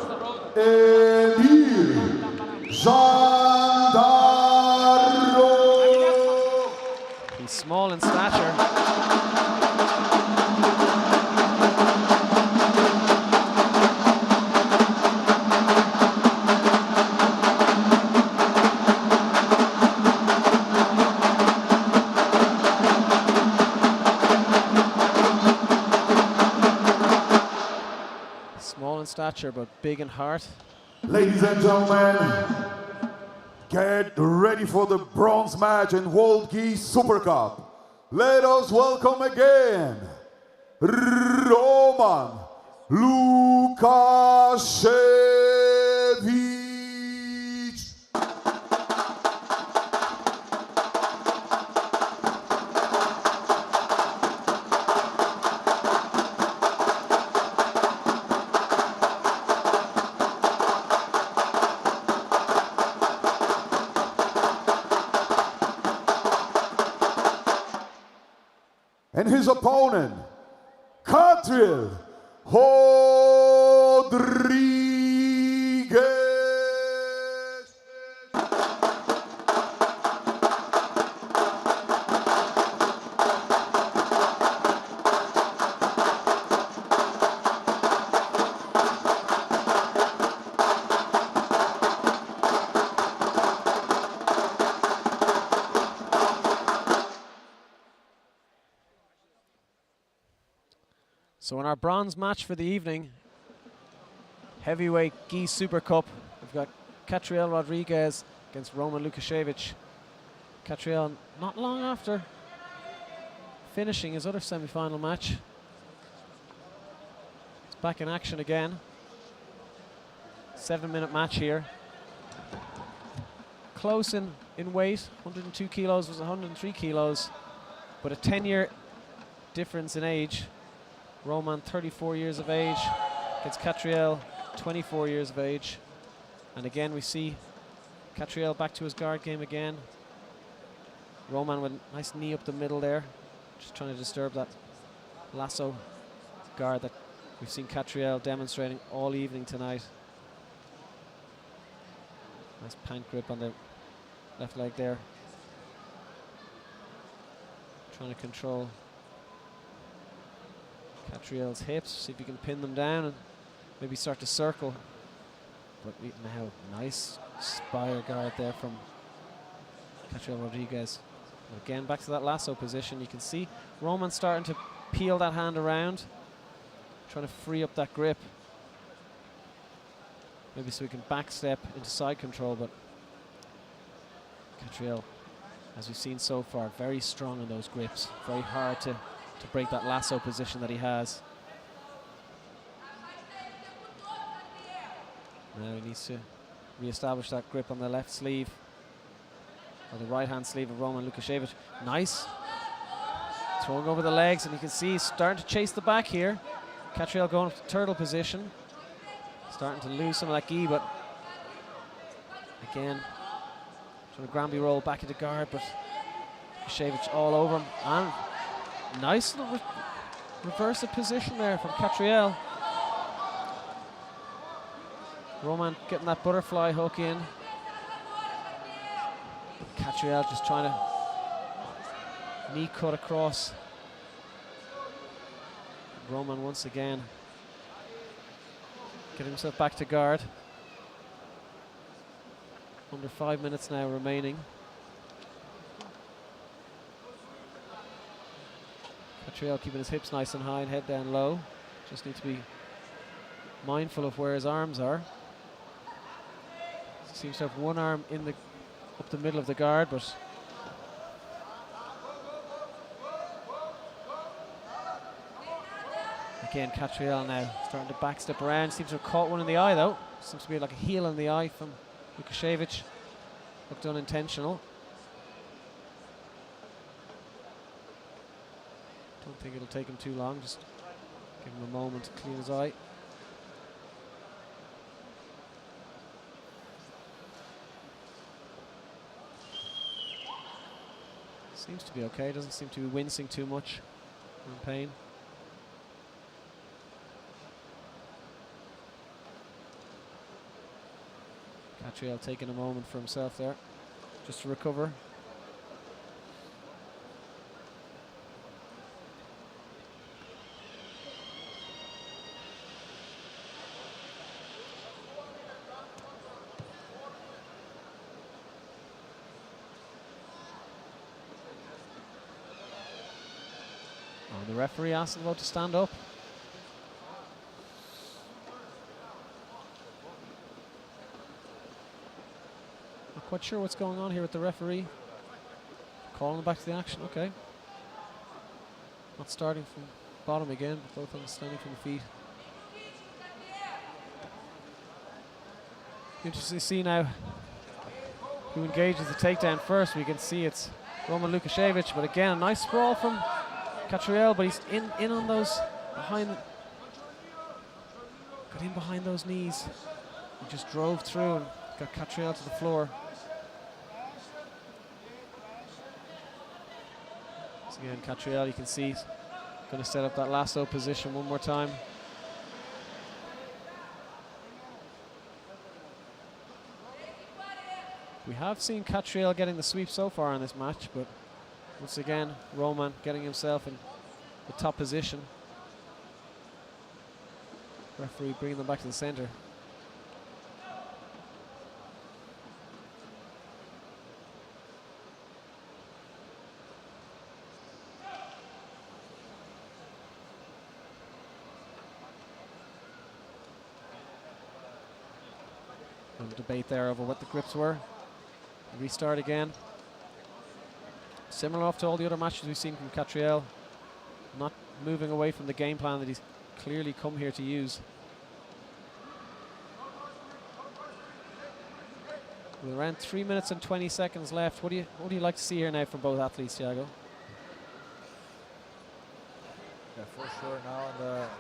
Emir Jandarov. He's small in stature. Stature, but big in heart. Ladies and gentlemen, get ready for the bronze match in World Gi Super Cup. Let us welcome again Roman Lukashevich. And his opponent, Qatar Rodriguez. So in our bronze match for the evening, heavyweight Gi Super Cup, we've got Qatar Rodriguez against Roman Lukashevich. Qatar not long after finishing his other semi-final match. He's back in action again. 7-minute match here. Close in weight, 102 kilos was 103 kilos, but a 10-year difference in age. Roman 34 years of age against Qatar 24 years of age. And again we see Qatar back to his guard game again. Roman with a nice knee up the middle there, just trying to disturb that lasso guard that we've seen Qatar demonstrating all evening tonight. Nice pant grip on the left leg there. Trying to control Catriel's hips, see if you can pin them down and maybe start to circle. But now, nice spire guard there from Qatar Rodriguez. Again, back to that lasso position. You can see Roman starting to peel that hand around, trying to free up that grip. maybe so he can backstep into side control, but Catriel, as we've seen so far, very strong in those grips. Very hard to break that lasso position that he has. Now he needs to re-establish that grip on the left sleeve, or the right-hand sleeve of Roman Lukashevich. Nice. Throwing over the legs, and you can see he's starting to chase the back here. Catriel going up to turtle position. Starting to lose some of that gi, but again, trying to Granby roll back into guard, but Lukashevich all over him. And nice little reverse of position there from Catriel. Roman getting that butterfly hook in. Catriel just trying to knee cut across. Roman once again getting himself back to guard. Under 5 minutes now remaining. Catriel keeping his hips nice and high and head down low. Just need to be mindful of where his arms are. Seems to have one arm in the up the middle of the guard, but again Catriel now starting to backstep around. Seems to have caught one in the eye though. Seems to be like a heel in the eye from Lukashevich. Looked unintentional. Don't think it'll take him too long. Just give him a moment to clean his eye. Seems to be okay, doesn't seem to be wincing too much in pain. Catriel taking a moment for himself there, just to recover. The referee asked him about to stand up. Not quite sure what's going on here with the referee. Calling him back to the action, okay. Not starting from bottom again, but both of them standing from the feet. Interesting to see now who engages the takedown first. We can see it's Roman Lukashevich, but again, a nice sprawl from Catriel, but he's in on those behind. Got in behind those knees. He just drove through and got Catriel to the floor. So again, Catriel, you can see he's going to set up that lasso position one more time. We have seen Catriel getting the sweep so far in this match, but once again, Roman getting himself in the top position. Referee bringing them back to the center. No debate there over what the grips were. Restart again. Similar off to all the other matches we've seen from Catriel. Not moving away from the game plan that he's clearly come here to use. With around 3 minutes and 20 seconds left, what do you like to see here now from both athletes, Thiago? Yeah, for sure. Now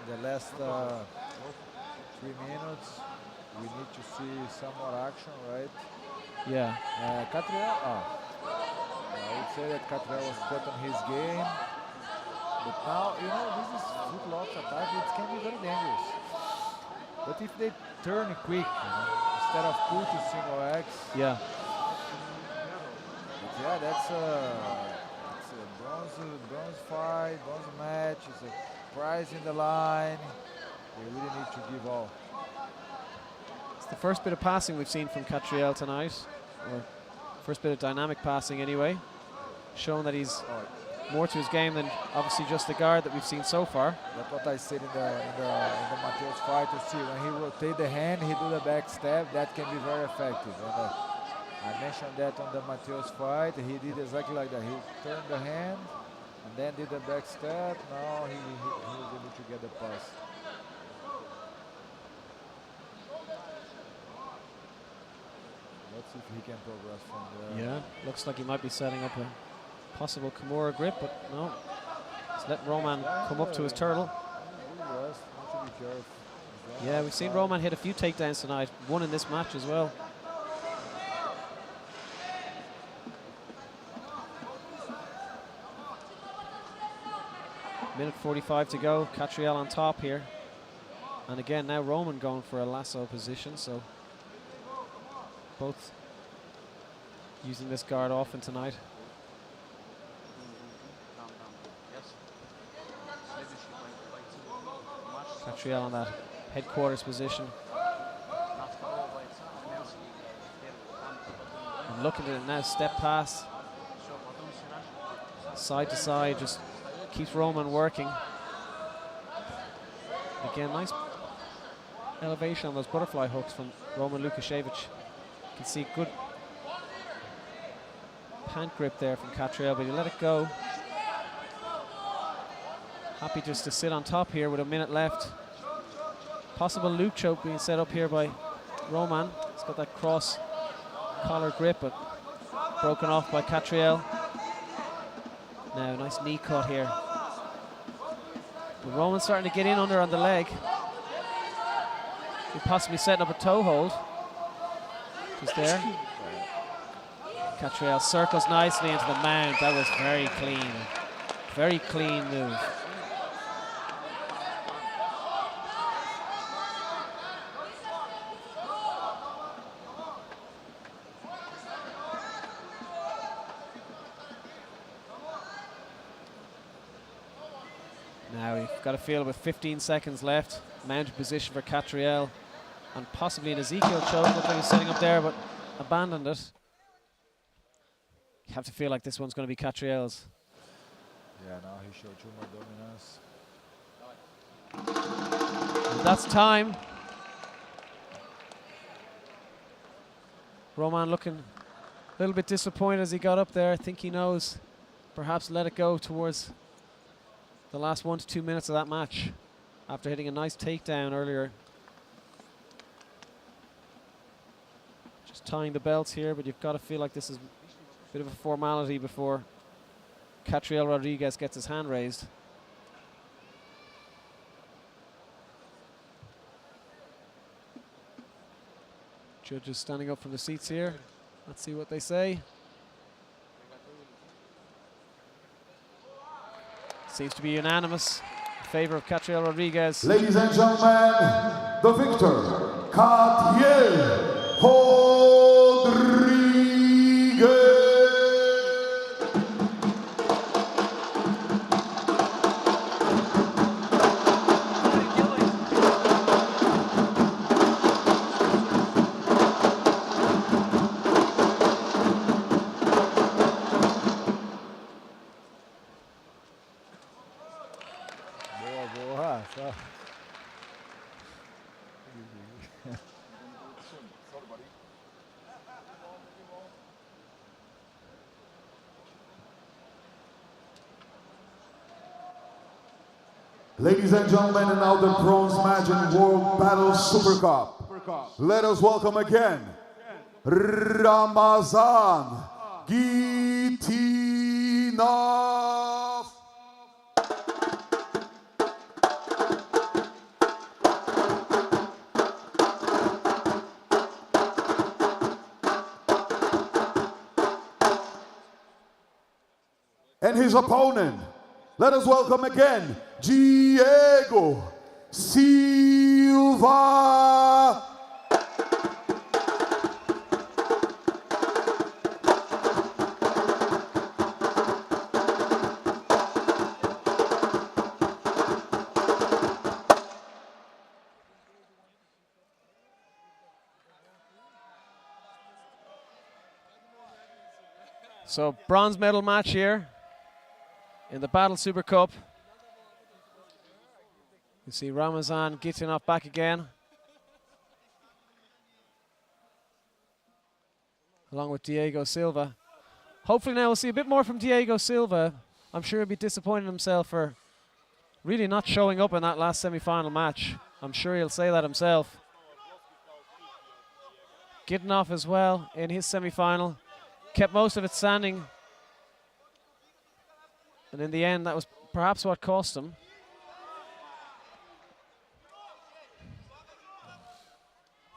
in the last 3 minutes, we need to see some more action, right? Yeah. Catriel. I would say that Catriel was put on his game, but now, you know, this is footlocks attack, it can be very dangerous. But if they turn quick, instead of pull to single X, yeah. But yeah, that's it's a bronze fight, bronze match, it's a prize in the line. We really need to give all. It's the first bit of passing we've seen from Catriel tonight, or first bit of dynamic passing anyway, showing that he's more to his game than obviously just the guard that we've seen so far. That's what I said in the Mateus fight. You see, when he rotate the hand, he do the back step. That can be very effective. And I mentioned that on the Mateus fight. He did exactly like that. He turned the hand and then did the back step. Now he was able to get the pass. Let's see if he can progress from there. Yeah, looks like he might be setting up a possible Kimura grip, but no. Let's let Roman come up to his turtle. Yeah, we've seen Roman hit a few takedowns tonight, one in this match as well. Minute 45 to go, Catriel on top here. And again, now Roman going for a lasso position, so both using this guard often tonight. Catriel on that headquarters position. And looking at it now, step pass. Side to side, just keeps Roman working. Again, nice elevation on those butterfly hooks from Roman Lukashevich. You can see good pant grip there from Catriel, but he let it go. Happy just to sit on top here with a minute left. Possible loop choke being set up here by Roman. He's got that cross collar grip, but broken off by Catriel. Now, nice knee cut here. But Roman's starting to get in under on the leg. He's possibly setting up a toe hold. Just there. Catriel circles nicely into the mount. That was very clean. Very clean move. Now we've got a feel with 15 seconds left. Mounted position for Catriel. And possibly an Ezekiel choke. Looked like he was setting up there, but abandoned it. You have to feel like this one's going to be Catriel's. Yeah, now he showed too much dominance. And that's time. Roman looking a little bit disappointed as he got up there. I think he knows. Perhaps let it go towards the last 1 to 2 minutes of that match after hitting a nice takedown earlier. Just tying the belts here, but you've got to feel like this is a bit of a formality before Catriel Rodriguez gets his hand raised. Judges standing up from the seats here. Let's see what they say. Seems to be unanimous in favor of Catriel Rodriguez. Ladies and gentlemen, the victor, Catriel Rodriguez. Ladies and gentlemen, and now the bronze match in World Battle Super Cup. Let us welcome again Ramazan Gitinov. And his opponent. Let us welcome again Diego Silva. So bronze medal match here in the Battle Super Cup. You see Ramazan Gitinov back again, along with Diego Silva. Hopefully now we'll see a bit more from Diego Silva. I'm sure he'll be disappointed in himself for really not showing up in that last semi-final match. I'm sure he'll say that himself. Gitinov as well in his semi-final. Kept most of it standing. And in the end, that was perhaps what cost him.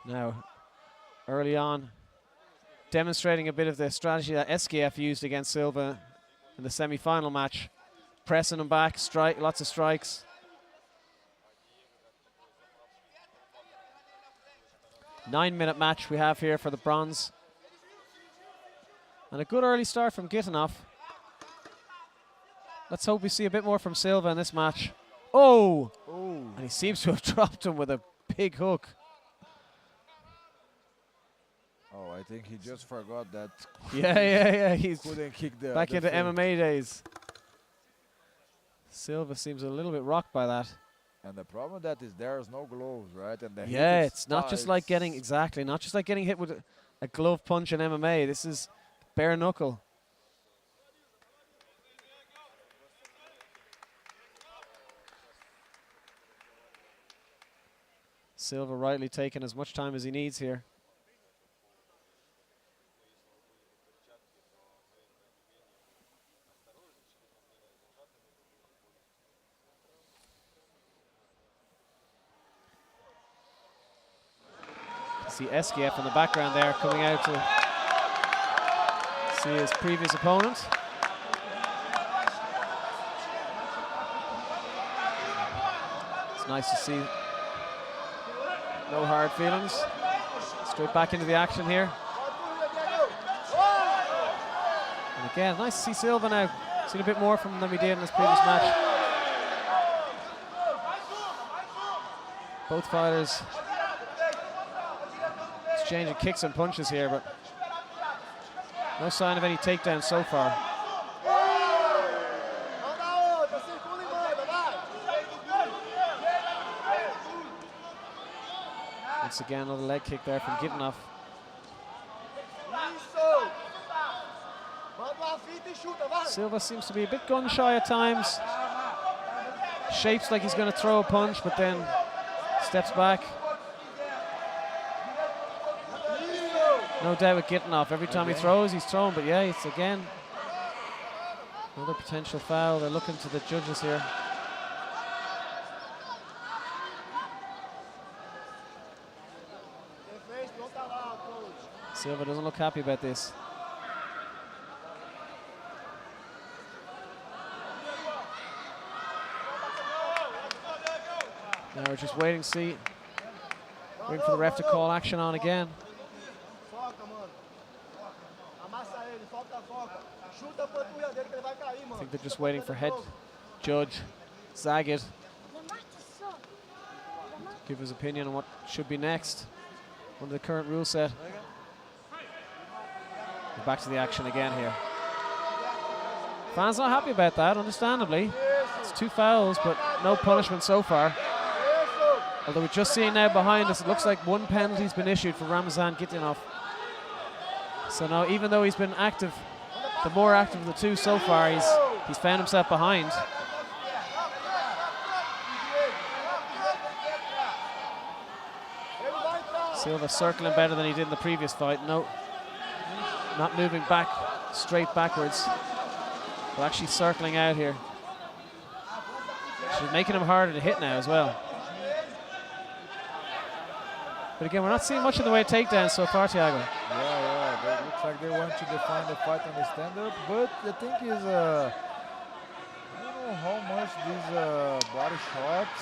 Now, early on, demonstrating a bit of the strategy that SKF used against Silva in the semi-final match. Pressing him back, lots of strikes. Nine-minute match we have here for the bronze. And a good early start from Gitinov. Let's hope we see a bit more from Silva in this match. Oh! And he seems to have dropped him with a big hook. Oh, I think he just forgot that. Yeah. He's couldn't kick the back the into frame. MMA days. Silva seems a little bit rocked by that. And the problem that is there's no gloves, right? And the Yeah, hit is it's not just like getting not just like getting hit with a glove punch in MMA. This is bare knuckle. Silva rightly taking as much time as he needs here. See SKF in the background there coming out to see his previous opponent. It's nice to see no hard feelings. Straight back into the action here. And again, nice to see Silva now. Seen a bit more from him than we did in this previous match. Both fighters exchanging kicks and punches here, but no sign of any takedowns so far. Once again, another leg kick there from Gitinov. Silva seems to be a bit gun shy at times. Shapes like he's going to throw a punch, but then steps back. No doubt with Gitinov. Every time he throws, he's thrown. But yeah, it's again another potential foul. They're looking to the judges here. Silva doesn't look happy about this. Now we're just waiting to see. Waiting for the ref to call action on again. I think they're just waiting for head judge Zagat to give his opinion on what should be next under the current rule set. We're back to the action again here. Fans not happy about that, understandably. It's 2 fouls, but no punishment so far. Although we're just seeing now behind us, it looks like 1 penalty's been issued for Ramazan Gitinov. So now, even though he's been active, the more active of the 2 so far, he's found himself behind. Silva circling better than he did in the previous fight. No, not moving back, straight backwards, but actually circling out here. She's making him harder to hit now as well. But again, we're not seeing much in the way of takedowns so far, Thiago. Yeah, it looks like they want to define the fight on the stand-up, but the thing is, I don't know how much these body shots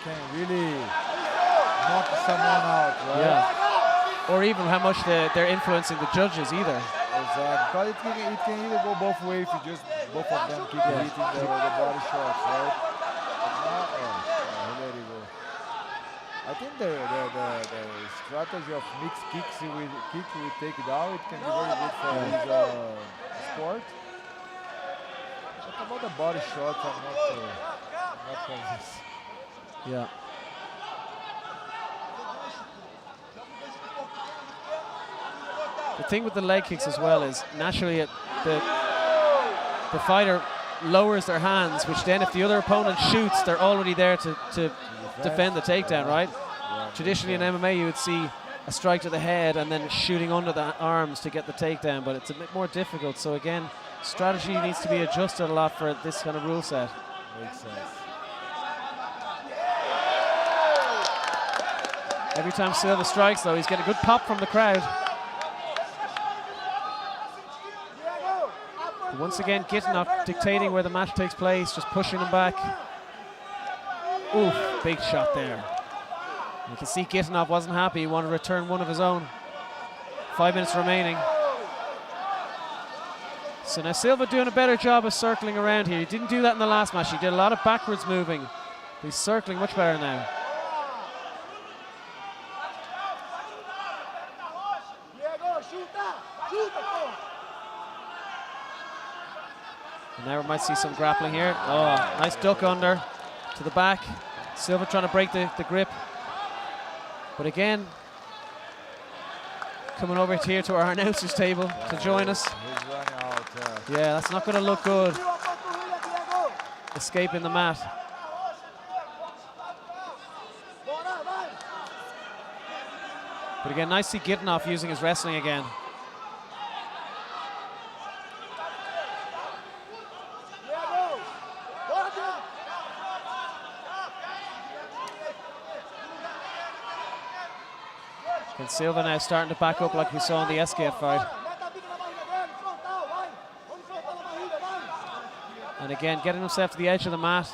can really knock someone out, right? Yeah. Or even how much they're influencing the judges either. Exactly. Because it can either go both ways if you just both of them keep hitting the body shots, right? There you go. I think the strategy of mixed kicks with takedown, it can be very good for this sport. But about the body shots, I'm not convinced. Yeah. The thing with the leg kicks as well is naturally the fighter lowers their hands, which then if the other opponent shoots, they're already there to defend the takedown, right? Yeah, Traditionally in MMA you would see a strike to the head and then shooting under the arms to get the takedown, but it's a bit more difficult. So again, strategy needs to be adjusted a lot for this kind of rule set. makes sense. Every time Silva strikes though, he's getting a good pop from the crowd. But once again, Gittinov dictating where the match takes place, just pushing him back. Oof, big shot there. You can see Gittinov wasn't happy, he wanted to return one of his own. 5 minutes remaining. So now Silva doing a better job of circling around here. He didn't do that in the last match, he did a lot of backwards moving. But he's circling much better now. And now we might see some grappling here. Oh, nice duck under to the back. Silva trying to break the grip. But again, coming over here to our announcer's table to join us. He's running out. Yeah, that's not going to look good. Escaping the mat. But again, nice to see Gittinov using his wrestling again. And Silva now starting to back up like we saw in the Acbjj fight. And again, getting himself to the edge of the mat.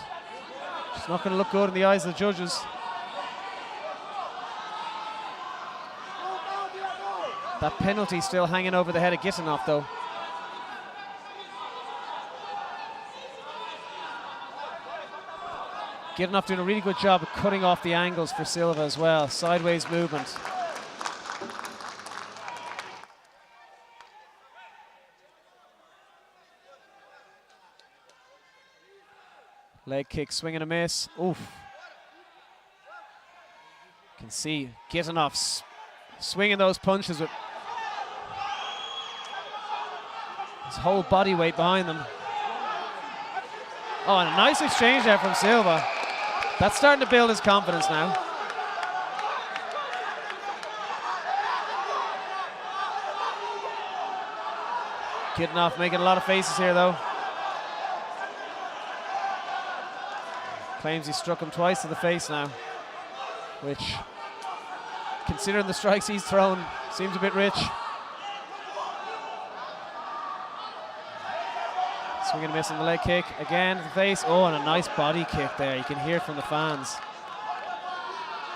It's not going to look good in the eyes of the judges. That penalty still hanging over the head of Gittinov though. Gittinov doing a really good job of cutting off the angles for Silva as well. Sideways movement. Leg kick, swing and a miss. Oof. You can see Gittinov swinging those punches with his whole body weight behind them. Oh, and a nice exchange there from Silva. That's starting to build his confidence now. Gittinov making a lot of faces here though. Claims he struck him twice to the face now, which, considering the strikes he's thrown, seems a bit rich. Swing and a miss on the leg kick. Again to the face. Oh, and a nice body kick there. You can hear it from the fans.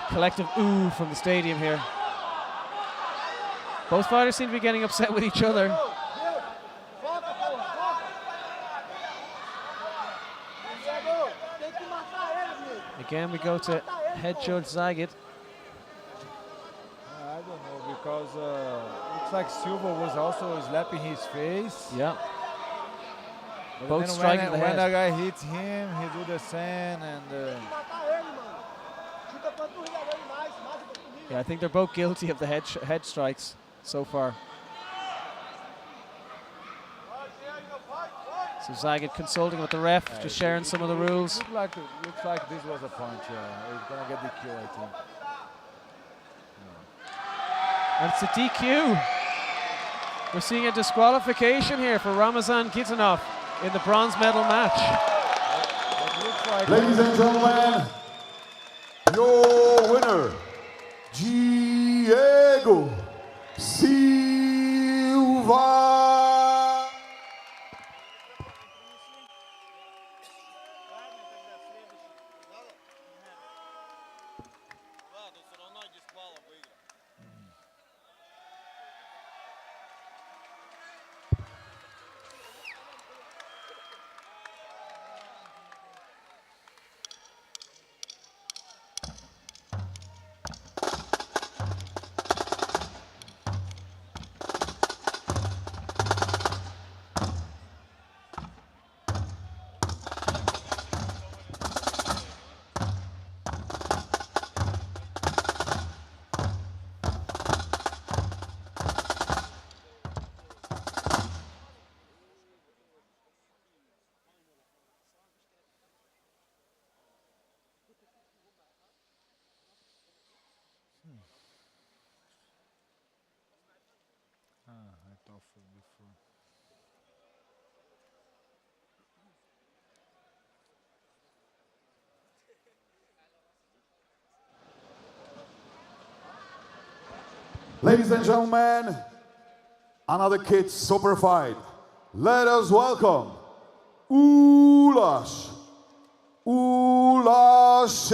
Collective ooh from the stadium here. Both fighters seem to be getting upset with each other. Again, we go to head judge Zagit. I don't know, because looks like Silva was also slapping his face. Yeah. But Both then striking the when head. the guy hits him, he do the same, and Yeah, I think they're both guilty of the head strikes so far. So Zagit consulting with the ref, just sharing some of the rules. looks like this was a punch. He's gonna get the kill, I think. And it's a DQ. We're seeing a disqualification here for Ramazan Gittinov in the bronze medal match. Ladies and gentlemen, your winner, Diego Silva. before. Ladies and gentlemen, another kids super fight. Let us welcome Ulash. Ulash.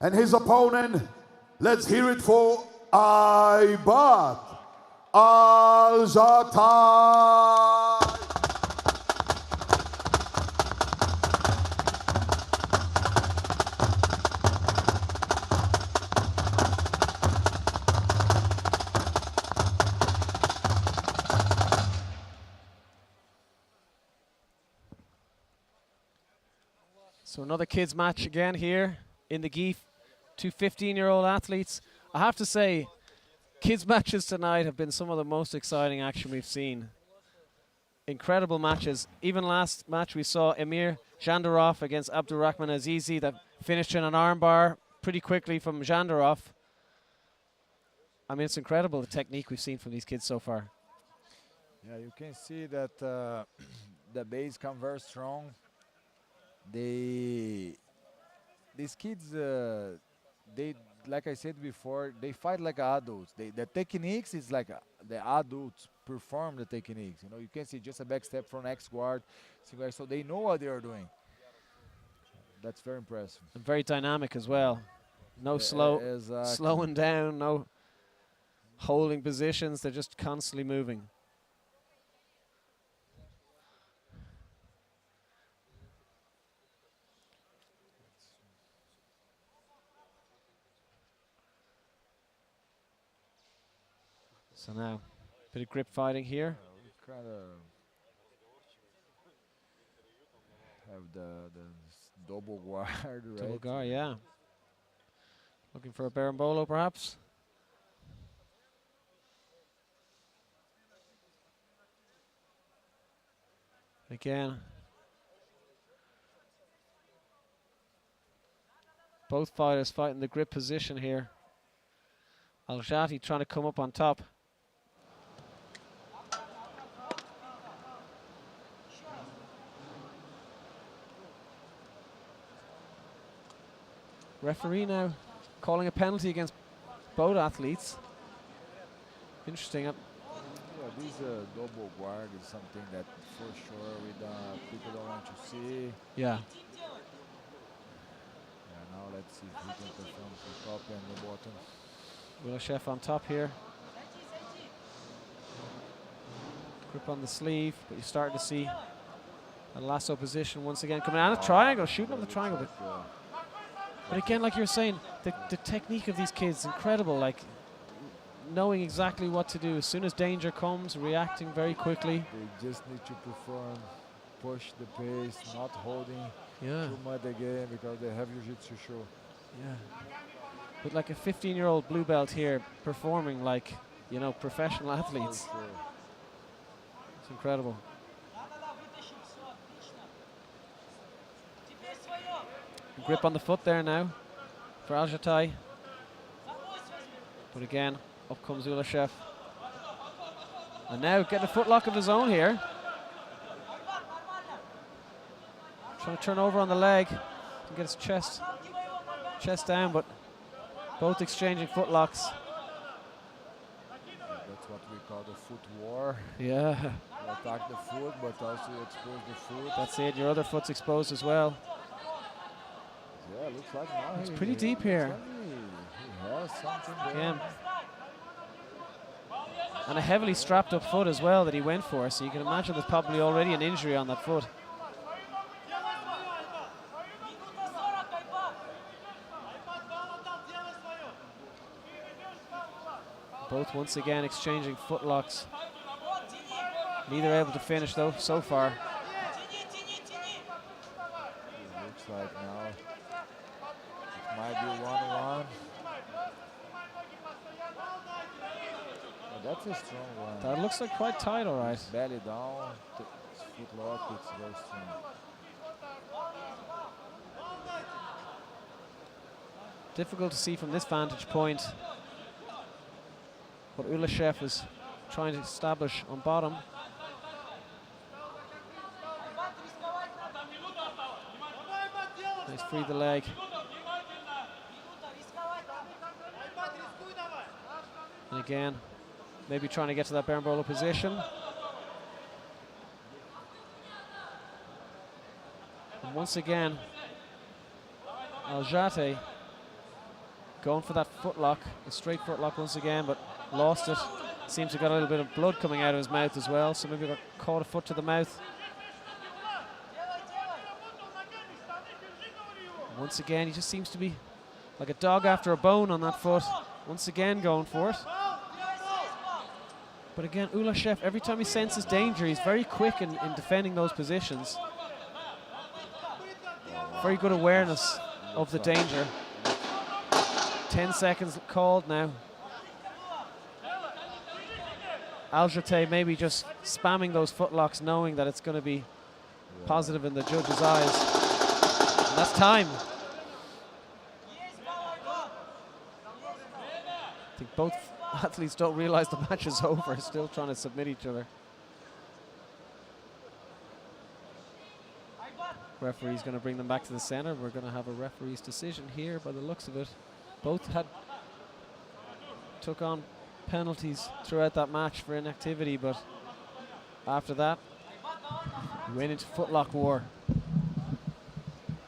And his opponent, let's hear it for Acbjj Al-Zatai. So another kids match again here in the gi. Two 15-year-old athletes. I have to say, kids matches tonight have been some of the most exciting action we've seen. Incredible matches. Even last match we saw Emir Jandarov against Abdurrahman Azizi that finished in an armbar pretty quickly from Jandarov. I mean, it's incredible the technique we've seen from these kids so far. Yeah, you can see that the base come very strong. These kids, they, like I said before, they fight like adults. The techniques is like the adults perform the techniques. You know, you can see just a back step from X guard, so they know what they are doing. That's very impressive. And very dynamic as well. No slowing down, no holding positions. They're just constantly moving. So now, bit of grip fighting here. We kind of have the double guard, right? Double guard, yeah. Looking for a Berimbolo, perhaps. Again. Both fighters fighting the grip position here. Al-Jati trying to come up on top. Referee now calling a penalty against both athletes. Interesting. Yeah, this double guard is something that for sure people don't want to see. Yeah. Yeah, now let's see if he can perform the top and the bottom. Wilashef on top here. Grip on the sleeve, but you're starting to see a lasso position once again coming out. A triangle, shooting on the triangle. But again, like you were saying, the technique of these kids is incredible. Like knowing exactly what to do as soon as danger comes, reacting very quickly. They just need to perform, push the pace, not holding too much again because they have jiu-jitsu show. Yeah. But like a 15-year-old blue belt here performing like, you know, professional athletes. For sure. It's incredible. Grip on the foot there now for Al-Jati. But again, up comes Ulashef. And now getting a footlock of his own here. Trying to turn over on the leg and get his chest down, but both exchanging footlocks. That's what we call the foot war. Yeah. You attack the foot, but also you expose the foot. That's it, your other foot's exposed as well. Yeah, looks like now it's pretty deep here. He has something there. Again. And a heavily strapped up foot as well that he went for, so you can imagine there's probably already an injury on that foot. Both once again exchanging footlocks. Neither able to finish though so far. It looks like might be 1-1. That's a strong one. That looks like quite tight, all right. Belly down, foot lock, it's very strong. Difficult to see from this vantage point what Ulashev is trying to establish on bottom. He's freed the leg. And again, maybe trying to get to that Berimbolo position. And once again, Acbjj going for that footlock, a straight footlock once again, but lost it. Seems to got a little bit of blood coming out of his mouth as well, so maybe got caught a foot to the mouth. Once again, he just seems to be like a dog after a bone on that foot. Once again, going for it. But again, Ulashev, every time he senses danger, he's very quick in defending those positions. Very good awareness of the danger. 10 seconds called now. Acbjj maybe just spamming those footlocks, knowing that it's going to be positive in the judge's eyes. And that's time. I think both athletes don't realize the match is over, still trying to submit each other. Referee's going to bring them back to the center. We're going to have a referee's decision here by the looks of it. Both took on penalties throughout that match for inactivity, but after that, we went into footlock war.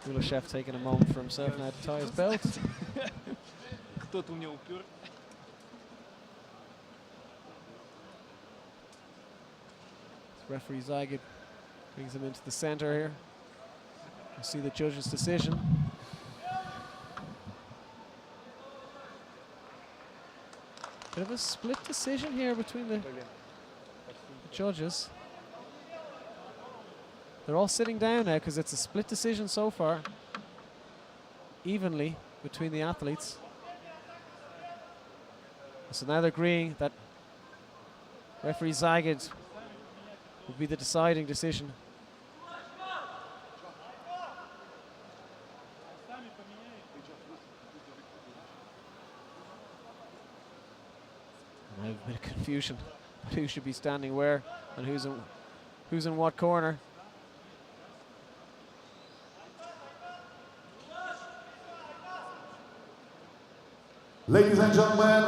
Ulashev taking a moment for himself now to tie his belt. Referee Acbjj brings him into the center here. We'll see the judge's decision. Bit of a split decision here between the judges. They're all sitting down now because it's a split decision so far, evenly between the athletes. So now they're agreeing that referee Acbjj will be the deciding decision. I have a bit of confusion about who should be standing where and who's in what corner. Ladies and gentlemen,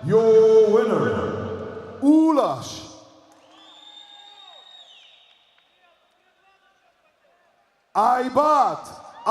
your winner, Ulash Acbjj.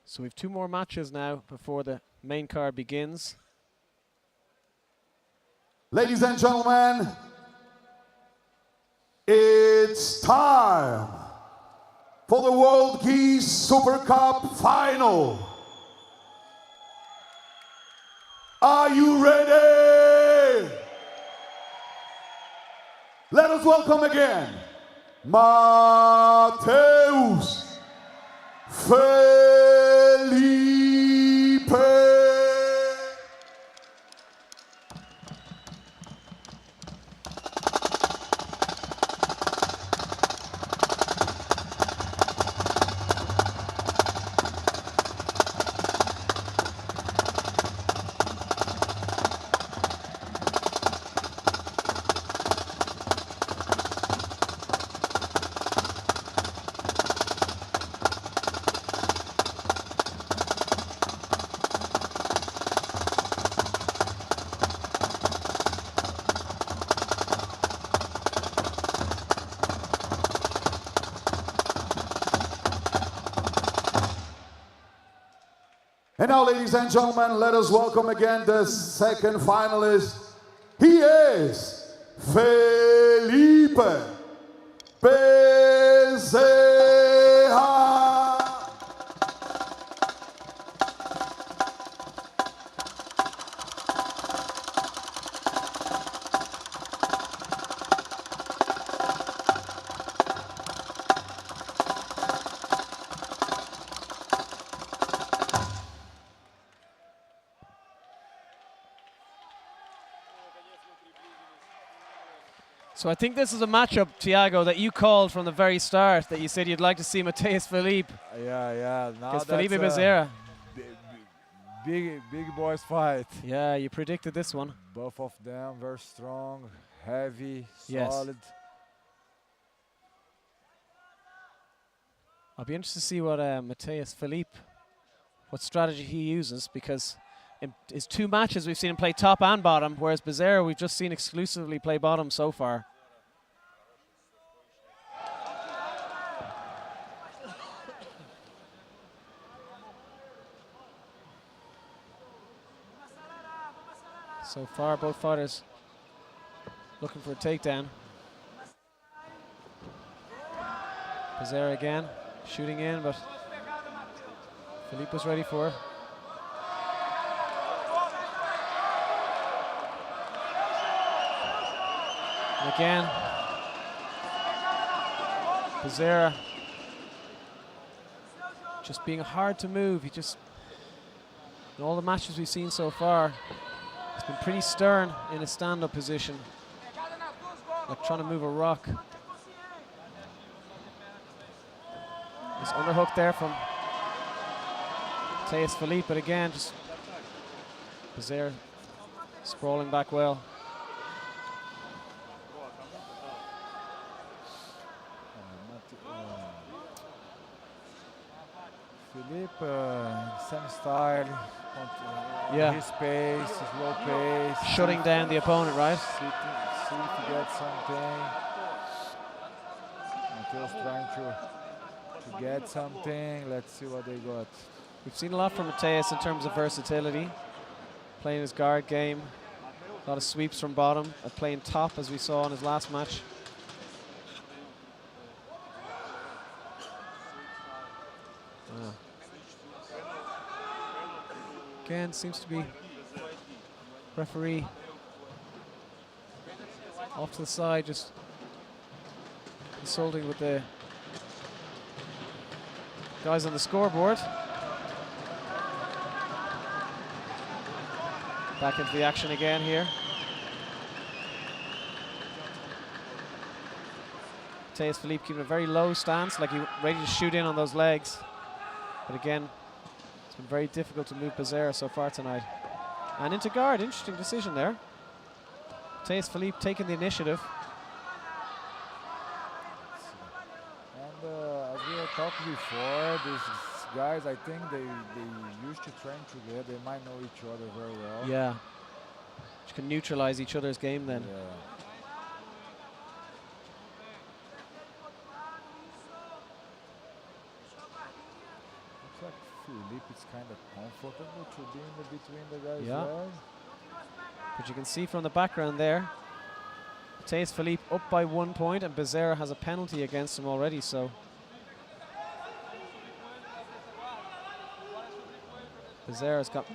So we have 2 more matches now before the main card begins. Ladies and gentlemen, it's time for the World Gi Super Cup final. Are you ready? Let us welcome again Mateus Felipe. And now, ladies and gentlemen, let us welcome again the second finalist. He is Felipe Bezerra. So I think this is a matchup, Thiago, that you called from the very start, that you said you'd like to see Matheus Felipe Yeah. Now against that's Felipe Bezerra. Big boys fight. Yeah, you predicted this one. Both of them very strong, heavy, Yes. solid. I'll be interested to see what Matheus Felipe, what strategy he uses, because in his 2 matches we've seen him play top and bottom, whereas Bezerra we've just seen exclusively play bottom so far. So far, both fighters looking for a takedown. Bezerra again, shooting in, but Felipe was ready for it. And again, Bezerra just being hard to move. He just, in all the matches we've seen so far, he's been pretty stern in his stand-up position, like trying to move a rock. This underhook there from Matheus Felipe, but again, just Bezerra sprawling back well. Felipe, same style, Yeah. his pace, his low pace. Shutting down the opponent, right? See if he gets something. Matheus trying to get something. Let's see what they got. We've seen a lot from Matheus in terms of versatility, playing his guard game, a lot of sweeps from bottom, playing top as we saw in his last match. Again, seems to be referee off to the side, just consulting with the guys on the scoreboard. Back into the action again here. Matheus Felipe keeping a very low stance, like he's ready to shoot in on those legs. But again, it's been very difficult to move Bezerra so far tonight. And into guard, interesting decision there. Matheus Felipe taking the initiative. And as we were talking before, these guys, I think they used to train together. They might know each other very well. Yeah. Which can neutralize each other's game then. Yeah. Looks like Felipe is kind of comfortable to be in between the guys there. But you can see from the background there, Matheus Felipe up by 1 point, and Bezerra has a penalty against him already, so Bezerra's got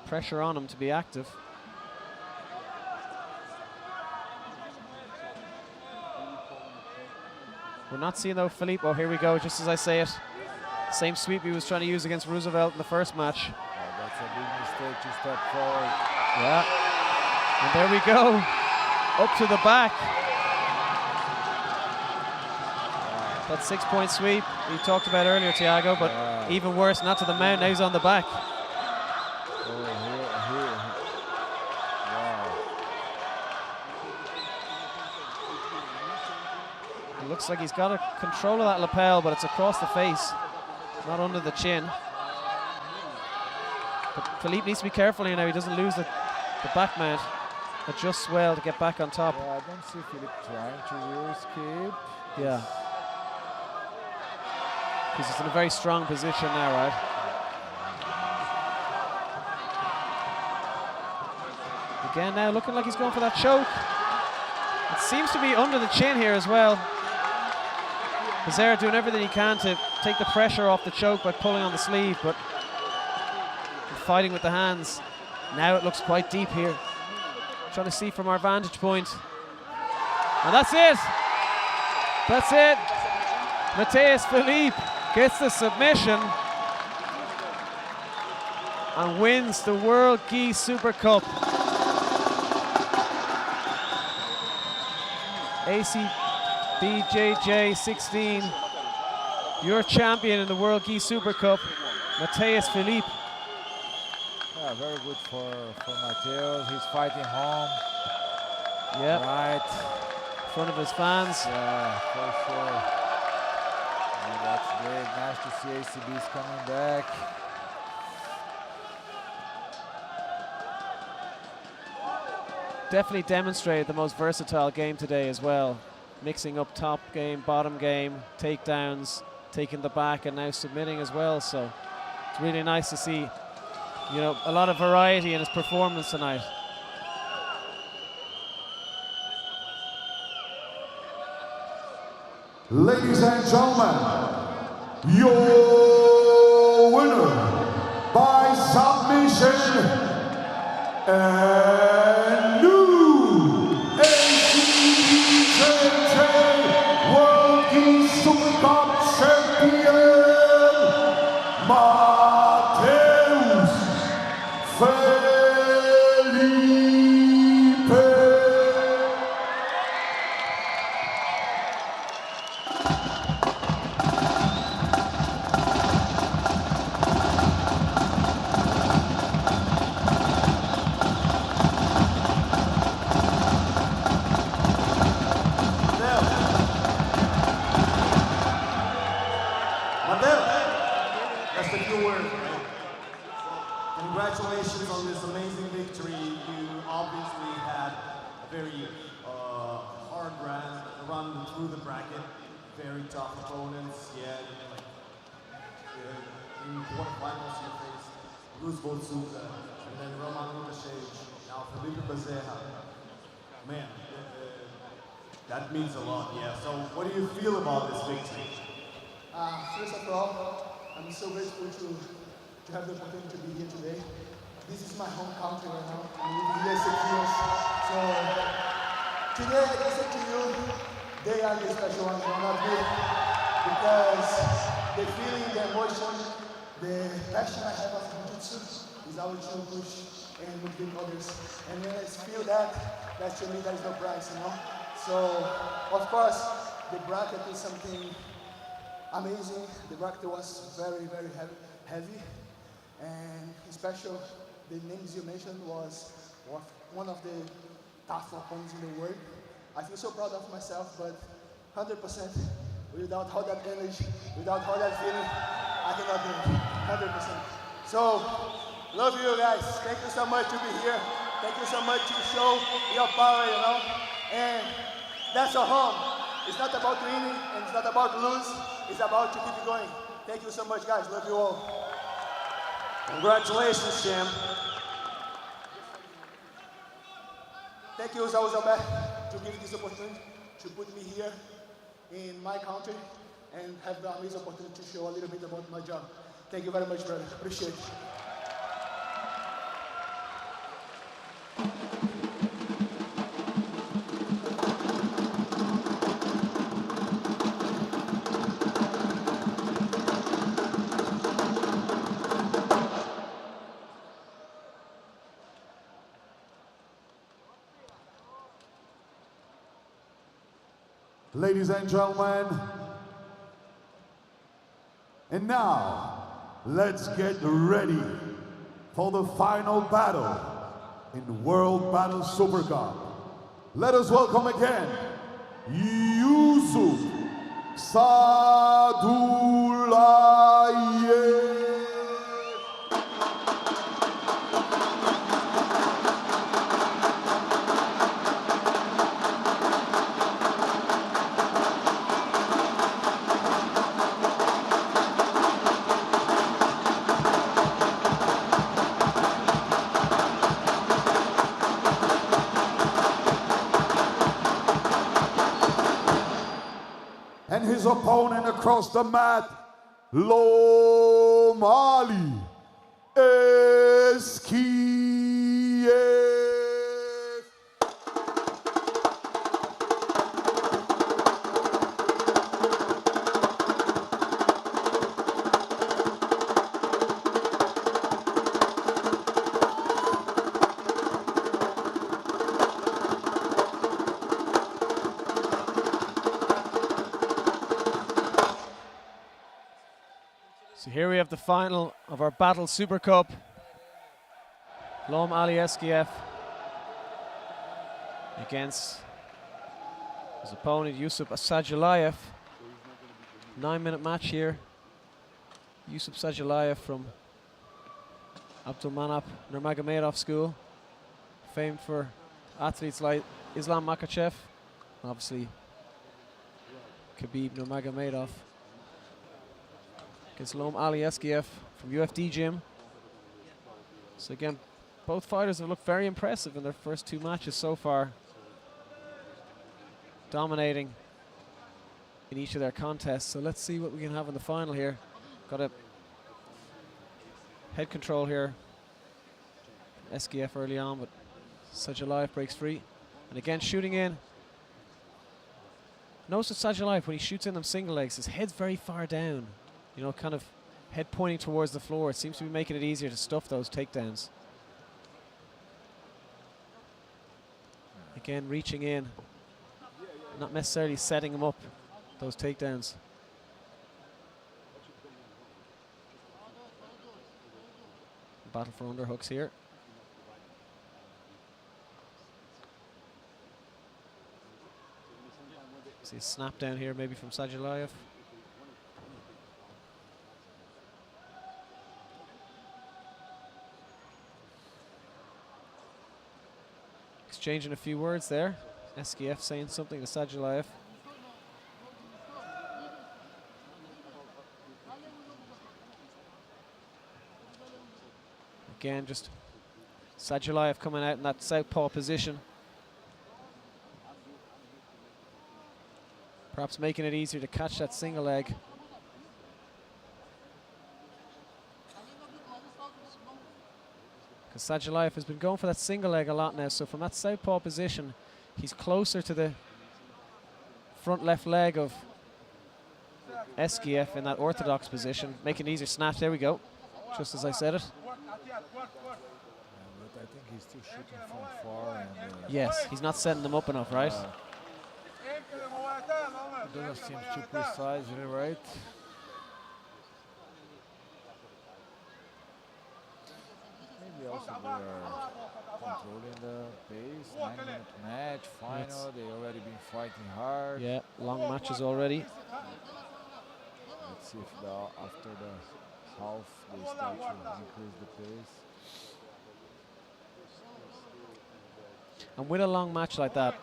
pressure on him to be active. We're not seeing though Felipe. Oh, here we go, just as I say it. Same sweep he was trying to use against Roosevelt in the first match. Oh, that's a big mistake to step forward. Yeah. And there we go. Up to the back. That 6-point sweep we talked about earlier, Thiago, but even worse, not to the mount, now he's on the back. It looks like he's got a control of that lapel, but it's across the face, not under the chin. But Felipe needs to be careful here now, he doesn't lose the back mount. Adjusts well to get back on top. Yeah, I don't see Felipe trying to escape. Yeah. Because he's in a very strong position now, right? Again now looking like he's going for that choke. It seems to be under the chin here as well. Pereira doing everything he can to take the pressure off the choke by pulling on the sleeve, but fighting with the hands. Now it looks quite deep here. Trying to see from our vantage point. And that's it. That's it. Matthias Philippe gets the submission and wins the World Gi Super Cup. Acbjj 16, your champion in the World Gi Super Cup, Matthias Philippe. Yeah, very good for Matheus. He's fighting home. Yep. Right. In front of his fans. Yeah, for sure. And that's great. Nice to see ACB's coming back. Definitely demonstrated the most versatile game today as well. Mixing up top game, bottom game, takedowns, taking the back, and now submitting as well. So it's really nice to see, you know, a lot of variety in his performance tonight. Ladies and gentlemen, your winner by submission and new Acbjj World Gi Super Cup champion, Matheus Felipe. That's the new word. Congratulations on this amazing victory. You obviously had a very hard run through the bracket. Very tough opponents. Yeah, in quarterfinals you faced Roosevelt Souza, and then Roman Lukasevich, now Felipe Pereira. Man, that means a lot. Yeah. So, what do you feel about this victory? First of all, I'm so grateful to have the opportunity to be here today. This is my home country right now. I'm living here 6 years. So today I can say to you, they are the special ones, not me. Because the feeling, the emotion, the passion I have of Jiu-Jitsu is how to push and motivate others. And when I feel that, to me there is no price, you know? So, of course, the bracket is something amazing. The bracket was very, very heavy. And especially the names you mentioned was one of the tough opponents in the world. I feel so proud of myself, but 100%, without all that energy, without all that feeling, I cannot do it, 100%. So, love you guys. Thank you so much to be here. Thank you so much to show your power, you know. And that's our home. It's not about winning, and it's not about lose. It's about to keep it going. Thank you so much, guys. Love you all. Congratulations, champ. Thank you, Saul Zalbert, to give this opportunity to put me here in my country and have the amazing opportunity to show a little bit about my job. Thank you very much, brother. Appreciate it. Ladies and gentlemen, and now let's get ready for the final battle in World Battle Super Cup. Let us welcome again Yusuf Sadulaye. his opponent across the mat, Lomali Eskiev. So here we have the final of our Battle Super Cup. Lom Ali Eskiev against his opponent Yusuf Asajalayev. 9-minute match here. Yusuf Asajalayev from Abdulmanap Nurmagomedov School, famed for athletes like Islam Makhachev, and obviously Khabib Nurmagomedov. Against Lom Ali Eskiev from UFD Gym. So again, both fighters have looked very impressive in their first 2 matches so far, dominating in each of their contests. So let's see what we can have in the final here. Got a head control here. Eskiev early on, but Sajalayev breaks free. And again, shooting in. Notice with Sajalayev, when he shoots in them single legs, his head's very far down. You know, kind of head pointing towards the floor. It seems to be making it easier to stuff those takedowns. Again, reaching in, not necessarily setting him up, those takedowns. Battle for underhooks here. See a snap down here maybe from Sajalayev. Exchanging a few words there. Eskiev saying something to Sajalayev. Again, just Sajalayev coming out in that southpaw position. Perhaps making it easier to catch that single leg. Sajalayev has been going for that single leg a lot now, so from that southpaw position, he's closer to the front left leg of Eskiev in that orthodox position, making it easier snatch. There we go, just as I said it. But I think he's still shooting from far. And, yes, he's not setting them up enough, right? It doesn't seem too precisely right. Maybe also they are controlling the pace. 9-minute match, final. They already been fighting hard. Yeah, long matches already. Let's see if after the half they start to increase the pace. And with a long match like that,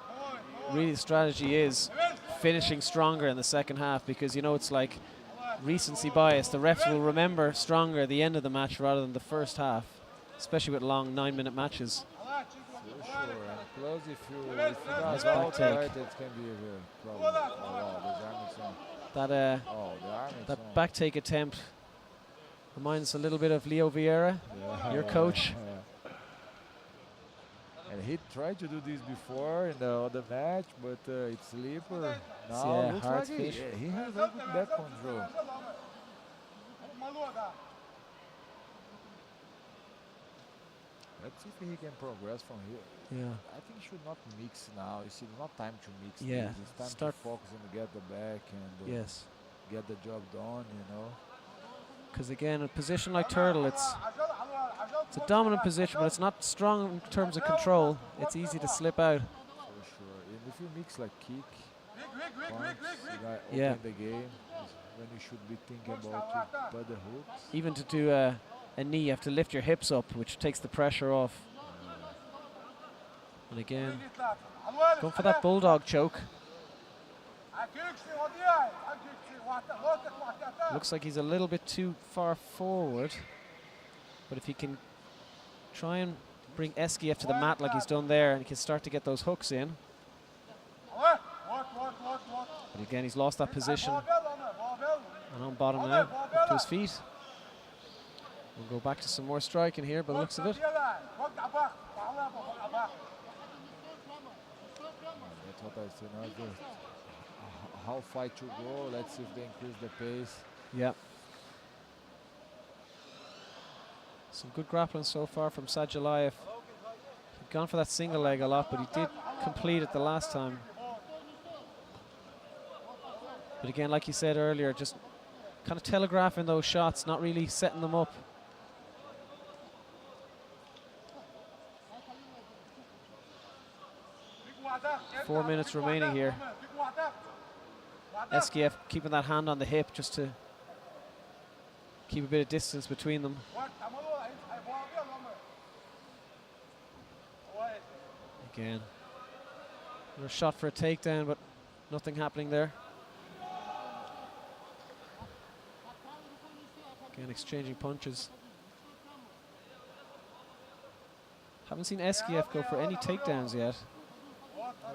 really the strategy is finishing stronger in the second half, because you know it's like recency bias. The refs will remember stronger at the end of the match rather than the first half, especially with long 9-minute matches. For sure, and plus if you Nice does back out, take. right, that can be a problem. Oh wow, the arm is on. That Oh, the arm is that on. back take attempt reminds a little bit of Leo Vieira, your coach. Yeah. And he tried to do this before in the other match, but it's slipper. Now Yeah, looks hard like finish. he has very good back control. Let's see if he can progress from here. Yeah. I think he should not mix now. You see, not time to mix. Yeah, This. It's time start- to focus and get the back and Yes. get the job done. You know. Because again, a position like Turtle, it's a dominant position, but it's not strong in terms of control. It's easy to slip out. For sure. And if you mix like kick, punch, you got Yeah. open the game. Is when you should be thinking about to put the hooks. Even to do a knee, you have to lift your hips up, which takes the pressure off. And again, going for that bulldog choke. Looks like he's a little bit too far forward. But if he can try and bring Eskiev to the mat like he's done there, and he can start to get those hooks in. But again, he's lost that position. And on bottom now, up to his feet. We'll go back to some more striking here, by the looks of it. That's what I say. Now how fight to go. Let's see if they increase the pace. Yeah. Some good grappling so far from Sajalayev. He'd gone for that single leg a lot, but he did complete it the last time. But again, like you said earlier, just kind of telegraphing those shots, not really setting them up. Four minutes remaining here. Acbjj keeping that hand on the hip just to keep a bit of distance between them. Again, another shot for a takedown, but nothing happening there. Again, exchanging punches. Haven't seen Acbjj go for any takedowns yet.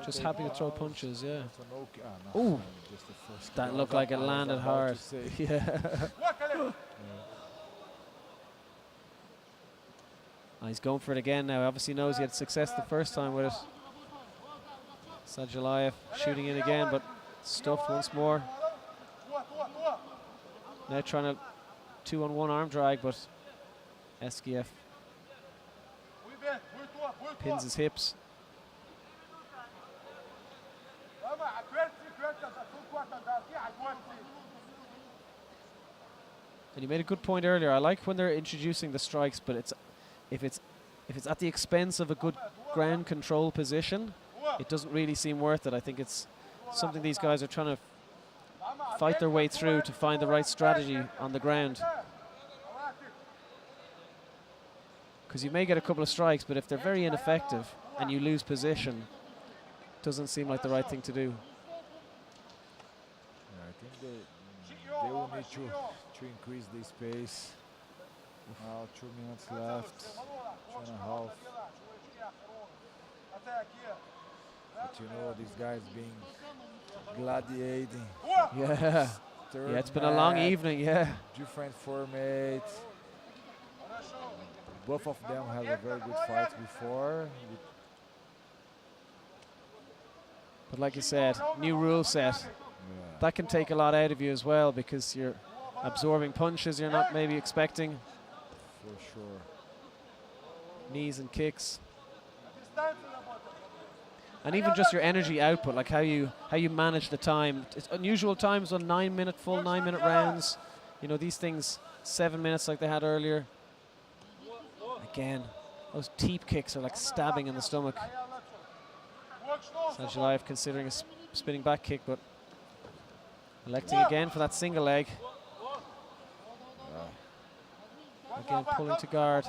Just happy to throw punches, yeah. Ooh, that looked like it landed hard. Yeah. He's going for it again now. Obviously knows he had success the first time with it. Sajalayev shooting in again, but stuffed once more. Now trying to 2-on-1 arm drag, but Acbjj pins his hips. And you made a good point earlier. I like when they're introducing the strikes, but if it's at the expense of a good ground control position, it doesn't really seem worth it. I think it's something these guys are trying to fight their way through to find the right strategy on the ground. Because you may get a couple of strikes, but if they're very ineffective and you lose position, it doesn't seem like the right thing to do. Yeah, I think they will need to increase the space. Now 2 minutes left, 2.5. But you know, these guys being gladiating. Yeah. Yeah, it's been a long evening, yeah. Different formats. Both of them have a very good fight before. But like you said, new rule set. That can take a lot out of you as well, because you're absorbing punches you're not maybe expecting. For sure. Knees and kicks. And even just your energy output, like how you manage the time. It's unusual times on 9-minute, full 9-minute rounds. You know, these things, 7 minutes like they had earlier. Again, those teep kicks are like stabbing in the stomach. Sajalayev considering a spinning back kick, but electing again for that single leg. Again, pulling to guard.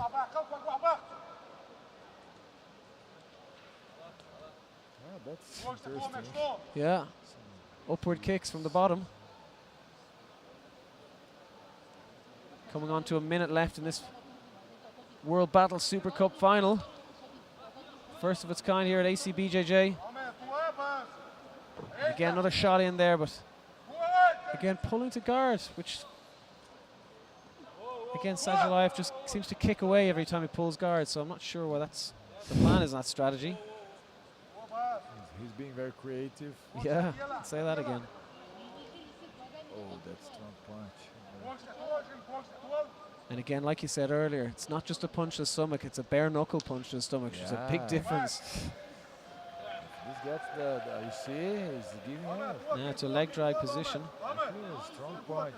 That's interesting. Yeah, upward kicks from the bottom. Coming on to a minute left in this World Battle Super Cup final. First of its kind here at Acbjj. Again, another shot in there, but again, pulling to guard, which again, Sajalayev just seems to kick away every time he pulls guard, so I'm not sure what the plan is in that strategy. He's being very creative. Yeah, say that again. Oh, that's strong punch. And again, like you said earlier, it's not just a punch to the stomach, it's a bare knuckle punch to the stomach, which is a big difference. This gets you see, he's giving up. Yeah, it's a leg drag position. Strong punch.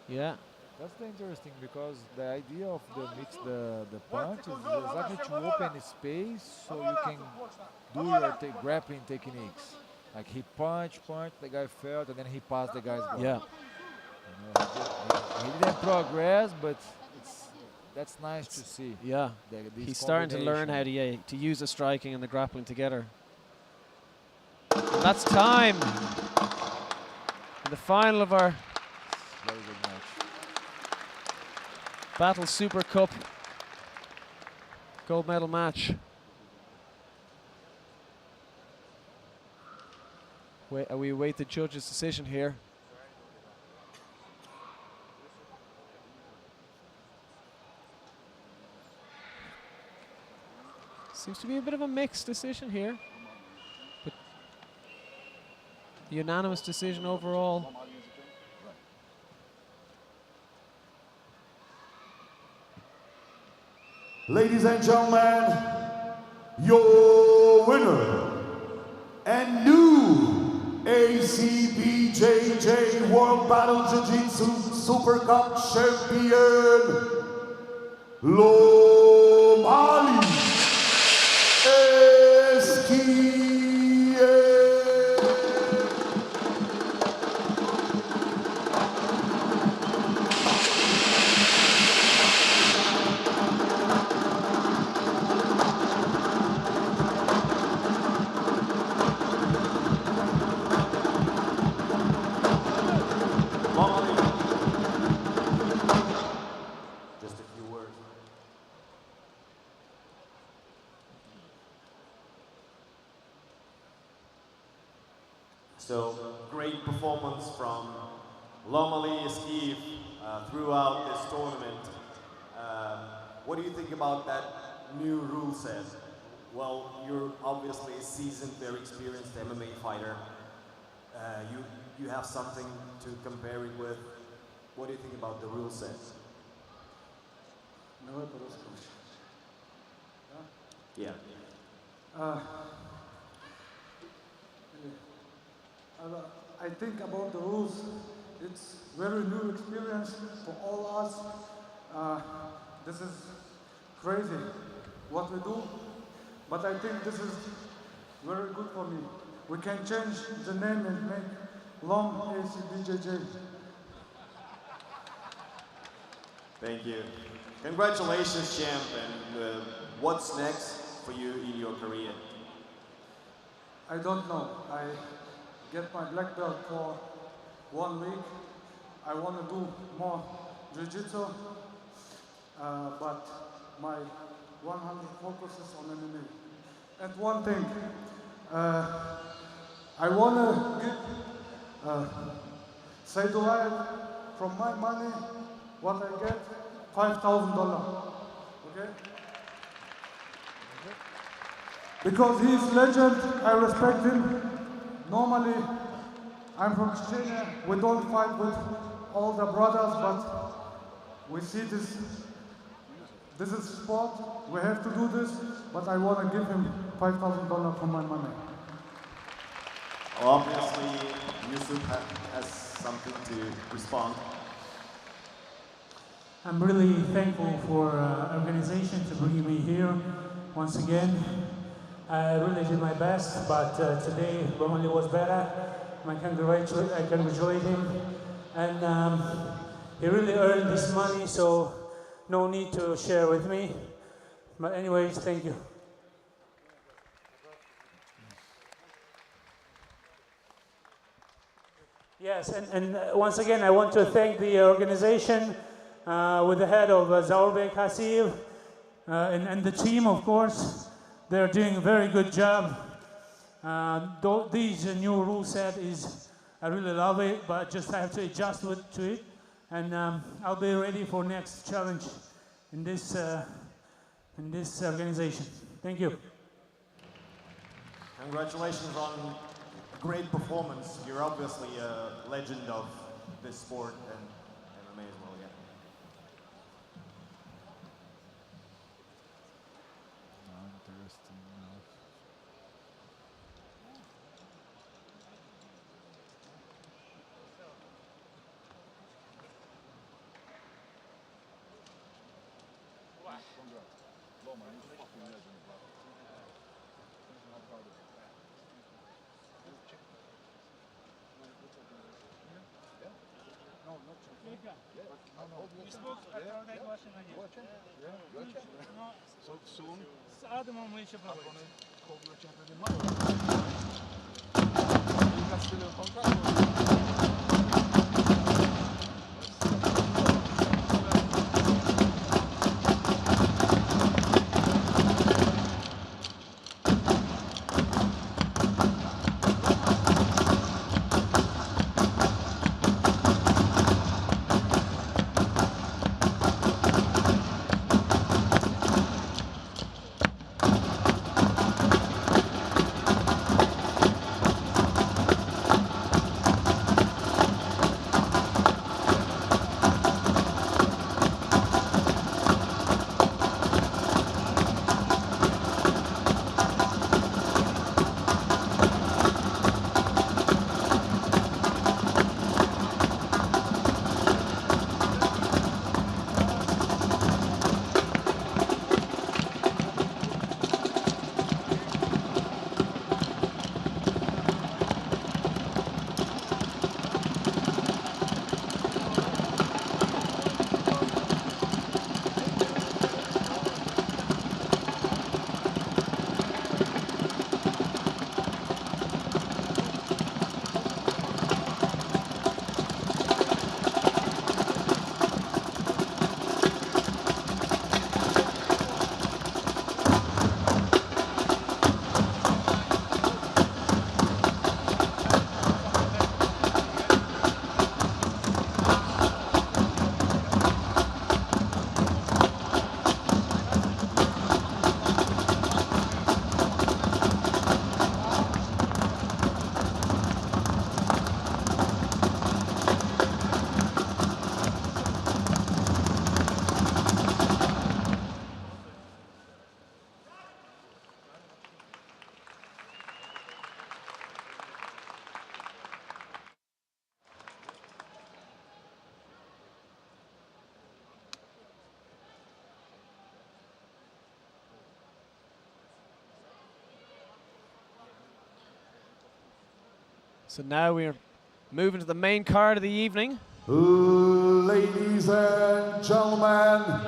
Yeah. That's the interesting, because the idea of the punch is exactly to open space so you can do your grappling techniques. Like he punched, the guy fell, and then he passed the guy's guard. Yeah. He didn't progress, but that's nice to see. Yeah. He's starting to learn how to use the striking and the grappling together. And that's time. In the final of our Very good match. Battle Super Cup gold medal match. We await the judge's decision here. Seems to be a bit of a mixed decision here, but unanimous decision overall. Ladies and gentlemen, your winner and new ACBJJ World Battle Jiu-Jitsu Super Cup champion, Lomali Esquie. Just a few words. So, great performance from Lomali Esquie throughout this tournament. What do you think about that new rule set? Well, you're obviously a seasoned, very experienced MMA fighter. You have something to compare it with. What do you think about the rule set? Yeah. I think about the rules, it's very new experience for all us. This is crazy what we do, but I think this is very good for me. We can change the name and make Long ACBJJ. Thank you. Congratulations, champ. And what's next for you in your career? I don't know. I get my black belt for 1 week. I want to do more jiu-jitsu, but my 100 focuses on MMA. And one thing, I want to give say to life from my money, what I get, $5,000. Okay? Because he's legend, I respect him. Normally, I'm from Chechnya. We don't fight with all the brothers, but we see this. This is sport. We have to do this, but I want to give him $5,000 from my money. Obviously, Yusuf has something to respond. I'm really thankful for organization to bring me here once again. I really did my best, but today Romali was better. I congratulate him, and he really earned this money, so no need to share with me. But anyways, thank you. Yes, and once again, I want to thank the organization with the head of Zaurbek Hasiv and the team, of course. They're doing a very good job. These new rule set I really love it, but just have to adjust to it. And I'll be ready for next challenge in this organization. Thank you. Congratulations on a great performance. You're obviously a legend of this sport and MMA as well, yeah. Interesting. So now we're moving to the main card of the evening. Ladies and gentlemen,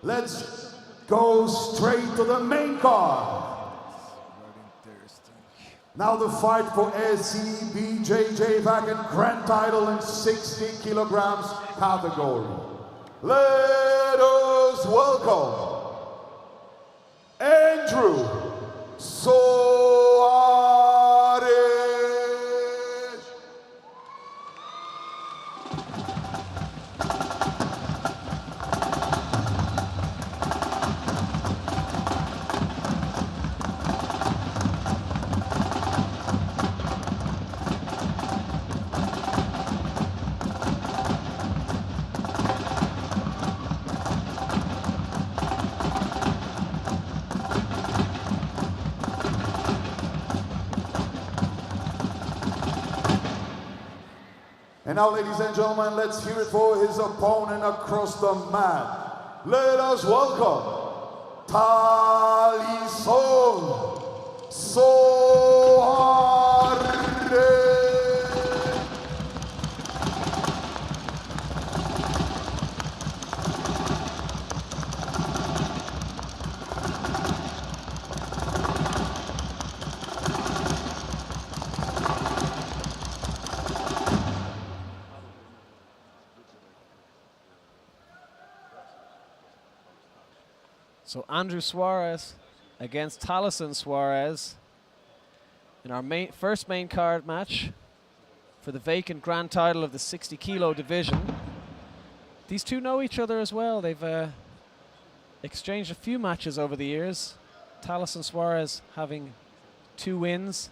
let's go straight to the main card. Now the fight for Acbjj vacant grand title in 60 kilograms category. Let us welcome Andrew Suarez. And now, ladies and gentlemen, let's hear it for his opponent across the mat. Let us welcome Talison Suarez. So Andrew Suarez against Talison Suarez in our first main card match for the vacant grand title of the 60 kilo division. These two know each other as well. They've exchanged a few matches over the years. Talison Suarez having 2 wins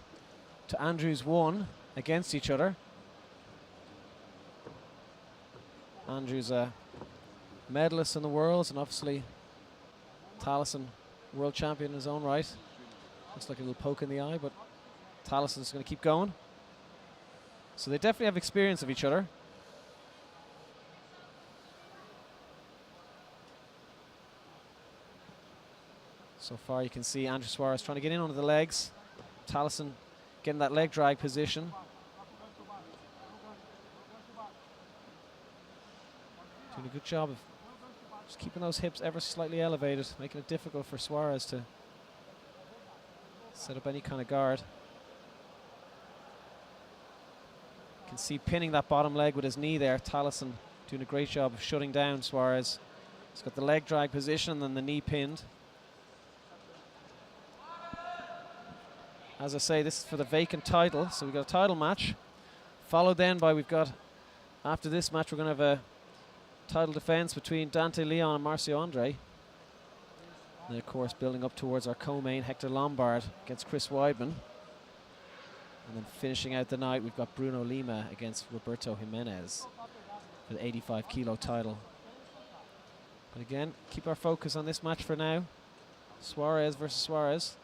to Andrew's 1 against each other. Andrew's a medalist in the Worlds, and obviously Talison, world champion in his own right. Looks like a little poke in the eye, but Talison's going to keep going. So they definitely have experience of each other. So far you can see Andrew Suarez trying to get in under the legs. Talison getting that leg drag position. Doing a good job of just keeping those hips ever slightly elevated, making it difficult for Suarez to set up any kind of guard. You can see pinning that bottom leg with his knee there. Talison doing a great job of shutting down Suarez. He's got the leg drag position and then the knee pinned. As I say, this is for the vacant title, so we've got a title match. Followed then by, after this match, we're going to have a title defense between Dante Leon and Marcio Andre. And then, of course, building up towards our co-main, Hector Lombard against Chris Weidman. And then finishing out the night, we've got Bruno Lima against Roberto Jimenez for the 85 kilo title. But again, keep our focus on this match for now. Suarez versus Suarez.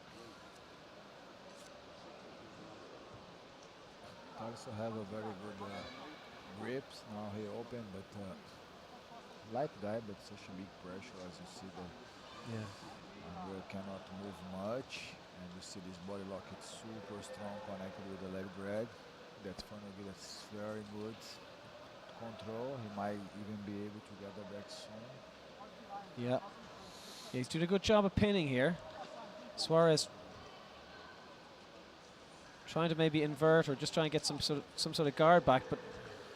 Also have a very good grips. Now he open, but light guy, but such a big pressure as you see the Andre cannot move much, and you see this body lock, it's super strong connected with the leg drag. That funnel that's very good control. He might even be able to get the back soon. Yeah, he's doing a good job of pinning here. Suarez trying to maybe invert or just try and get some sort of guard back, but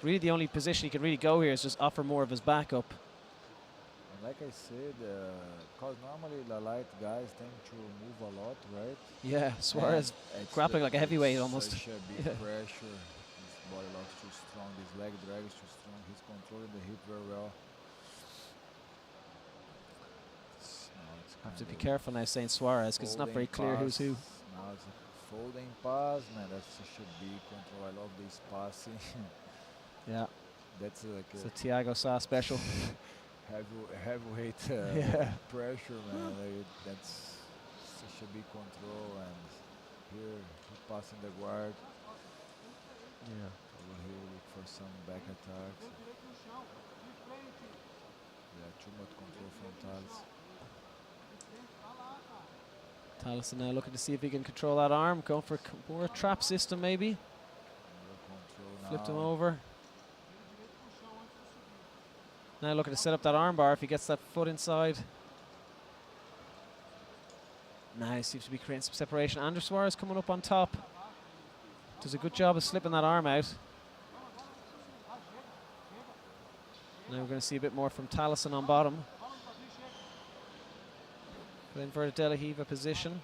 really the only position he can really go here is just offer more of his back up. And like I said, because normally the light guys tend to move a lot, right? Yeah, Suarez grappling like a heavyweight almost. Such a big pressure. His body lock is too strong. His leg drag is too strong. He's controlling the hip very well. Have to be careful now saying Suarez because it's not very clear who's who. Now it's a folding pass, man. That's such a big control. I love this passing. Yeah, that's like it's a Thiago Sá special. Heavyweight pressure, man. That's such a big control, and here he's passing the guard. Yeah. Over here, look for some back attacks. Yeah, too much control from Thales. Taliesin now looking to see if he can control that arm, going for a more trap system maybe. Flipped him over. Now looking to set up that arm bar if he gets that foot inside. Now he seems to be creating some separation. Andrew Suarez coming up on top. Does a good job of slipping that arm out. Now we're going to see a bit more from Taliesin on bottom. Good inverted De La Hiva position.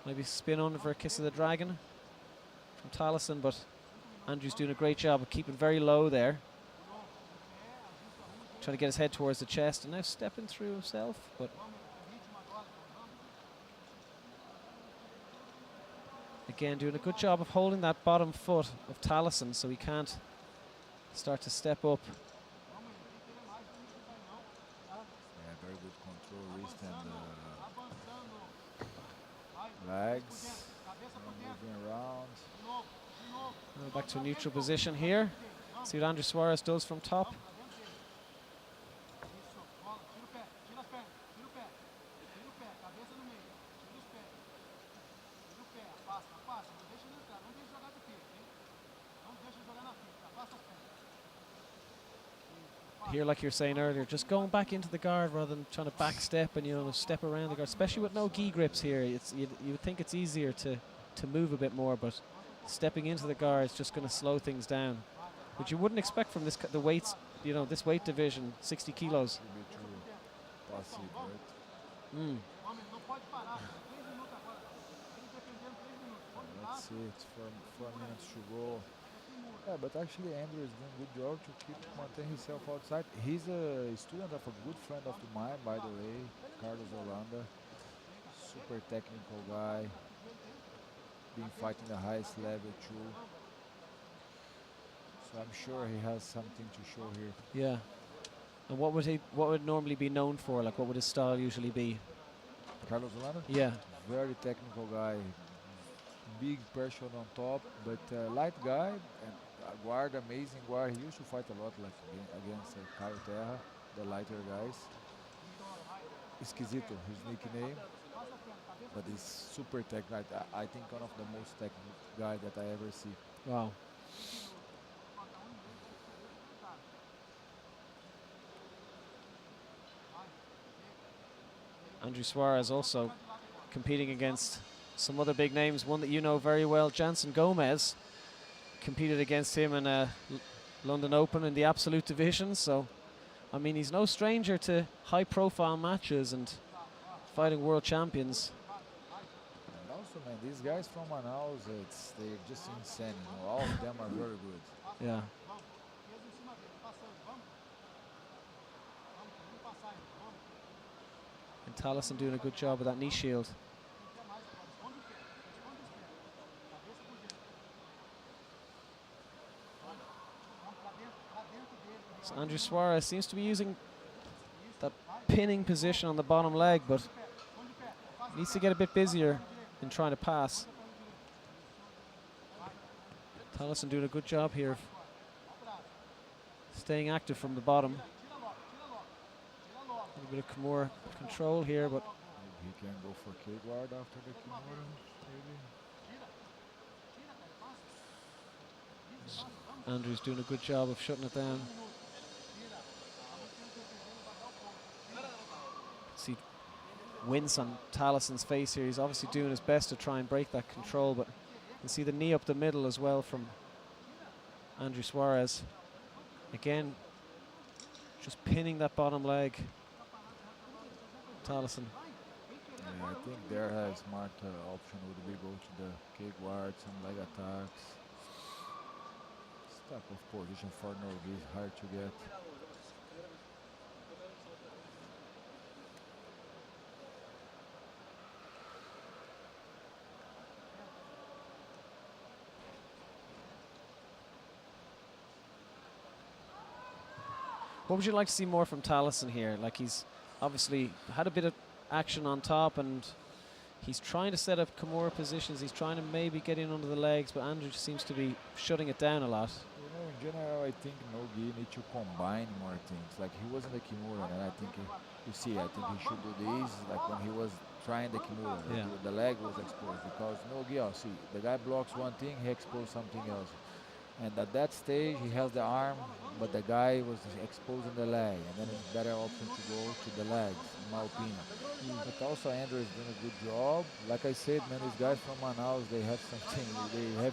Maybe spin on for a kiss of the dragon from Taliesin, but Andrew's doing a great job of keeping very low there. Trying to get his head towards the chest and now stepping through himself, but again doing a good job of holding that bottom foot of Taliesin so he can't start to step up. Yeah, very good control, wrist and legs. Moving around. Now back to a neutral position here. See what Andrew Suarez does from top. Here, like you were saying earlier, just going back into the guard rather than trying to back step and, you know, step around the guard, especially with no gi grips here. It's you would think it's easier to move a bit more, but stepping into the guard is just going to slow things down, which you wouldn't expect from the weights, you know, this weight division, 60 kilos. Let's see, it's 4 minutes to go. Yeah, but actually Andrew is doing a good job to maintain himself outside. He's a student of a good friend of mine, by the way, Carlos Holanda. Super technical guy. Been fighting the highest level too. So I'm sure he has something to show here. Yeah. And what would normally be known for? Like, what would his style usually be? Carlos Holanda? Yeah. Very technical guy. Big pressure on top, but light guy and guard, amazing guard. He used to fight a lot like against Caio Terra, the lighter guys. Esquisito, his nickname, but he's super technical. I think one of the most technical guy that I ever see. Wow. Andrew Suarez also competing against some other big names. One that you know very well, Jansen Gomez, competed against him in a London Open in the absolute division. So, I mean, he's no stranger to high-profile matches and fighting world champions. And also, man, these guys from Manaus, they're just insane. You know, all of them are very good. Yeah. And Taliesin doing a good job with that knee shield. So Andrew Suarez seems to be using that pinning position on the bottom leg, but needs to get a bit busier in trying to pass. Taliesin doing a good job here of staying active from the bottom. A little bit of Kimura control here, but maybe he can go for K-guard after the Kimura, maybe. Andrew's doing a good job of shutting it down. See wince on Taliesin's face here. He's obviously doing his best to try and break that control, but you can see the knee up the middle as well from Andrew Suarez. Again, just pinning that bottom leg. Taliesin. Yeah, I think there a smart option would be go to the K-guard, some leg attacks. This type of position for no-gi is hard to get. What would you like to see more from Taliesin here? Like, he's obviously had a bit of action on top and he's trying to set up Kimura positions. He's trying to maybe get in under the legs, but Andrew seems to be shutting it down a lot. You know, in general, I think no-gi need to combine more things. Like, he was in the Kimura, and I think, I think he should do these. Like, when he was trying the Kimura. Yeah. The leg was exposed because Nogi, see, the guy blocks one thing, he exposed something else. And at that stage, he has the arm, but the guy was exposing the leg, and then it's better option to go to the legs, in my opinion. But also Andrew is doing a good job. Like I said, man, these guys from Manaus, they have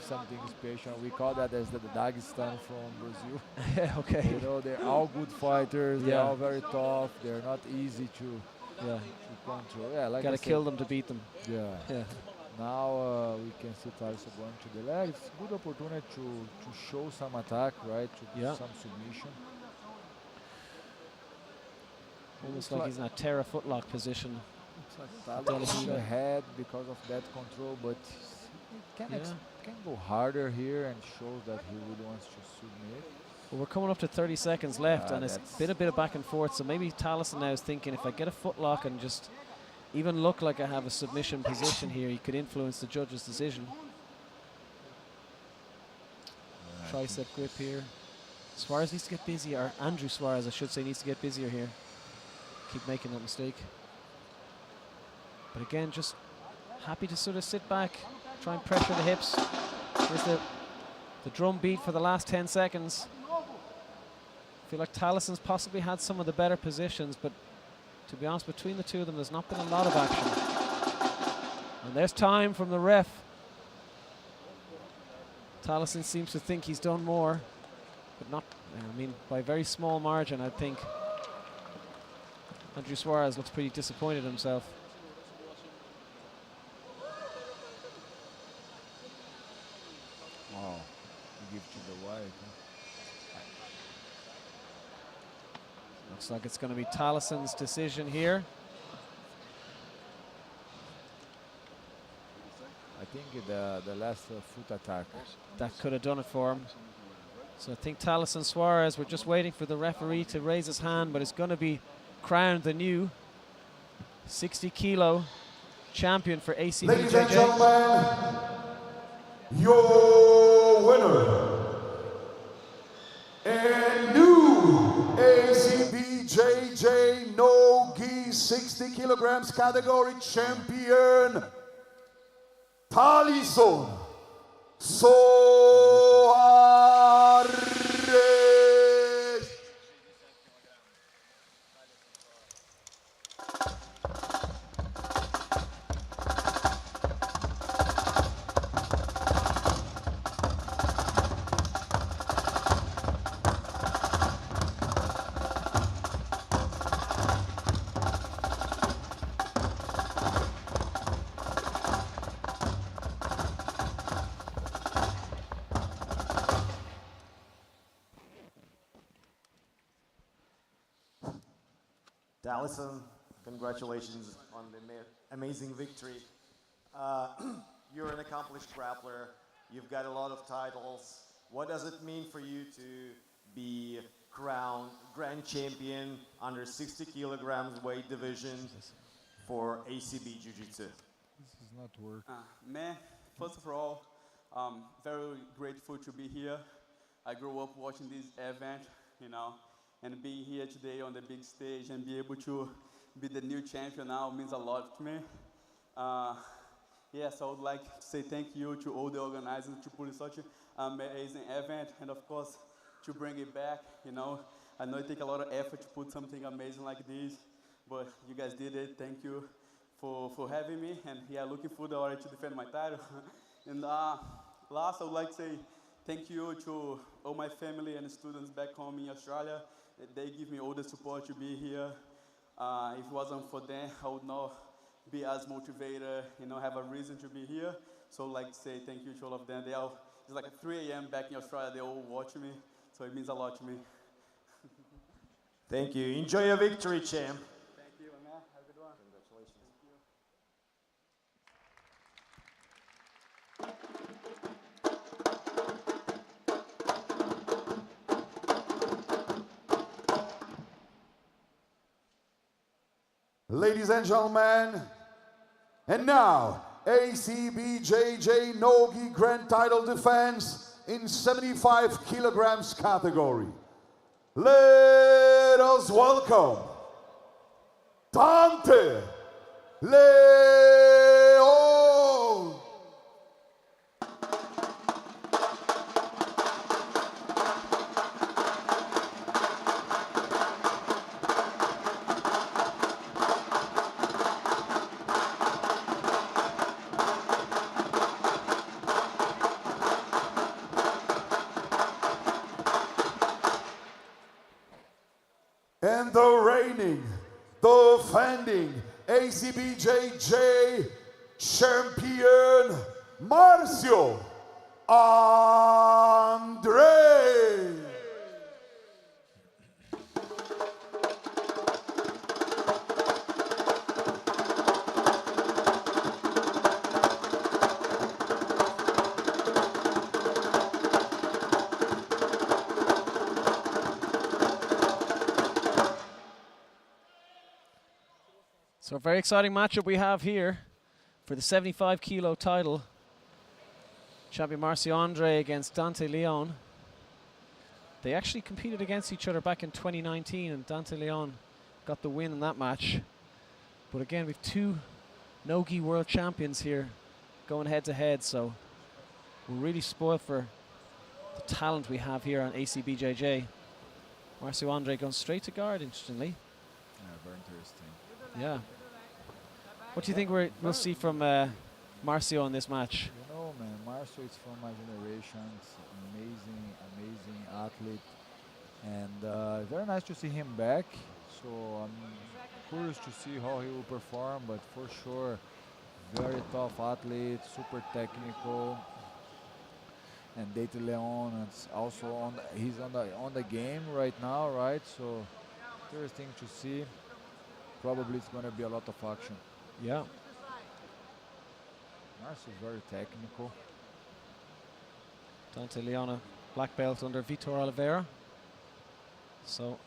something special. We call that as the Dagestan from Brazil. Yeah, okay. You know, they're all good fighters. They're Yeah. all very tough. They're not easy to control. Yeah, like Gotta I said, kill them to beat them. Yeah. Yeah. Now we can see Tyson going to the leg. It's a good opportunity to show some attack, right? To do some submission. Almost like he's in a Terra footlock position. It's like Tyson ahead because of that control, but he can go harder here and shows that he really wants to submit. Well, we're coming up to 30 seconds left, and it's been a bit of back and forth. So maybe Taliesin now is thinking, if I get a footlock and just even look like I have a submission position here, he could influence the judge's decision. Tricep grip here. Suarez needs to get busy, or Andrew Suarez, I should say, needs to get busier here. Keep making that mistake. But again, just happy to sort of sit back, try and pressure the hips. Here's the drum beat for the last 10 seconds. I feel like Taliesin's possibly had some of the better positions, but to be honest, between the two of them, there's not been a lot of action. And there's time from the ref. Taliesin seems to think he's done more, but not, I mean, by a very small margin, I think. Andrew Suarez looks pretty disappointed in himself. Wow, you give to the white. Looks like it's going to be Taliesin's decision here. I think the last foot attack. That could have done it for him. So I think Taliesin Suarez, we're just waiting for the referee to raise his hand, but it's going to be crowned the new 60-kilo champion for Acbjj. Ladies and gentlemen, your winner and new Acbjj no-gi 60 kilograms category champion, Taliesin Suarez. Taliesin, congratulations on the amazing victory. You're an accomplished grappler. You've got a lot of titles. What does it mean for you to be crowned grand champion under 60 kilograms weight division for ACB Jiu-Jitsu? This is not work. Man, first of all, very grateful to be here. I grew up watching this event, you know, and being here today on the big stage and be able to be the new champion now means a lot to me. Yes, I would like to say thank you to all the organizers to put in such an amazing event, and of course to bring it back. You know, I know it takes a lot of effort to put something amazing like this, but you guys did it. Thank you for having me, and yeah, looking forward already to defend my title. And last, I would like to say thank you to all my family and students back home in Australia. They give me all the support to be here. If it wasn't for them, I would not be as motivated, you know, have a reason to be here. So I'd like to say thank you to all of them. They all, it's like 3 a.m. back in Australia, they all watch me, so it means a lot to me. Thank you. Enjoy your victory, champ. Thank you, man. Have a good one. Congratulations. Ladies and gentlemen, and now ACBJJ no-gi grand title defense in 75 kilograms category. Let us welcome Dante Leon. And the reigning, defending ACBJJ champion, Marcio Andre. So a very exciting matchup we have here for the 75 kilo title. Champion Marcio Andre against Dante Leon. They actually competed against each other back in 2019 and Dante Leon got the win in that match. But again, we've two no-gi world champions here going head to head, so we're really spoiled for the talent we have here on ACBJJ. Marcio Andre going straight to guard, interestingly. Yeah, very interesting. Yeah. What do you think we'll see from Marcio in this match? You know, man, Marcio is from my generation. Amazing, amazing athlete. And very nice to see him back. So I'm curious to see how he will perform, but for sure, very tough athlete, super technical. And Dante Leon is also he's on the game right now, right? So interesting to see. Probably it's going to be a lot of action. Yeah. Marcio is very technical. Dante Leon, a black belt under Vitor Oliveira. So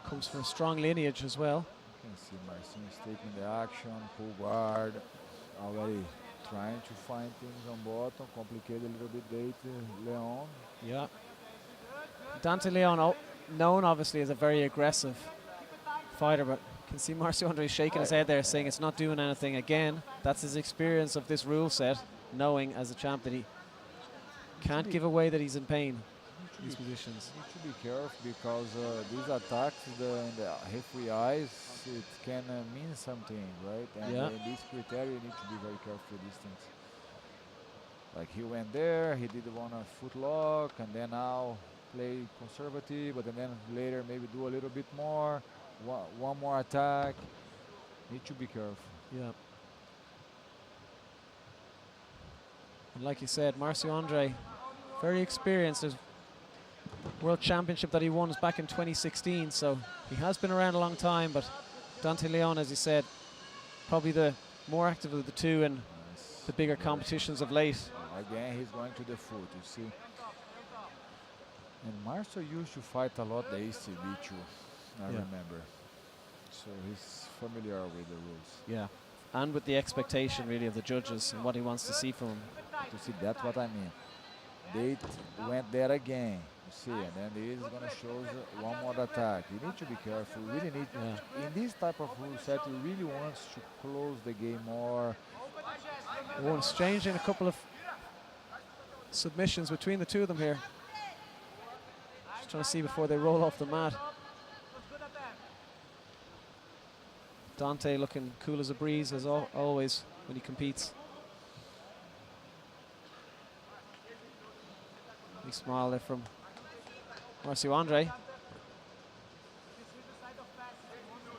comes from a strong lineage as well. You can see Marcio is taking the action, pull guard, already trying to find things on bottom, complicate a little bit Dante Leon. Yeah. Dante Leon, known obviously as a very aggressive fighter, but you can see Marcio Andre shaking his head there, saying it's not doing anything. Again, that's his experience of this rule set, knowing as a champ that he can't give away that he's in pain in these positions. You need to be careful because these attacks in the halfway eyes, it can mean something, right? And Yeah. in this criteria, you need to be very careful with these things. Like he went there, he did one foot lock, and then now play conservative, but then later maybe do a little bit more. One more attack. Need to be careful. Yeah. And like you said, Marcio Andre, very experienced. His World Championship that he won was back in 2016, so he has been around a long time, but Dante Leon, as you said, probably the more active of the two in the bigger competitions of late. Again, he's going to the foot, you see. And Marcio used to fight a lot the ACB too, I remember. So he's familiar with the rules. Yeah, and with the expectation really of the judges and what he wants to see from him. To see, that's what I mean. They went there again, you see, and then he's going to show one more attack. You need to be careful. You really need, in this type of rule set, you really want to close the game more. Oh, exchanging a couple of submissions between the two of them here. Just trying to see before they roll off the mat. Dante looking cool as a breeze as always when he competes. Big smile there from Marcio Andre.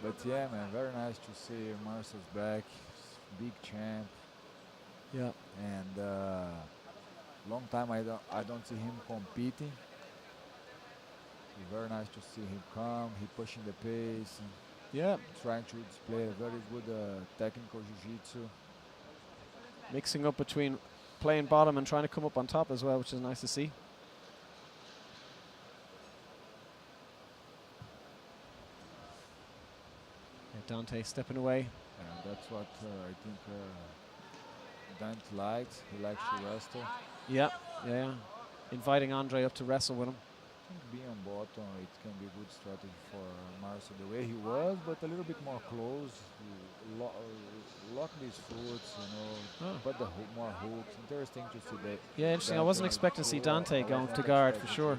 But yeah, man, very nice to see Marcio's back. Big champ. Yeah. And long time I don't see him competing. It's very nice to see him come. He pushing the pace. Yeah. Trying to display a very good technical jiu-jitsu. Mixing up between playing bottom and trying to come up on top as well, which is nice to see. Dante stepping away. And that's what I think Dante likes. He likes to wrestle. Yeah. Inviting Andre up to wrestle with him. think being on bottom, it can be a good strategy for Marcel the way he was, but a little bit more close, lock these foots, put the more hooks. Interesting to see that. Yeah, interesting. I wasn't expecting to see Dante going to guard for sure.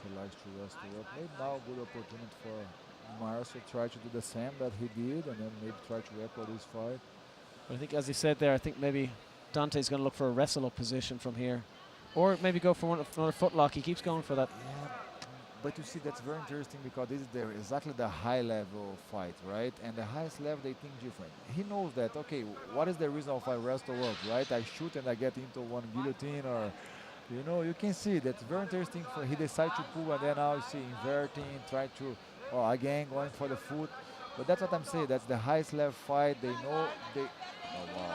He likes to wrestle up. Maybe now good opportunity for Marcel try to do the same that he did, and then maybe try to wrestle this fight. But I think, as he said there, I think maybe Dante's going to look for a wrestle up position from here, or maybe go for another footlock. He keeps going for that. Yeah, but you see, that's very interesting because this is exactly the high level fight, right? And the highest level, they think different. He knows that, okay, what is the reason if I wrestle up, right? I shoot and I get into one guillotine, or, you can see that's very interesting. He decided to pull, and then now you see inverting, try to, again, going for the foot. But that's what I'm saying. That's the highest level fight. They know they.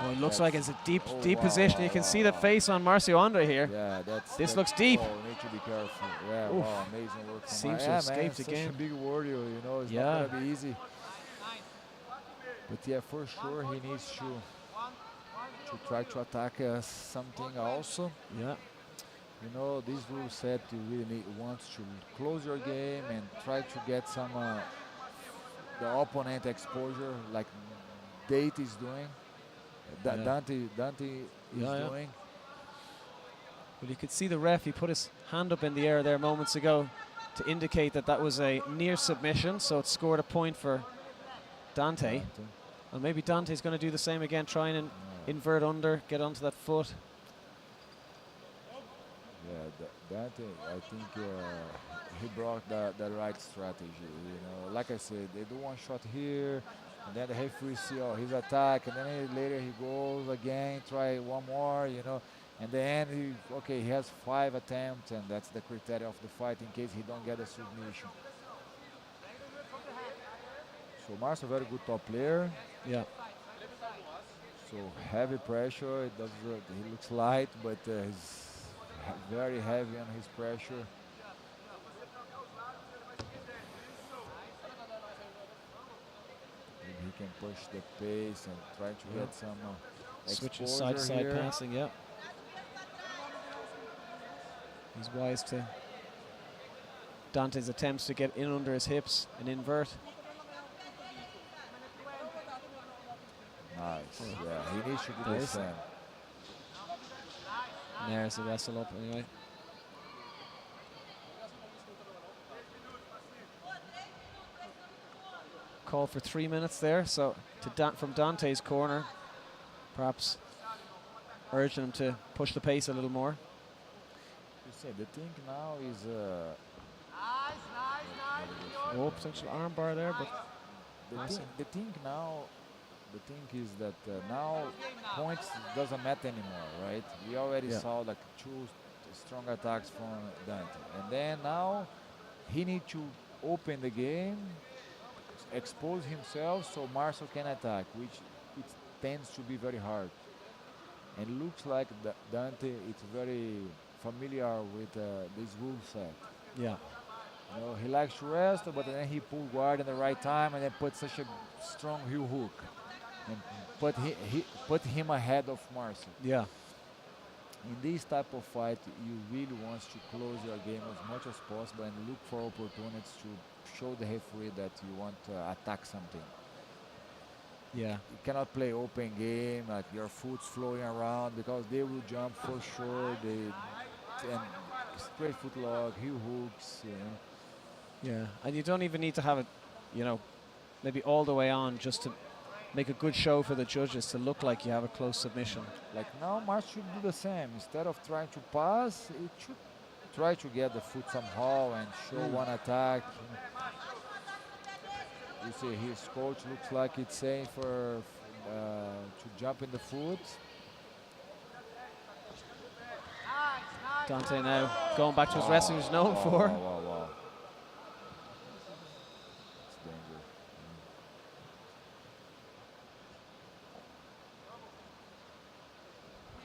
Oh, it looks like it's a deep position. You can see the face on Marcio Andre here. Yeah, this looks deep. Need to be careful. Yeah, amazing work. Seems to have escaped again. Such a big warrior, it's not gonna be easy. But yeah, for sure he needs to try to attack something also. Yeah. This rule set you really wants to close your game and try to get some the opponent exposure like Date is doing. Dante is doing. Well, you could see the ref. He put his hand up in the air there moments ago to indicate that was a near submission. So it scored a point for Dante. And maybe Dante's going to do the same again, try and invert under, get onto that foot. Yeah, Dante, I think he brought the right strategy. Like I said, they do one shot here. And then the referee see his attack, and then later he goes again, try one more, And then he has 5 attempts, and that's the criteria of the fight in case he don't get a submission. So Marcel, very good top player. Yeah. So heavy pressure. He looks light, but he's very heavy on his pressure. He can push the pace and try to get some switches side to side passing. Yeah, he's wise to Dante's attempts to get in under his hips and invert. Nice. Yeah, he needs to do the same. And there's the wrestle up anyway. Call for 3 minutes there, so from Dante's corner, perhaps urging him to push the pace a little more. You say the thing now is potential arm bar there, but the thing is that now points doesn't matter anymore, right? We already saw like 2 strong attacks from Dante, and then now he needs to open the game, expose himself so Marcel can attack, which it tends to be very hard. And looks like Dante is very familiar with this rule set. Yeah. He likes to wrestle, but then he pull guard in the right time and then put such a strong heel hook and put him ahead of Marcel. Yeah. In this type of fight, you really want to close your game as much as possible and look for opportunities to show the referee that you want to attack something. Yeah. You cannot play open game, like your foot's flowing around, because they will jump for sure. And straight foot lock, heel hooks, Yeah, and you don't even need to have it, maybe all the way on just to make a good show for the judges to look like you have a close submission. Like now, Marcel should do the same. Instead of trying to pass, it should try to get the foot somehow and show one attack. You see, his coach looks like it's saying to jump in the foot. Dante now going back to his wrestling he's known for. Wow. It's dangerous.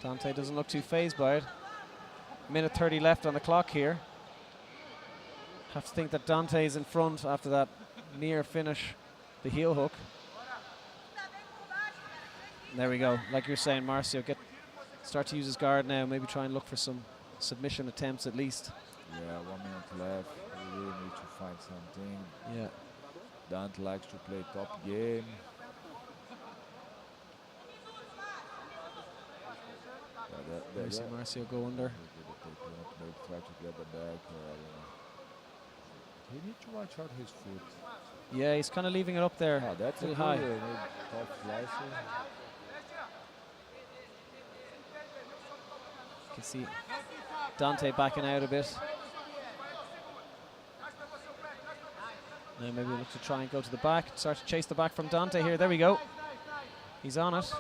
Dante doesn't look too phased by it. Minute 30 left on the clock here. Have to think that Dante is in front after that near finish, the heel hook. And there we go. Like you're saying, Marcio, start to use his guard now. Maybe try and look for some submission attempts at least. Yeah, 1 minute left. We really need to find something. Yeah. Dante likes to play top game. There we see Marcio go under. Maybe try to get the back. He needs to watch out his foot. Yeah, he's kind of leaving it up there. Ah, that's a little good high. top slicer. You can see Dante backing out a bit. Now maybe look to try and go to the back. Start to chase the back from Dante here. There we go. He's on it.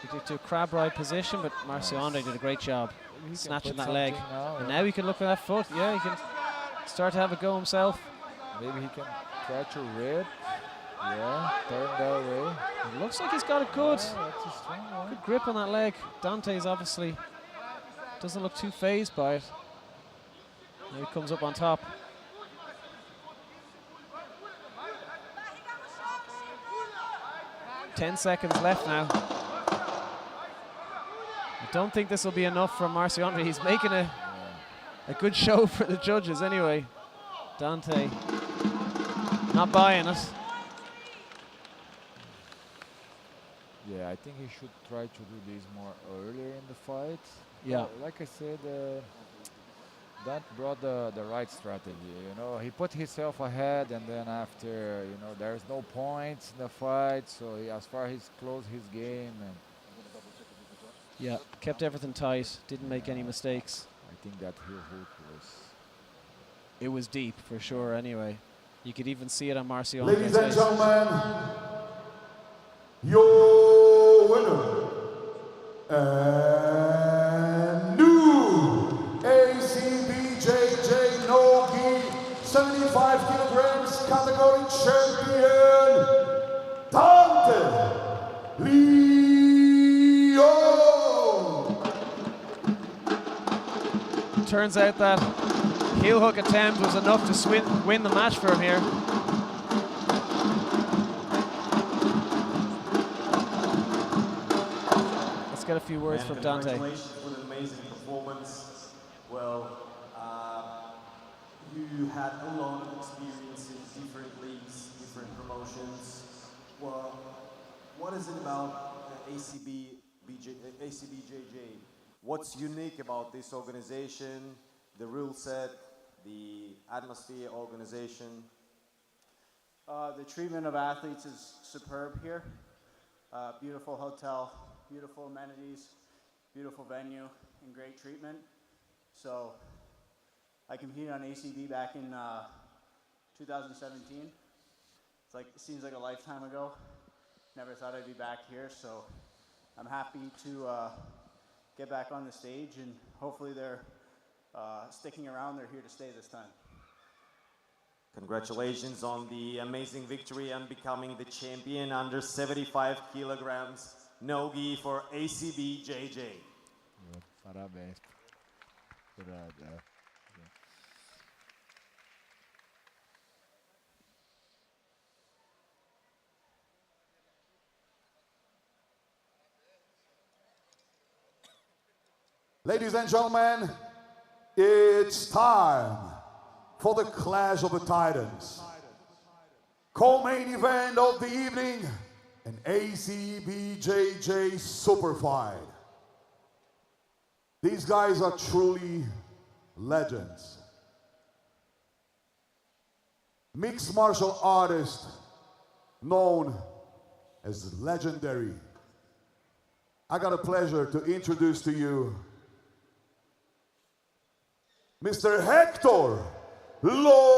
He did to a crab ride position, but Marcio Andre did a great job snatching that leg. And now he can look for that foot. Yeah, he can start to have a go himself. Maybe he can try to rip. Yeah, turn that way. It looks like he's got a good, That's a strong one. good grip on that leg. Dante's obviously doesn't look too phased by it. Now he comes up on top. Ten seconds left now. I don't think this will be enough from Marcio Andre. He's making a good show for the judges anyway. Dante not buying it. Yeah, I think he should try to do this more earlier in the fight. Yeah. Like I said, Dante brought the right strategy. He put himself ahead, and then after, there's no points in the fight. So as far as he's closed his game, and yeah, kept everything tight. Didn't make any mistakes. I think that heel hook It was deep for sure. Anyway, you could even see it on Marcio. Ladies and gentlemen, your winner and new Acbjj no-gi 75 kilograms category champion, Dante Leon. Turns out that heel hook attempt was enough to win the match for him here. Let's get a few words from Dante. Congratulations for an amazing performance. Well, you had a lot of experience in different leagues, different promotions. Well, what is it about Acbjj? What's unique about this organization, the rule set, the atmosphere, organization? The treatment of athletes is superb here. Beautiful hotel, beautiful amenities, beautiful venue, and great treatment. So I competed on ACB back in 2017. It seems like a lifetime ago. Never thought I'd be back here, so I'm happy to get back on the stage, and hopefully they're sticking around. They're here to stay this time. Congratulations on the amazing victory and becoming the champion under 75 kilograms no-gi for Acbjj. Parabéns. Ladies and gentlemen, it's time for the Clash of the Titans. Co-main event of the evening, an Acbjj super fight. These guys are truly legends. Mixed martial artists known as legendary. I got a pleasure to introduce to you Mr. Hector Lombard.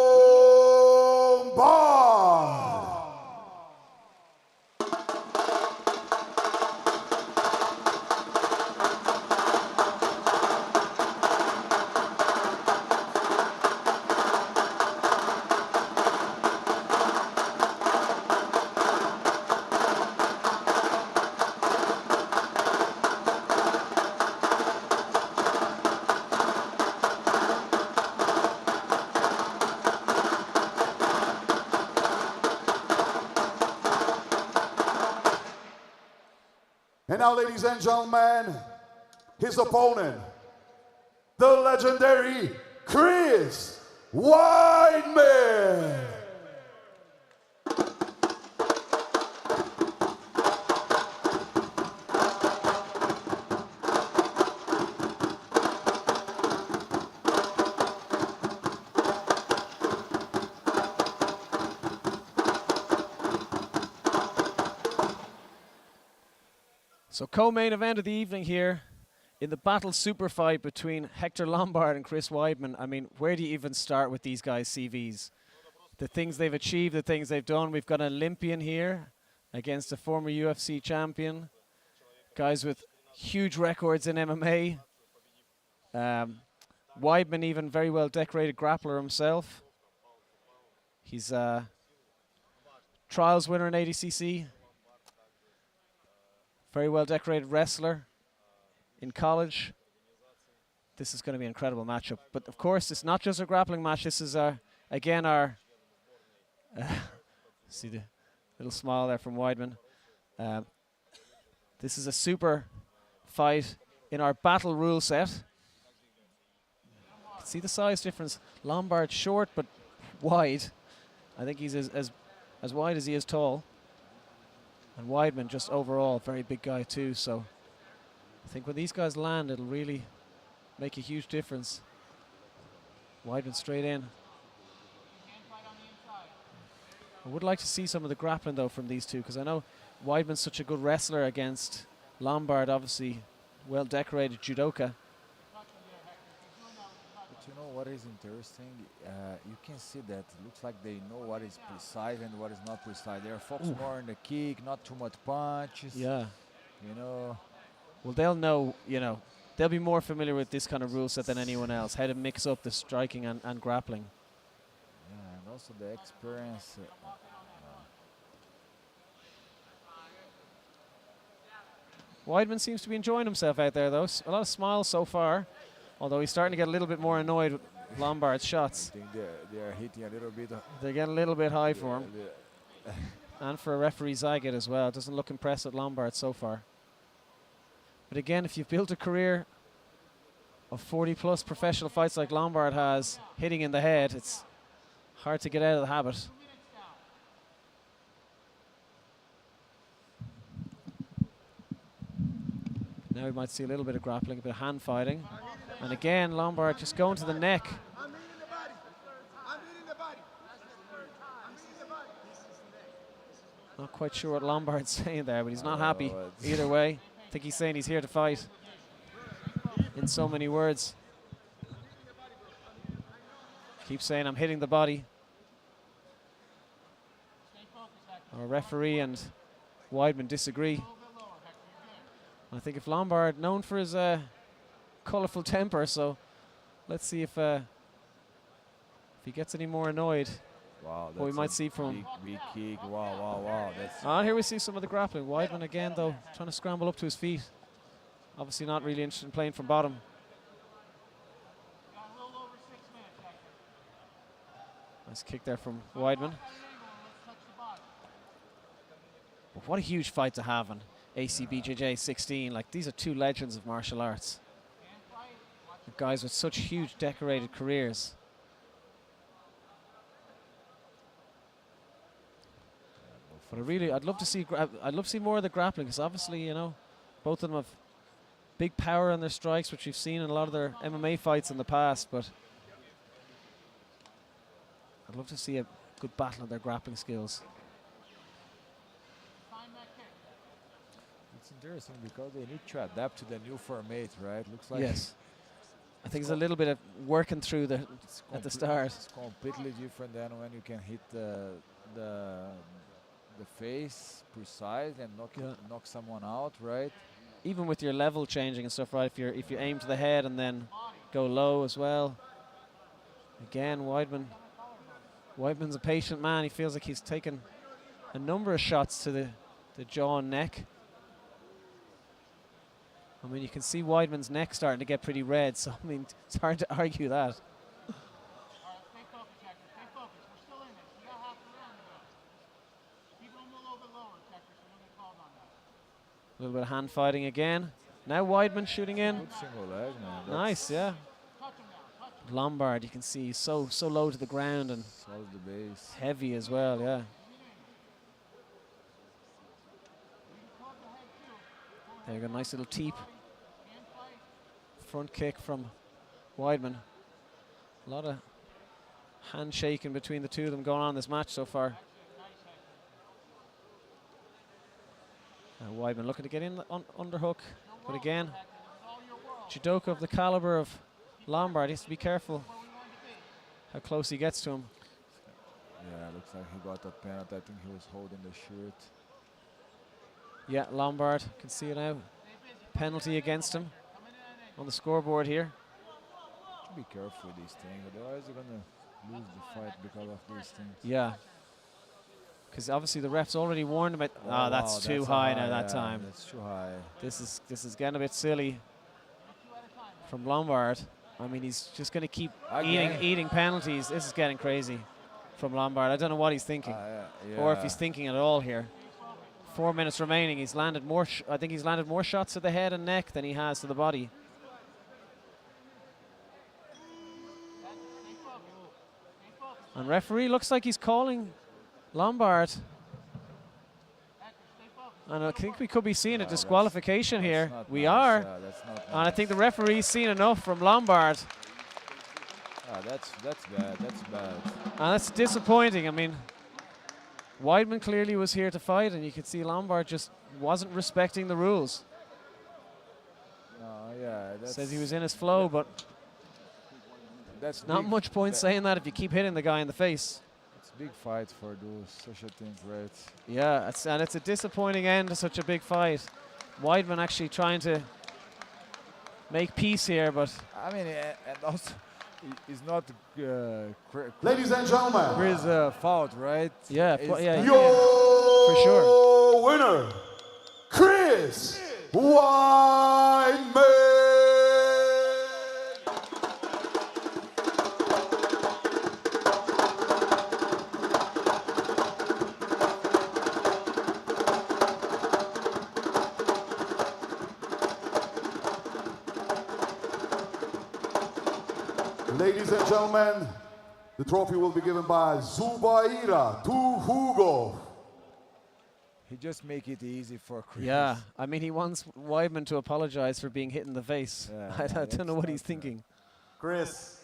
And now, ladies and gentlemen, his opponent, the legendary Chris Weidman. So co-main event of the evening here in the battle super fight between Hector Lombard and Chris Weidman. I mean, where do you even start with these guys' CVs? The things they've achieved, the things they've done. We've got an Olympian here against a former UFC champion. Guys with huge records in MMA. Weidman even very well decorated grappler himself. He's a trials winner in ADCC. Very well decorated wrestler in college. This is going to be an incredible matchup. But of course, it's not just a grappling match. This is again our see the little smile there from Weidman. This is a super fight in our battle rule set. You can see the size difference. Lombard short but wide. I think he's as wide as he is tall. And Weidman just overall very big guy too, so I think when these guys land it'll really make a huge difference. Weidman straight in. I would like to see some of the grappling though from these two, because I know Weidman's such a good wrestler against Lombard, obviously well decorated judoka. But you know what is interesting? You can see that it looks like they know what is precise and what is not precise. They are focused more on the kick, not too much punches. Yeah. You know. Well, they'll know, you know, they'll be more familiar with this kind of rule set than anyone else, how to mix up the striking and grappling. Yeah, and also the experience. Weidman seems to be enjoying himself out there, though. A lot of smiles so far, although he's starting to get a little bit more annoyed with Lombard's shots. I think they are hitting a little bit. They get a little bit high for him. And for a referee Zagat as well. Doesn't look impressed at Lombard so far. But again, if you've built a career of 40-plus professional fights like Lombard has, hitting in the head, it's hard to get out of the habit. Now we might see a little bit of grappling, a bit of hand fighting. And again, Lombard just going to the neck. Not quite sure what Lombard's saying there, but he's not happy either way. I think he's saying he's here to fight in so many words. Keeps saying, I'm hitting the body. Our referee and Weidman disagree. I think if Lombard, known for his colourful temper, so let's see if he gets any more annoyed. Wow, what we might see from big kick. Wow. That's here we see some of the grappling. Weidman again, though, trying to scramble up to his feet. Obviously not really interested in playing from bottom. Nice kick there from Weidman. But what a huge fight to have on Acbjj 16. Like, these are two legends of martial arts. The guys with such huge decorated careers. But I'd love to see more of the grappling, because obviously, you know, both of them have big power in their strikes, which we've seen in a lot of their MMA fights in the past. But I'd love to see a good battle of their grappling skills. It's interesting because they need to adapt to the new format, right? Looks like yes. I think there's a little bit of working through at the start. It's completely different than when you can hit the face precise and knock someone out, right? Even with your level changing and stuff, right? If you aim to the head and then go low as well. Again, Weidman's a patient man. He feels like he's taken a number of shots to the jaw and neck. I mean, you can see Weidman's neck starting to get pretty red, so I mean, it's hard to argue that. A little bit of hand fighting again. Now Weidman shooting in. Good single leg, man. Nice, yeah. Lombard, you can see, he's so low to the ground and Solid the base. heavy as well, yeah. There you go, nice little teep. Front kick from Weidman. A lot of handshaking between the two of them going on in this match so far. Weidman looking to get in the underhook, but again, judoka of the caliber of Lombard, he has to be careful how close he gets to him. Yeah, looks like he got a penalty. I think he was holding the shirt. Yeah, Lombard, can see it now. Penalty against him on the scoreboard here. Be careful with these things, otherwise you're gonna lose the fight because of these things. Yeah. Because obviously the ref's already warned him. Oh, that's too high now that time. That's too high. This is getting a bit silly from Lombard. I mean, he's just going to keep eating penalties. This is getting crazy from Lombard. I don't know what he's thinking, or if he's thinking at all here. 4 minutes remaining. He's landed more. I think he's landed more shots to the head and neck than he has to the body. And referee looks like he's calling Lombard. And I think we could be seeing a disqualification here. We are. And I think the referee's seen enough from Lombard. That's bad. That's bad. And that's disappointing. I mean, Weidman clearly was here to fight, and you could see Lombard just wasn't respecting the rules. Says he was in his flow, but that's not much point saying that if you keep hitting the guy in the face. It's a big fight for those such a thing, right? Yeah, and it's a disappointing end to such a big fight. Weidman actually trying to make peace here, but I mean, and also it's not Ladies and gentlemen, Chris' fault, right? Yeah, yeah, for sure. Winner, Chris Weidman. Ladies and gentlemen, the trophy will be given by Zubaira to Hugo. He just make it easy for Chris. Yeah, I mean, he wants Weidman to apologize for being hit in the face. Yeah, I don't know what he's thinking. Chris,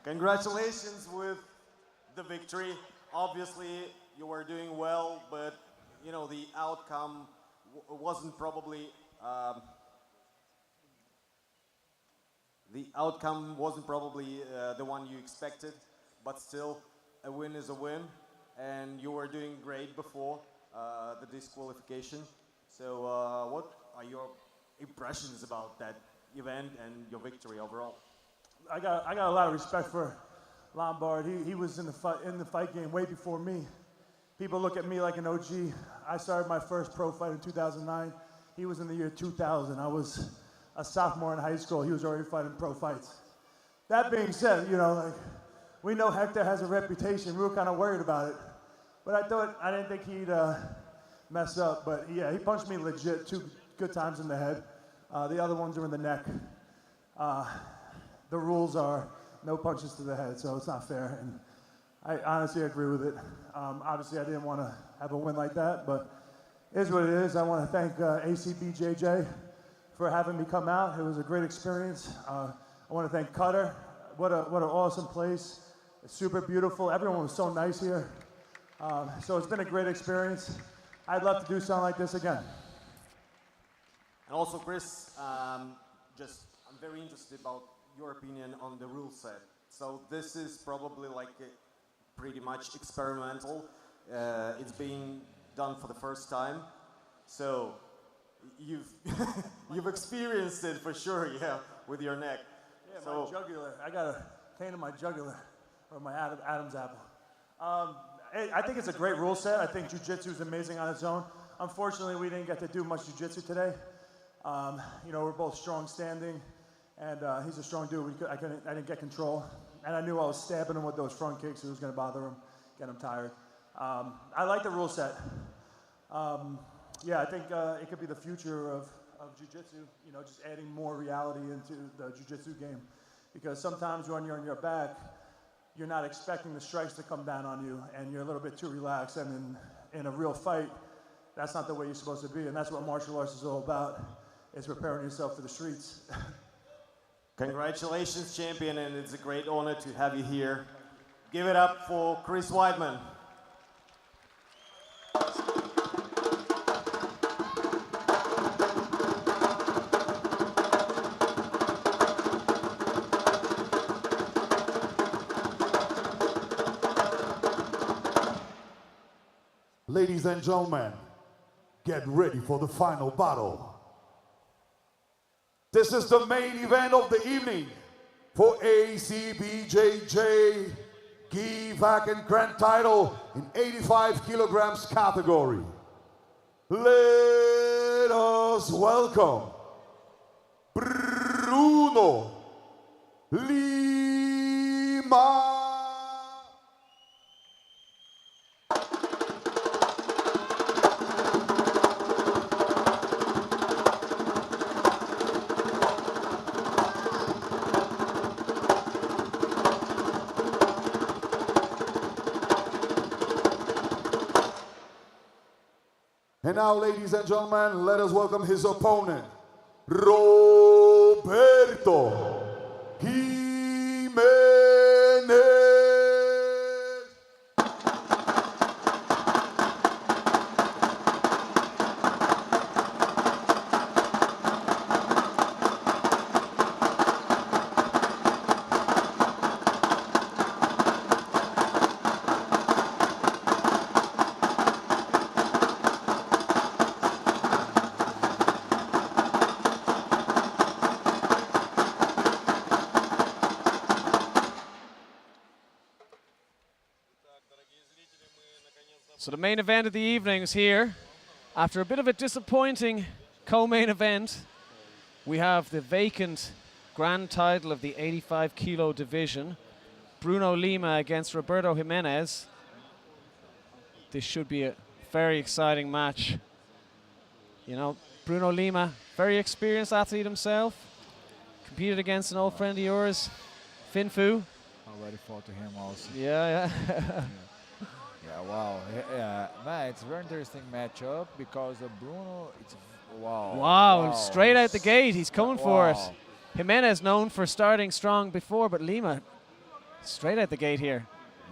congratulations with the victory. Obviously, you were doing well, but you know the outcome wasn't probably the one you expected. But still, a win is a win, and you were doing great before the disqualification. So, what are your impressions about that event and your victory overall? I got a lot of respect for Lombard. He was in the fight game way before me. People look at me like an OG. I started my first pro fight in 2009. He was in the year 2000. I was a sophomore in high school. He was already fighting pro fights. That being said, you know, like, we know Hector has a reputation. We were kind of worried about it. But I didn't think he'd mess up. But yeah, he punched me legit 2 good times in the head. The other ones are in the neck. The rules are no punches to the head, so it's not fair. And I honestly agree with it. Obviously, I didn't want to have a win like that, but it is what it is. I want to thank Acbjj for having me come out. It was a great experience. I want to thank Qatar. What an awesome place. It's super beautiful. Everyone was so nice here. So it's been a great experience. I'd love to do something like this again. And also, Chris, I'm very interested about your opinion on the rule set. So this is probably like pretty much experimental. It's being done for the first time. So you've experienced it for sure, yeah, with your neck. Yeah, so my jugular. I got a pain in my jugular, or my Adam's apple. I think it's a great rule set. I think jiu-jitsu is amazing on its own. Unfortunately, we didn't get to do much jiu-jitsu today. You know, we're both strong standing, and he's a strong dude. I didn't get control, and I knew I was stabbing him with those front kicks. It was going to bother him, get him tired. I like the rule set. Yeah, I think it could be the future of jiu-jitsu. You know, just adding more reality into the jiu-jitsu game. because sometimes when you're on your back, you're not expecting the strikes to come down on you, and you're a little bit too relaxed. And in a real fight, that's not the way you're supposed to be, and that's what martial arts is all about, is preparing yourself for the streets. Congratulations, champion, and it's a great honor to have you here. Give it up for Chris Weidman. Ladies and gentlemen, get ready for the final battle. This is the main event of the evening for ACBJJ Gi Vacant Grand Title in 85 kilograms category. Let us welcome Bruno Lima. And now, ladies and gentlemen, let us welcome his opponent, Roberto Jimenez. So the main event of the evening is here. After a bit of a disappointing co-main event, we have the vacant grand title of the 85 kilo division. Bruno Lima against Roberto Jimenez. This should be a very exciting match. You know, Bruno Lima, very experienced athlete himself. Competed against an old friend of yours, Fin Fu. Already fought to him also. Yeah. Yeah, wow. Yeah, man, it's a very interesting matchup because Bruno, it's Wow, straight out the gate, he's coming for it. Jimenez known for starting strong before, but Lima straight out the gate here.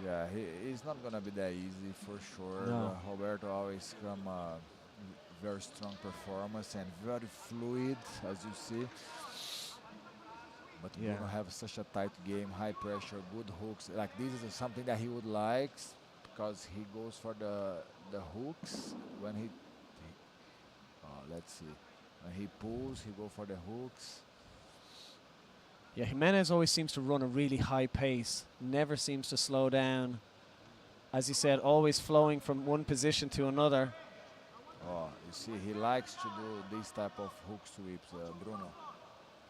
Yeah, he's not gonna be that easy for sure. No. Roberto always come very strong performance and very fluid, as you see. But Yeah. Bruno have such a tight game, high pressure, good hooks. Like this is something that he would like, because he goes for the hooks when he let's see, when he pulls, he go for the hooks. Yeah, Jimenez always seems to run a really high pace, never seems to slow down. As he said, always flowing from one position to another. Oh, you see, he likes to do this type of hook sweeps, Bruno.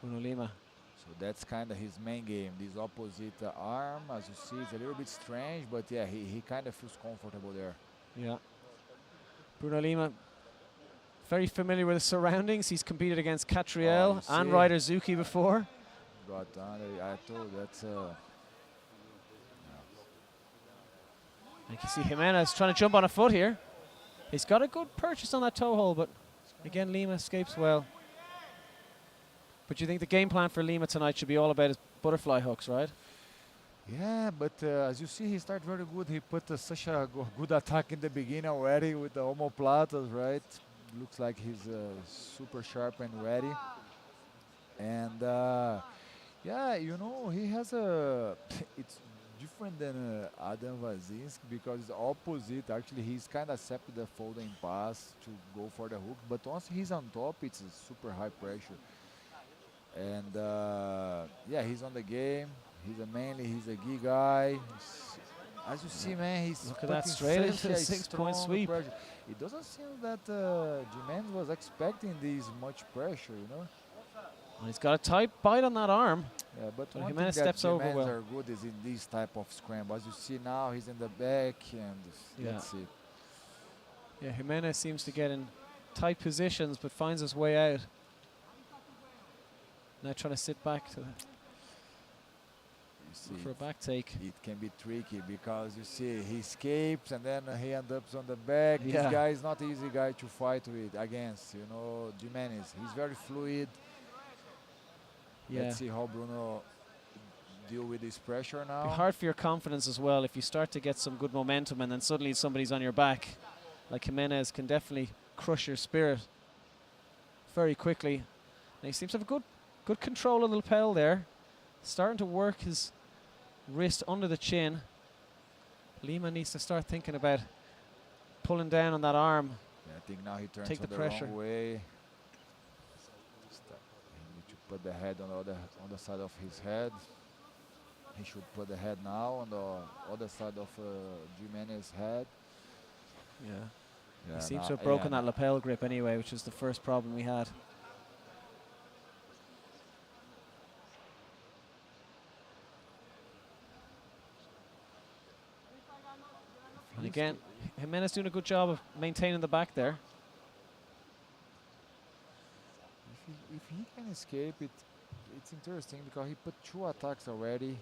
Bruno Lima. So that's kind of his main game. This opposite arm, as you see, it's a little bit strange, but yeah, he kind of feels comfortable there. Yeah. Bruno Lima, very familiar with the surroundings. He's competed against Catriel and Ryder Zuki before. Got done. I told that's. You can see Jimenez trying to jump on a foot here. He's got a good purchase on that toe hold, but again, Lima escapes well. But you think the game plan for Lima tonight should be all about his butterfly hooks, right? Yeah, but as you see, he started very good. He put such a good attack in the beginning already with the omoplatas, right? Looks like he's super sharp and ready. And yeah, you know, he has a... it's different than Adam Wazinski because it's opposite. Actually, he's kind of accepted the folding pass to go for the hook. But once he's on top, it's a super high pressure. And yeah, he's on the game. He's a gi guy. As you see, man, he's look at that straight into the 6-point sweep. Pressure. It doesn't seem that Jimenez was expecting this much pressure, you know. Well, he's got a tight bite on that arm. Yeah, but one Jimenez thing that steps over Jimenez well. are good is in this type of scramble. As you see now, he's in the back, and let's see. Yeah, Jimenez seems to get in tight positions, but finds his way out. Now trying to sit back to that. see, for a back take. it can be tricky because you see he escapes and then he ends up on the back. Yeah. This guy is not an easy guy to fight with against. You know, Jimenez. He's very fluid. Yeah. Let's see how Bruno deal with this pressure now. Be hard for your confidence as well if you start to get some good momentum and then suddenly somebody's on your back. Like Jimenez can definitely crush your spirit very quickly. And he seems to have a good control of the lapel there. Starting to work his wrist under the chin. Lima needs to start thinking about pulling down on that arm. Yeah, I think now he turns Take on the the pressure. wrong way. He need to put the head on the side of his head. He should put the head now on the other side of Jimenez's head. He seems to have broken that lapel grip anyway, which is the first problem we had. And again, Jimenez doing a good job of maintaining the back there. If he can escape it, it's interesting because he put 2 attacks already.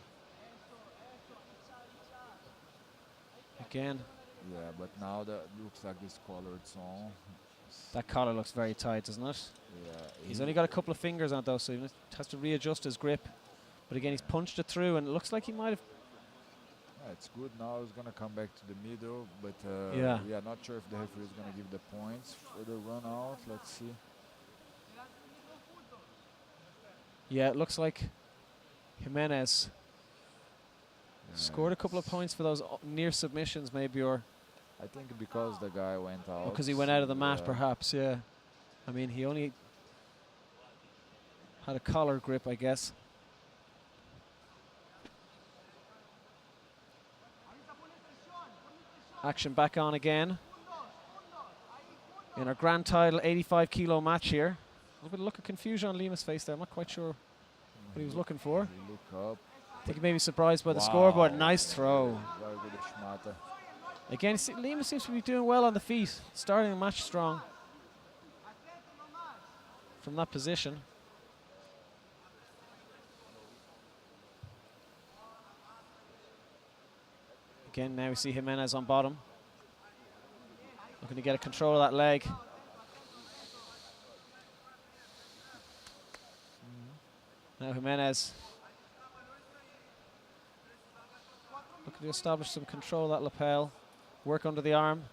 Again, Yeah, but now that looks like this collared zone. that collar looks very tight, doesn't it? Yeah, He's only got a couple of fingers on it though, so he has to readjust his grip. But again, he's punched it through, and it looks like he might have. yeah, it's good now. He's gonna come back to the middle, but Yeah. not sure if the referee is gonna give the points for the run out. Let's see. Yeah, it looks like Jimenez scored a couple of points for those near submissions, maybe, or I think because the guy went out. because he went out of the mat, yeah. perhaps. Yeah, I mean, he only had a collar grip, I guess. Action back on again in our grand title 85 kilo match here. A little bit of look of confusion on Lima's face there. I'm not quite sure what he was looking for. He look up. I think he may be surprised by the Wow. scoreboard. Nice throw. Very good Schmata. Again, Lima seems to be doing well on the feet, starting the match strong from that position. Again, now we see Jimenez on bottom, looking to get a control of that leg. Now Jimenez looking to establish some control of that lapel, work under the arm.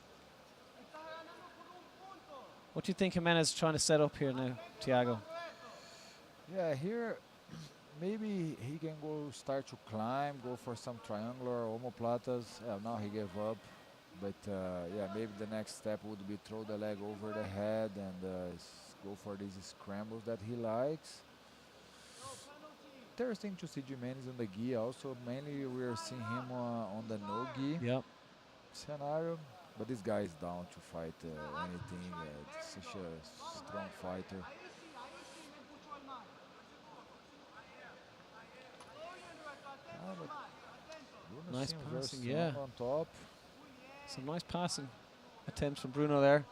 What do you think Jimenez is trying to set up here now, Thiago? Yeah, here maybe he can start to climb, go for some triangular omoplatas. Now he gave up, but yeah, maybe the next step would be throw the leg over the head and go for these scrambles that he likes. Interesting to see Jimenez on the gi also. Mainly we are seeing him on the no gi scenario, but this guy is down to fight anything. Such a strong fighter. Nice seems very passing, strong yeah. on top. Some nice passing attempts from Bruno there.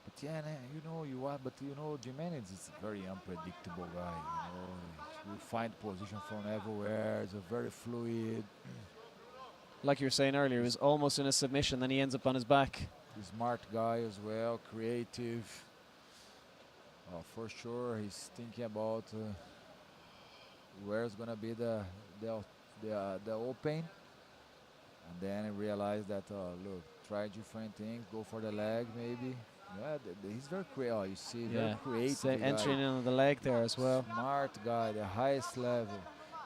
But yeah, you know, Jimenez is a very unpredictable guy. You know, you find position from everywhere. He's a very fluid. Like you were saying earlier, he was almost in a submission, then he ends up on his back. Smart guy as well, creative. For sure, he's thinking about where's gonna be the open, and then he realized that look, try different things, go for the leg maybe. Yeah, he's very creative. You see, very creative. Entering in on the leg there as well. Smart guy, the highest level.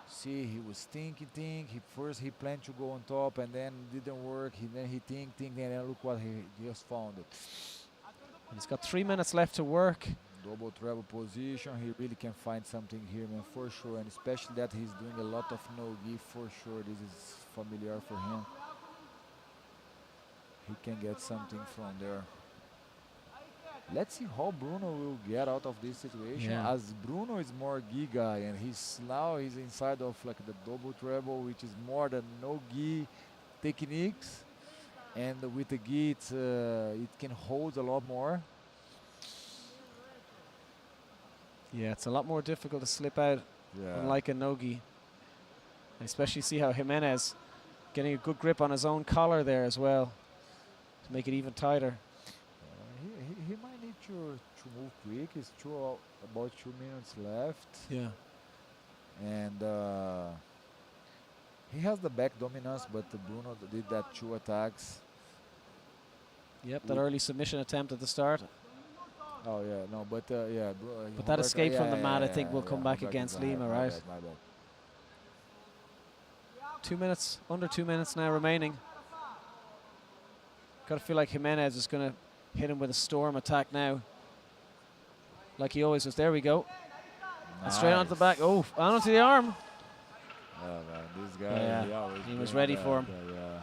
See, he was thinking. First he planned to go on top, and then didn't work. Then he think, and then look what he just found it. And he's got 3 minutes left to work. Double treble position. He really can find something here, man, for sure. And especially that he's doing a lot of no-gi, for sure. This is familiar for him. He can get something from there. Let's see how Bruno will get out of this situation. Yeah. As Bruno is more gi guy, and he's inside of like the double treble, which is more than no gi techniques. And with the gi, it can hold a lot more. Yeah, it's a lot more difficult to slip out, unlike a no-gi. And especially see how Jimenez getting a good grip on his own collar there as well to make it even tighter. He might need to move quick. It's about 2 minutes left. Yeah. And he has the back dominance, but Bruno did that 2 attacks. Yep, that early submission attempt at the start. Oh yeah, no, but yeah. But that escape from the mat, I think, will come back against Lima, right? My bad. 2 minutes, under 2 minutes now remaining. Gotta feel like Jimenez is gonna hit him with a storm attack now. Like he always does. There we go. Nice. And straight onto the back. Oh, onto the arm. Oh man, this guy, he was ready for him. Yeah.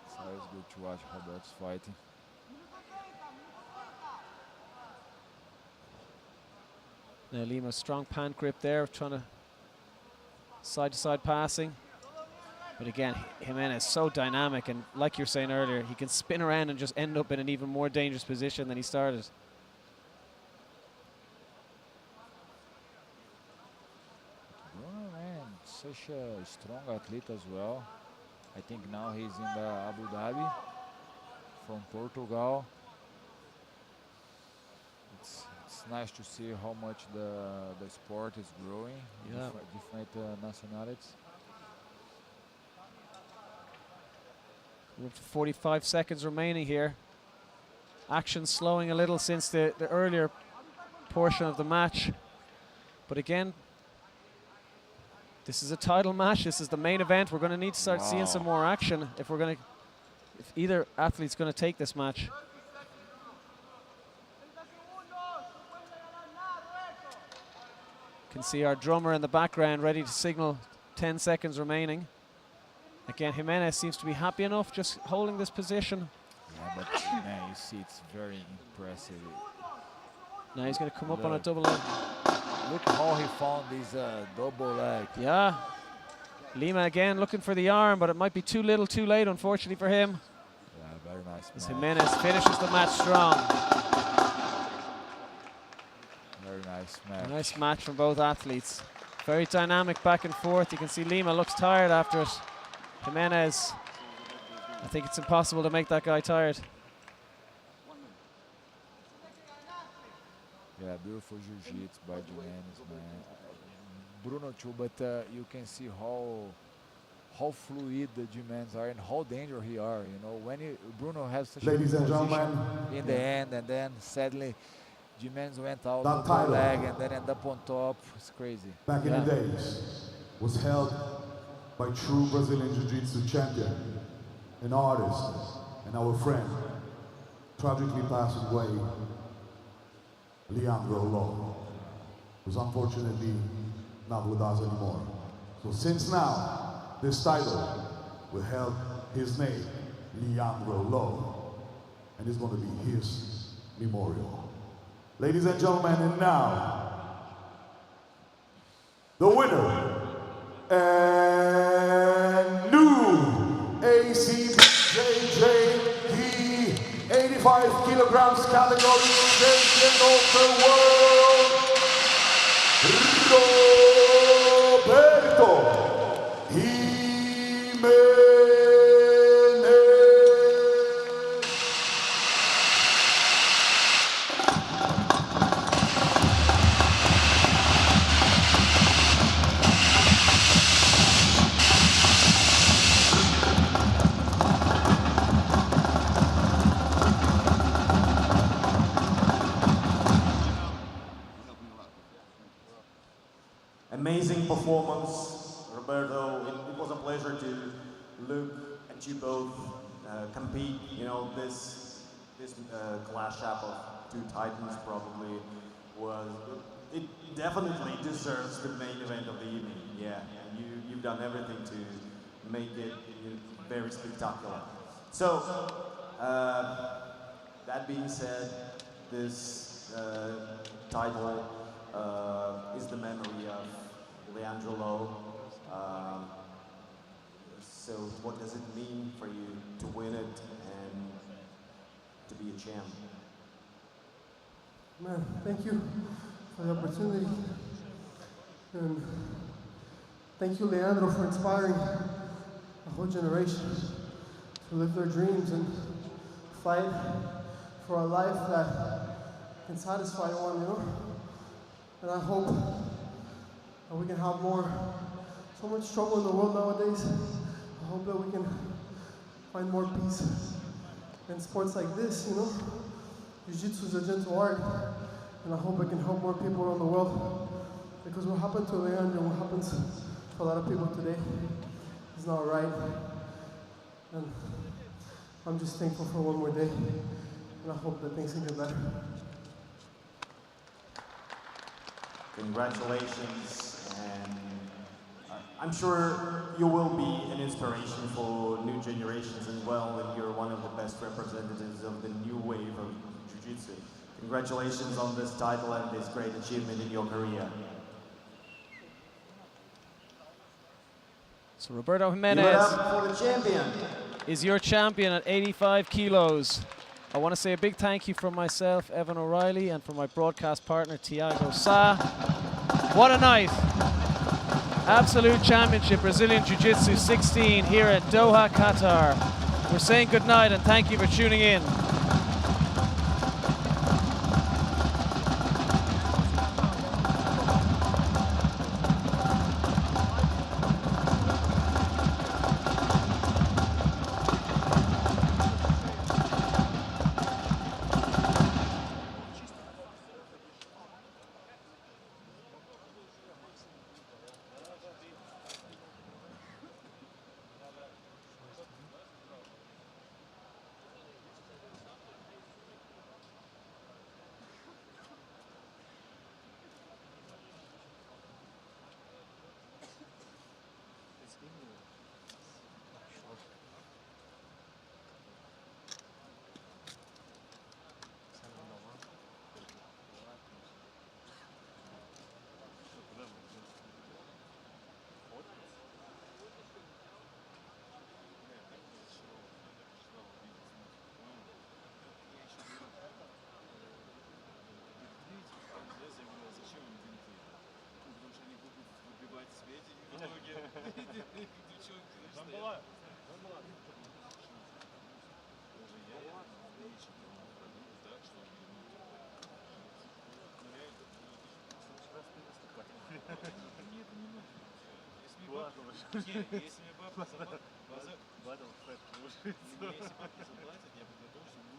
It's always good to watch Roberto's fighting. Now Lima, strong pant grip there, trying to side-to-side passing. But again, Jimenez so dynamic, and like you're saying earlier, he can spin around and just end up in an even more dangerous position than he started. Bruno, man, such a strong athlete as well. I think now he's in the Abu Dhabi from Portugal. It's nice to see how much the sport is growing. Yeah. Different nationalities. We're up to 45 seconds remaining here. Action slowing a little since the earlier portion of the match. But again, this is a title match. This is the main event. We're going to need to start seeing some more action if either athlete's going to take this match. Can see our drummer in the background ready to signal 10 seconds remaining. Again, Jimenez seems to be happy enough just holding this position. Yeah, but man, you see it's very impressive. Now he's going to come up on a double leg. Look how he found this double leg. Yeah. Lima again looking for the arm, but it might be too little too late, unfortunately for him. Yeah, very nice. As Jimenez finishes the match strong. Very nice match. Nice match from both athletes. Very dynamic back and forth. You can see Lima looks tired after it. Jimenez, I think it's impossible to make that guy tired. Yeah, beautiful jiu-jitsu by Jimenez, man. Bruno too, but you can see how fluid the Jimenez are and how dangerous he are. You know, when Bruno has such Ladies a and position gentlemen, in the end, and then sadly Jimenez went out that of the title, leg and then end up on top. It's crazy. back in the days, was held by true Brazilian Jiu-Jitsu champion, an artist, and our friend, tragically passed away, Leandro Lo, who's unfortunately not with us anymore. So since now, this title will help his name, Leandro Lo, and it's going to be his memorial. Ladies and gentlemen, and now, the winner and new Acbjj, the 85 kilograms category champion of the world, Roberto Jimenez. Amazing performance, Roberto. It was a pleasure to look at you both compete. You know, this clash up of two titans probably was. It definitely deserves the main event of the evening. Yeah, you've done everything to make it very spectacular. So, that being said, this title is the memory of Leandro Lo. So what does it mean for you to win it and to be a champ? Man, thank you for the opportunity. And Thank you, Leandro, for inspiring a whole generation to live their dreams and fight for a life that can satisfy one, you know? And I hope that we can have so much trouble in the world nowadays. I hope that we can find more peace in sports like this, you know? Jiu-Jitsu is a gentle art, and I hope I can help more people around the world. Because what happened to Leandro and what happens to a lot of people today is not right. And I'm just thankful for one more day, and I hope that things can get better. Congratulations, and I'm sure you will be an inspiration for new generations as well, and you're one of the best representatives of the new wave of Jiu-Jitsu. Congratulations on this title and this great achievement in your career. So Roberto Give it Jimenez up for the champion. is your champion at 85 kilos. I want to say a big thank you from myself, Evan O'Reilly, and from my broadcast partner, Tiago Sá. What a night. Absolute Championship Brazilian Jiu-Jitsu 16 here at Doha, Qatar. We're saying good night and thank you for tuning in. Если мне бабки заплатят, я подготовлюсь.